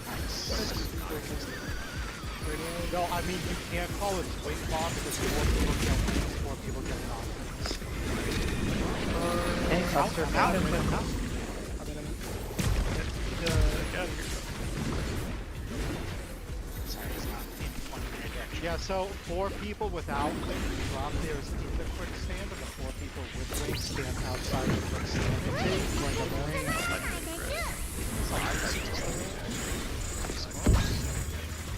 No, I mean, you can't call it wing bomb because 4 people get wings, 4 people get knockings. hey, Buster, out. found him. Sorry, it's not in one in my direction. Yeah, so 4 people without wings drop theirs in the quicksand, and the 4 people with wings stand outside the quicksand. Like a ring.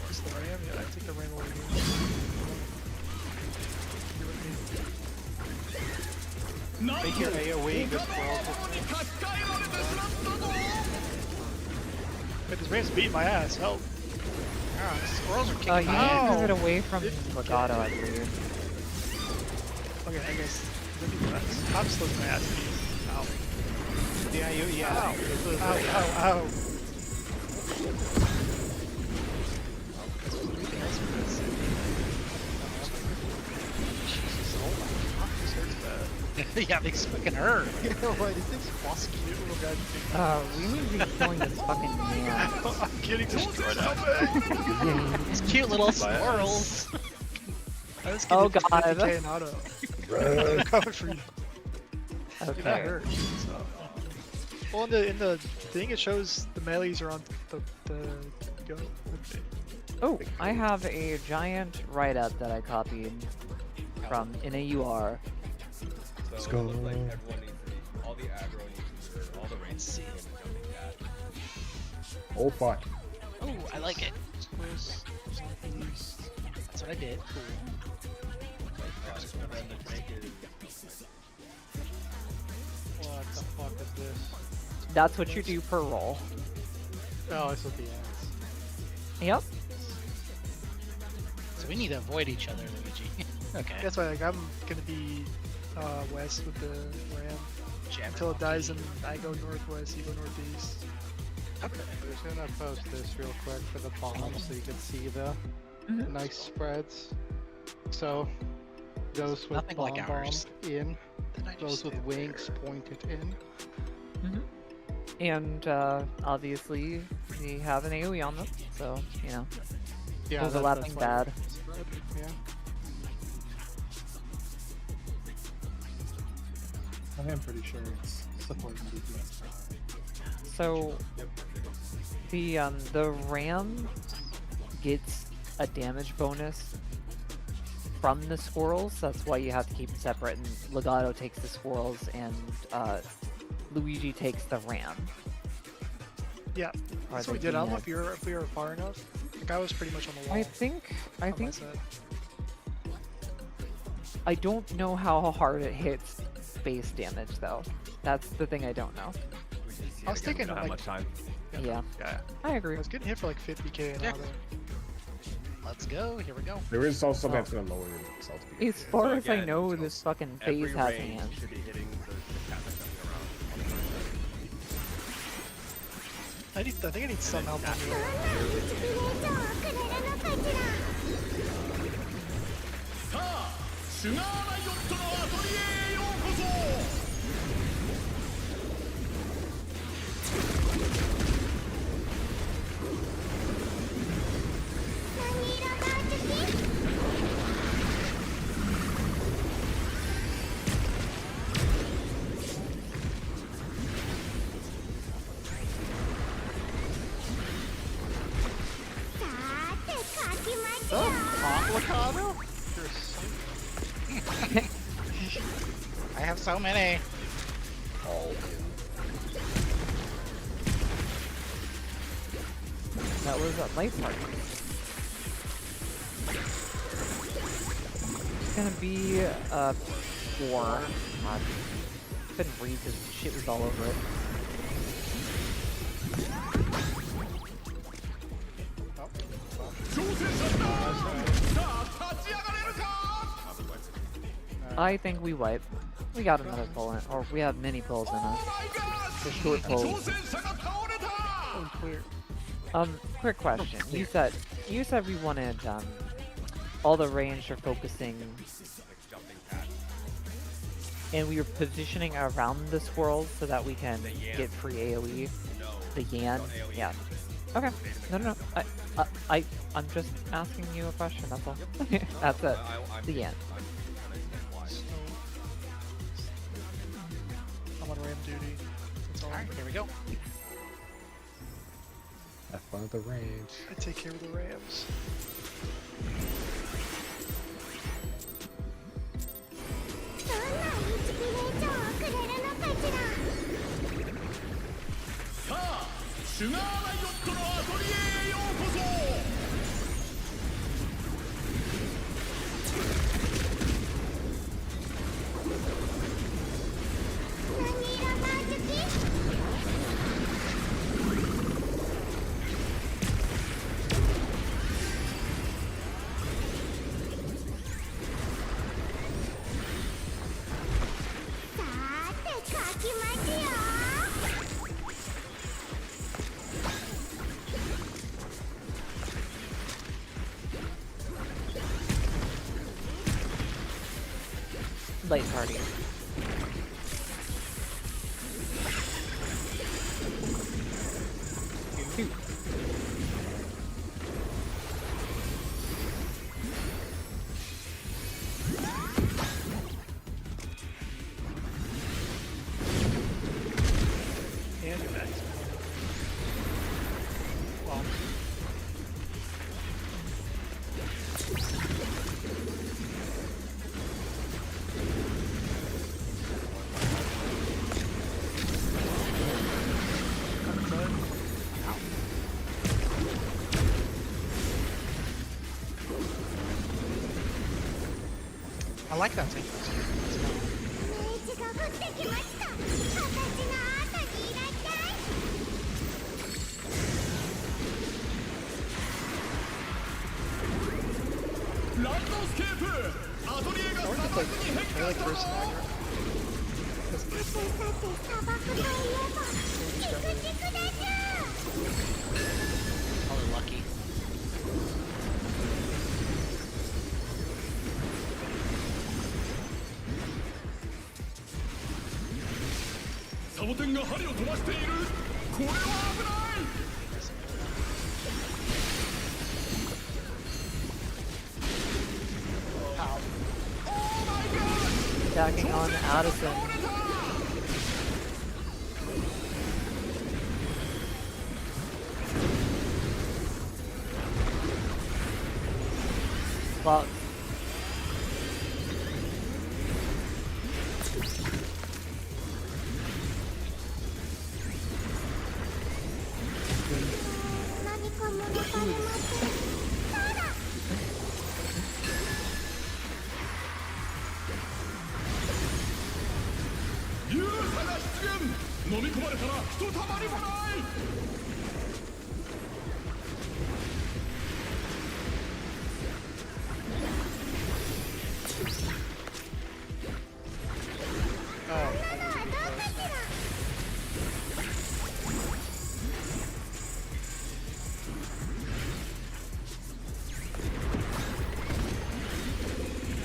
Just the ram? Yeah, I take the ram over here. Make your AoE good 他の scrolls. 魔物に書き換えられてしまったぞ Wait, this ram's beating my ass. Help. Ah, the squirrels are kicking You my need to ass. move it away from Legato, I believe. Okay, I guess. I'm still my ass beat. Ow. Yeah, yeah. This is Ow. Jesus, oh my god, this hurts bad. Yeah, these fucking hurt. Why, these things fucking cute little guys. We need to be killing this fucking man. I'm getting destroyed out there. These cute little squirrels. I was Oh, getting God. 50K in auto. I'm coming for you. Dude, that Okay. hurt. So. Well, in the thing, it shows the melees are on the go. Okay. Oh, I have a giant write-up that I copied from in a UR. So go. it looks like everyone needs to be, all the aggro needs to, or all the range needs to be jumping cat. Oh fuck. Oh, I like it. That's what I did. Cool. And then the tank is What the fuck is this? That's what you do per roll. Oh, it's with the ants. Yep. So we need to avoid each other, Luigi. Okay. That's why like, I'm gonna be west with the ram until it dies, and I go northwest, you go northeast. I'm just gonna post this real quick for the bombs so you can see the Mhm. nice spreads. So, those with Nothing like bomb ours. bombed in, Then I just those with stand wings pointed in. And obviously we have an AoE on them, so you know. Yeah, Overlapping that's bad. spread, yeah. I am pretty sure it's supporting DPS. So the ram gets a damage bonus from the squirrels. That's why you have to keep it separate. And Legato takes the squirrels, and Luigi takes the ram. Yeah, Or that's the what we did. I don't know Peanut. if we were far enough. Like I was pretty much on the wall. I think on my side. I don't know how hard it hits base damage though. That's the thing I don't know. We should see I was it again. We thinking don't have like- much time. Yeah, Yeah, I agree. I was getting hit for like 50k and Yeah. all that. Let's go. Here we go. There is also something Oh. that's gonna lower your self speed. As far as I again, know, so this fucking Every phase has range hands. should be hitting the cat that's jumping around. On the first I think I need some help onどんhere. なインスピレーションをくれるのかしら。さあシュガーライオットのアトリエへようこそ。何色が好き？さーて書きますよ。 Avocado? You're so... I have so many. That was a life party. It's gonna be 4. God. Couldn't read because shit was all over it. I think we wipe. We got another pull in, or we have many pulls in us. The short pulls. Oh, clear. Quick question. You said we wanted all the range for focusing, like jumping cat. and we were positioning around the squirrels so that we can The yam. get free AOE. No. The yan. Don't AoE. Yeah. Okay. No. I'm just asking you a question. That's all. That's it. I'm The yan. why. I'm on ram duty. That's all. All right, here we go. Have fun at the range. I take care of the rams. どんなインスピレーションをくれるのかしら。さあシュガーライオットのアトリエへようこ何色が好き？さーて書きますよ。Light party. And your max. Well, I like that thing. 命が降ってきました。私の後にいらっしゃい。そランドスケープアトリエが I 砂 like 漠に変 I 化 like した first Niagara. さて砂漠といえばチクチクです。 Probably lucky. サボテンが針を飛ばしているこれは危ない Attacking on Addison. box.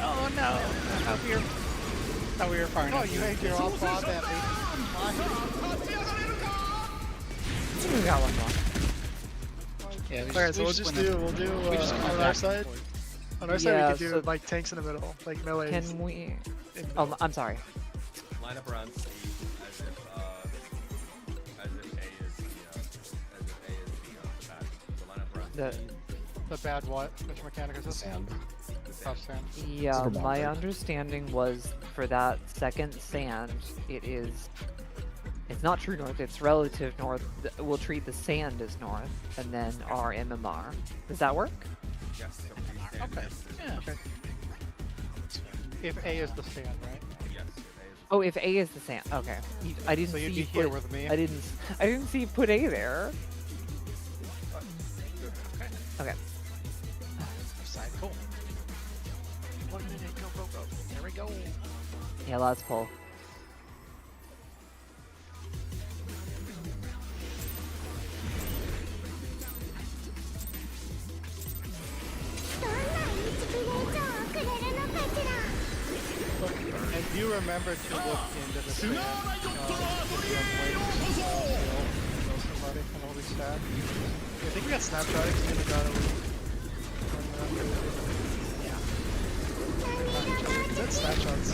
Oh no! Thought we were far Oh, enough. you ate your own bomb at me. We got one more. Yeah, Alright, so we'll just do we just went on back our and side. forth. On our side, we Yeah, could do so- like tanks in the middle, like melee. Can we? in Oh, middle. I'm sorry. Line up around C as if A is the bad. So line up around The- C. The bad what? Which mechanic is this? Sand. Tough sand. Yeah, for bomb, my right? understanding was for that second sand, it's not true north, it's relative north. We'll treat the sand as north, and then our MMR. Does that work? Yes. So we stand Okay. next to it. Yeah. Okay. If A is the sand, right? Yes. If A is Oh, if A is the sand, okay. I didn't So see you'd be you here put, with me. I didn't see you put A there. Okay. Left side, cool. 1 minute, go, go, go. There we go. Yeah, let's pull. And do remember to look into the sand. If you have weights, kill somebody and all these stats. I think we got snapshot. It's gonna go. Yeah. That's snapshots.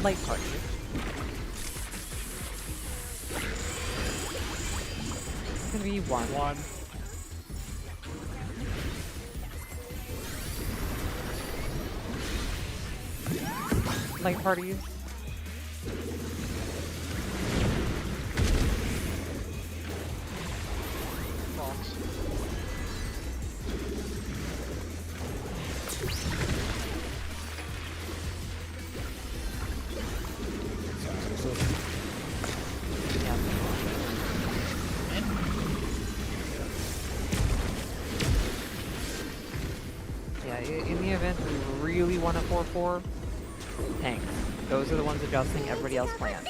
Light party. It's gonna be one. One. Light parties. Box. Yeah. Yeah, in the event we really want a 4-4, tanks. Those are the ones adjusting, everybody else plans.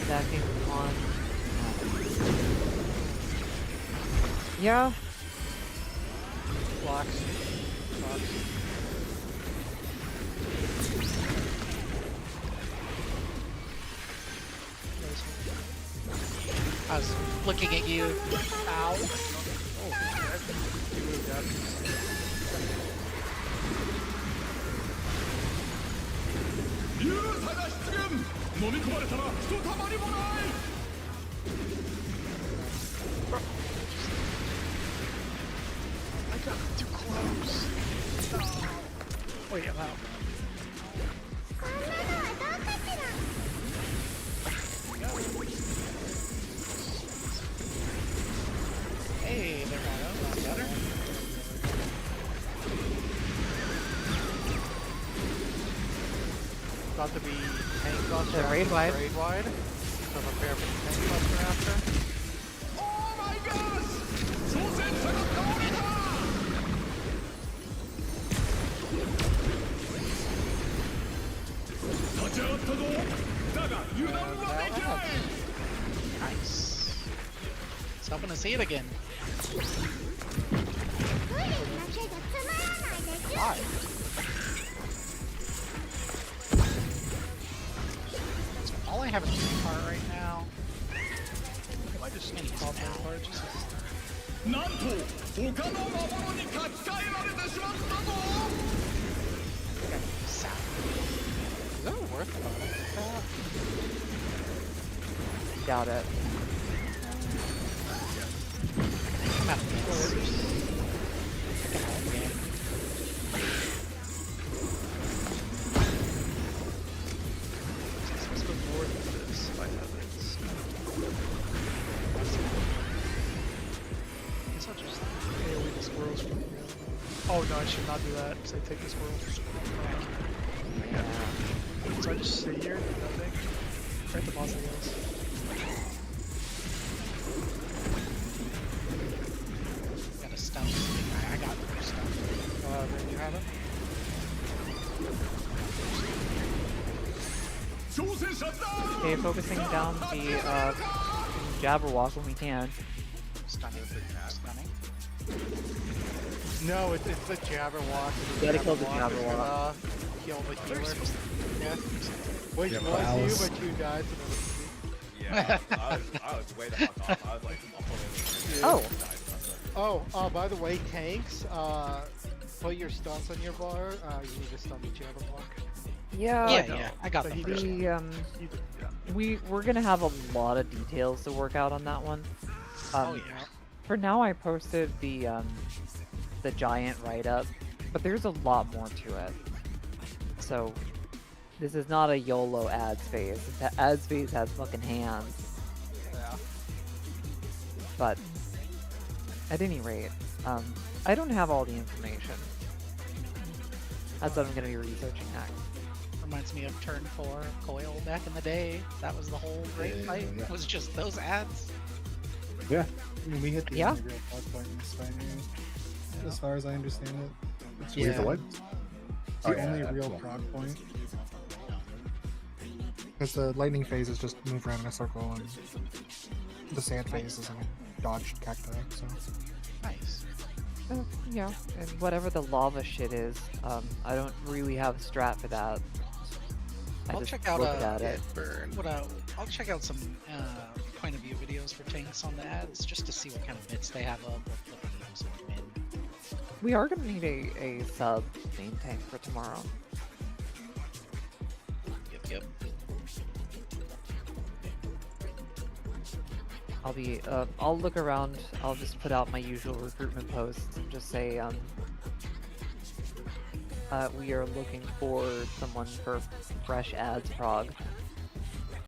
Stacking on. Yeah. Blocks. Box. I was looking at you. Ow. I got too close. Wait, I'm out. こんなのはどうかしら。 Hey, there we go. That's better. About to be tank buster. Yeah, raid wide. Raid wide. So prepare for the tank buster after. Oh my gosh! 挑戦者が倒れた。立ち上がったぞ。だが油断はできない。 Nice. It's hoping to see it again. プリンだけじゃつまらないでしょ。 Why? So all I have is one part right now. I just pop that part just to なんと他の魔物に書き換えられてしまったぞ。 Sound. Is that worth it? Got it. I'm out of this. Like a home game. It's supposed to be more than this if I have it. I guess I'll just AoE the squirrels from here. Oh no, I should not do that because I take the squirrel. So I just sit here, do nothing. Right at the boss, I guess. Got a stun. I got the stun. Then you have it. 挑戦者だ。 Okay, focusing down the Jabberwock when we can. Stunning. Stunning. No, it's the Jabberwock. You gotta kill the is Jabberwock. gonna Kill the healer. Yeah. Which Yeah, was Alice. you, but you died to the Yeah, I was way the fuck off. I was like, Oh. By the way, tanks, put your stunts on your bar, you need to stun the Jabberwock. Yeah. Yeah. I got But the he first did- one. You did, yeah. We're gonna have a lot of details to work out on that one. Oh yeah. For now, I posted the giant write-up, but there's a lot more to it. So this is not a YOLO ad space. Ad space has fucking hands. Yeah. But at any rate, I don't have all the information. That's what I'm gonna be researching next. Reminds me of Turn 4 Coil back in the day. That was the whole raid Yeah, fight. yeah. It was just those ads. Yeah. I mean, we hit the Yeah. only real plot point in this fight, as far as I understand it. It's We hit the what? It's Oh, the yeah, only yeah, real cool. prog point. Because the lightning phase is just move around in a circle, and the sand phase is like a dodged cacti. So Nice. Yeah, and whatever the lava shit is, I don't really have a strat for that. I I'll just check out looked at it. I'll check out some point of view videos for tanks on the ads just to see what kind of bits they have up, what the names of them in. We are gonna need a sub main tank for tomorrow. Yep. I'll look around. I'll just put out my usual recruitment posts and just say, we are looking for someone for fresh ads prog.